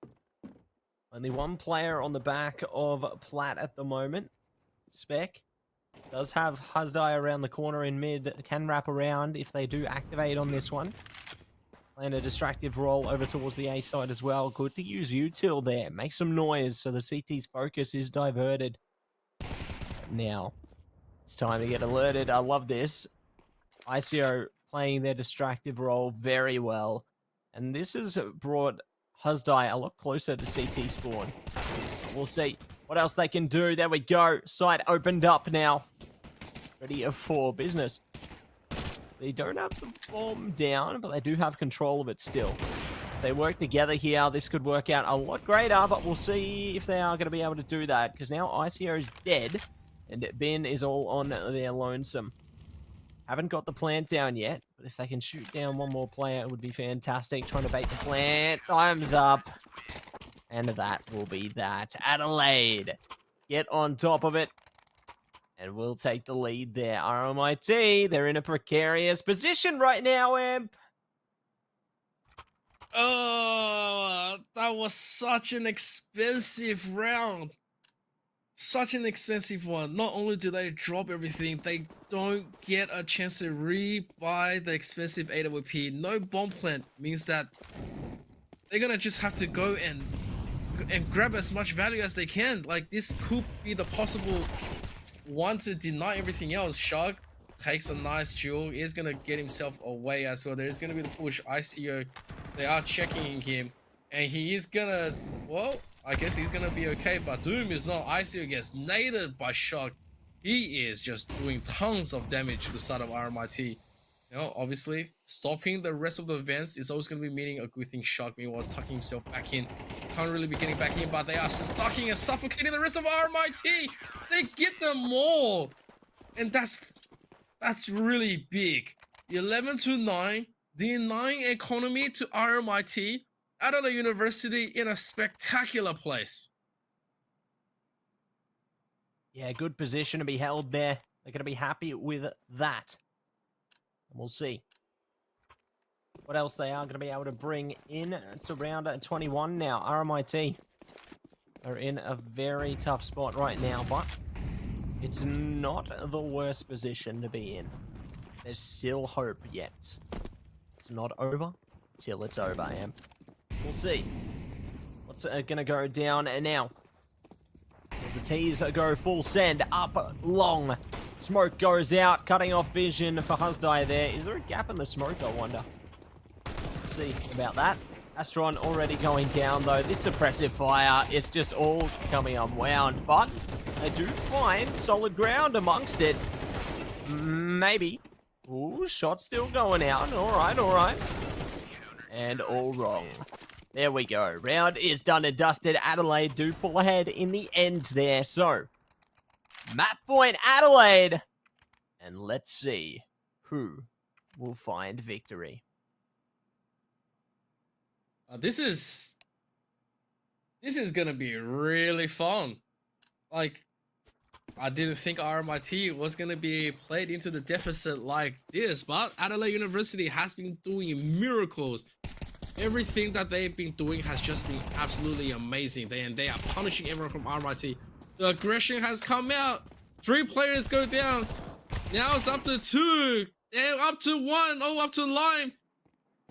Only one player on the back of Plat at the moment. Spec does have Huzdai around the corner in mid. Can wrap around if they do activate on this one. Playing a distractive roll over towards the A side as well. Good to use util there. Make some noise so the CT's focus is diverted. Now, it's time to get alerted. I love this. ICO playing their distractive role very well. And this has brought Huzdai a lot closer to CT spawn. We'll see what else they can do. There we go. Site opened up now. Ready for business. They don't have the bomb down, but they do have control of it still. If they work together here, this could work out a lot greater, but we'll see if they are going to be able to do that, because now ICO is dead, and Ben is all on their lonesome. Haven't got the plant down yet, but if they can shoot down one more player, it would be fantastic. Trying to bait the plant. Time's up. And that will be that. Adelaide, get on top of it. And we'll take the lead there. RMIT, they're in a precarious position right now, Amp. Oh, that was such an expensive round. Such an expensive one. Not only do they drop everything, they don't get a chance to re-buy the expensive AWP. No bomb plant means that they're gonna just have to go and grab as much value as they can. Like, this could be the possible one to deny everything else. Shark takes a nice duel. He's gonna get himself away as well. There is gonna be the push. ICO, they are checking him, and he is gonna, well, I guess he's gonna be okay, but Doom is not. ICO gets naded by Shark. He is just doing tons of damage to the side of RMIT. You know, obviously, stopping the rest of the events is always going to be meaning a good thing. Shark meanwhile was tucking himself back in. Can't really be getting back in, but they are stucking and suffocating the rest of RMIT. They get them all. And that's really big. 11-9, denying economy to RMIT out of the university in a spectacular place. Yeah, good position to be held there. They're going to be happy with that. And we'll see what else they are going to be able to bring in. It's around 21 now. RMIT are in a very tough spot right now, but it's not the worst position to be in. There's still hope yet. It's not over till it's over, Am. We'll see what's going to go down now. As the T's go full send, up long. Smoke goes out, cutting off vision for Huzdai there. Is there a gap in the smoke, I wonder? Let's see about that. Astron already going down, though. This suppressive fire, it's just all coming unwound. But they do find solid ground amongst it. Maybe. Ooh, shot still going out. All right. And all wrong. There we go. Round is done and dusted. Adelaide do pull ahead in the end there. So, map point Adelaide. And let's see who will find victory. This is gonna be really fun. Like, I didn't think RMIT was gonna be played into the deficit like this, but Adelaide University has been doing miracles. Everything that they've been doing has just been absolutely amazing. They are punishing everyone from RMIT. The aggression has come out. 3 players go down. Now it's up to 2 and up to 1. Oh, up to Lime.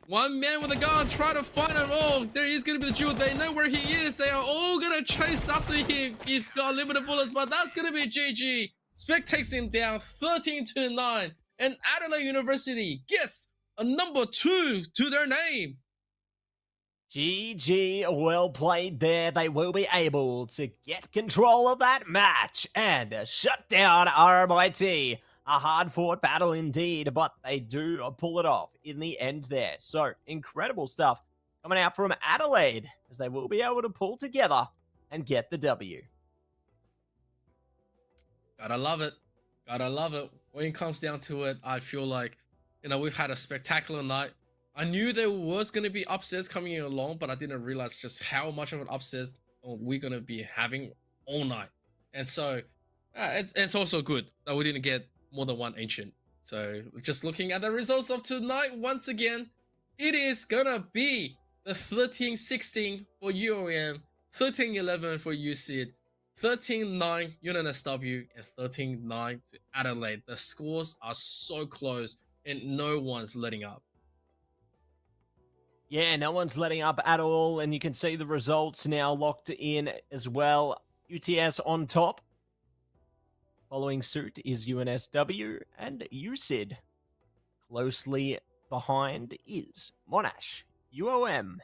1 man with a gun, try to find him. Oh, there is gonna be the jewel. They know where he is. They are all gonna chase after him. He's got limited bullets, but that's gonna be GG. Spec takes him down 13-9, and Adelaide University gets a number 2 to their name. GG, well played there. They will be able to get control of that match and shut down RMIT. A hard-fought battle indeed, but they do pull it off in the end there. So, incredible stuff coming out from Adelaide, as they will be able to pull together and get the W. Gotta love it. Gotta love it. When it comes down to it, I feel like, you know, we've had a spectacular night. I knew there was going to be upsets coming along, but I didn't realize just how much of an upset we're going to be having all night. And so, it's also good that we didn't get more than 1 ancient. So, just looking at the results of tonight, once again, It is gonna be the 13-16 for UOM, 13-11 for UCIT, 13-9 UNSW, and 13-9 to Adelaide. The scores are so close and no one's letting up. Yeah, no one's letting up at all, and you can see the results now locked in as well. UTS on top. Following suit is UNSW, and UCID. Closely behind is Monash. UOM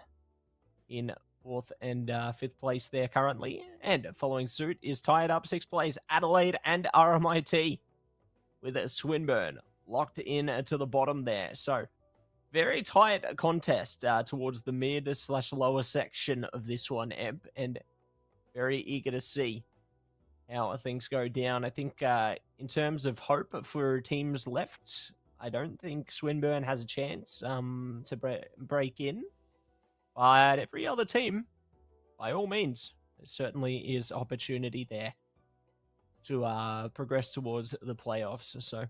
in 4th and 5th place there currently. And following suit is tied up 6th place Adelaide and RMIT, with Swinburne locked in to the bottom there. So very tight contest towards the mid/lower section of this one, Emp, and very eager to see how things go down. I think in terms of hope for teams left, I don't think Swinburne has a chance to break in, but every other team, by all means, there certainly is opportunity there to progress towards the playoffs. So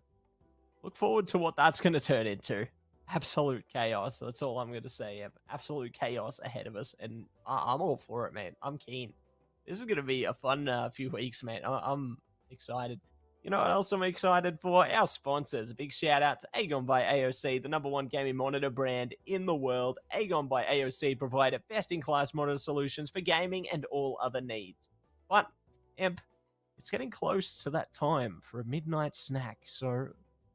look forward to what that's going to turn into. Absolute chaos. That's all I'm going to say. Absolute chaos ahead of us, and I'm all for it, man. I'm keen. This is going to be a fun few weeks, man. I'm excited. You know what else I'm excited for? Our sponsors. A big shout out to AGON by AOC, the #1 gaming monitor brand in the world. AGON by AOC provide best-in-class monitor solutions for gaming and all other needs. But, Emp, it's getting close to that time for a midnight snack, so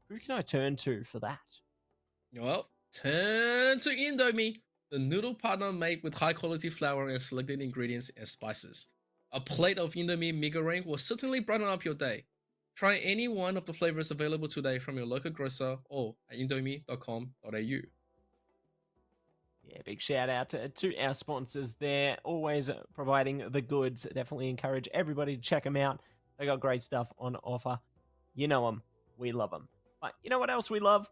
who can I turn to for that? Well, turn to Indomie, the noodle partner made with high-quality flour and selected ingredients and spices. A plate of Indomie Mega Rank will certainly brighten up your day. Try any one of the flavors available today from your local grocer or at indomie.com.au. Yeah, big shout out to our sponsors there, always providing the goods. Definitely encourage everybody to check them out. They got great stuff on offer. You know them. We love them. But you know what else we love?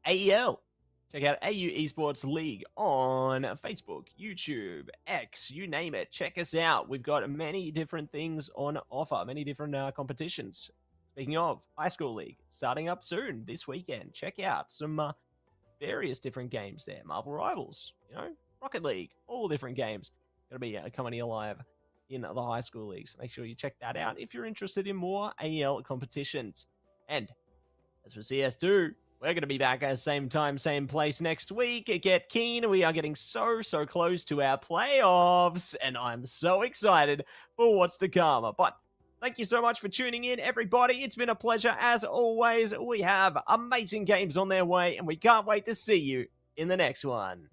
AEL. Check out AU Esports League on Facebook, YouTube, X, you name it. Check us out. We've got many different things on offer, many different competitions. Speaking of, High School League, starting up soon this weekend. Check out some various different games there. Marvel Rivals, Rocket League, all different games. Going to be coming alive in the High School League. So make sure you check that out if you're interested in more AEL competitions. And as for CS2, we're going to be back at same time, same place next week. Get keen. We are getting so close to our playoffs, and I'm so excited for what's to come. But thank you so much for tuning in, everybody. It's been a pleasure. As always, we have amazing games on their way, and we can't wait to see you in the next one.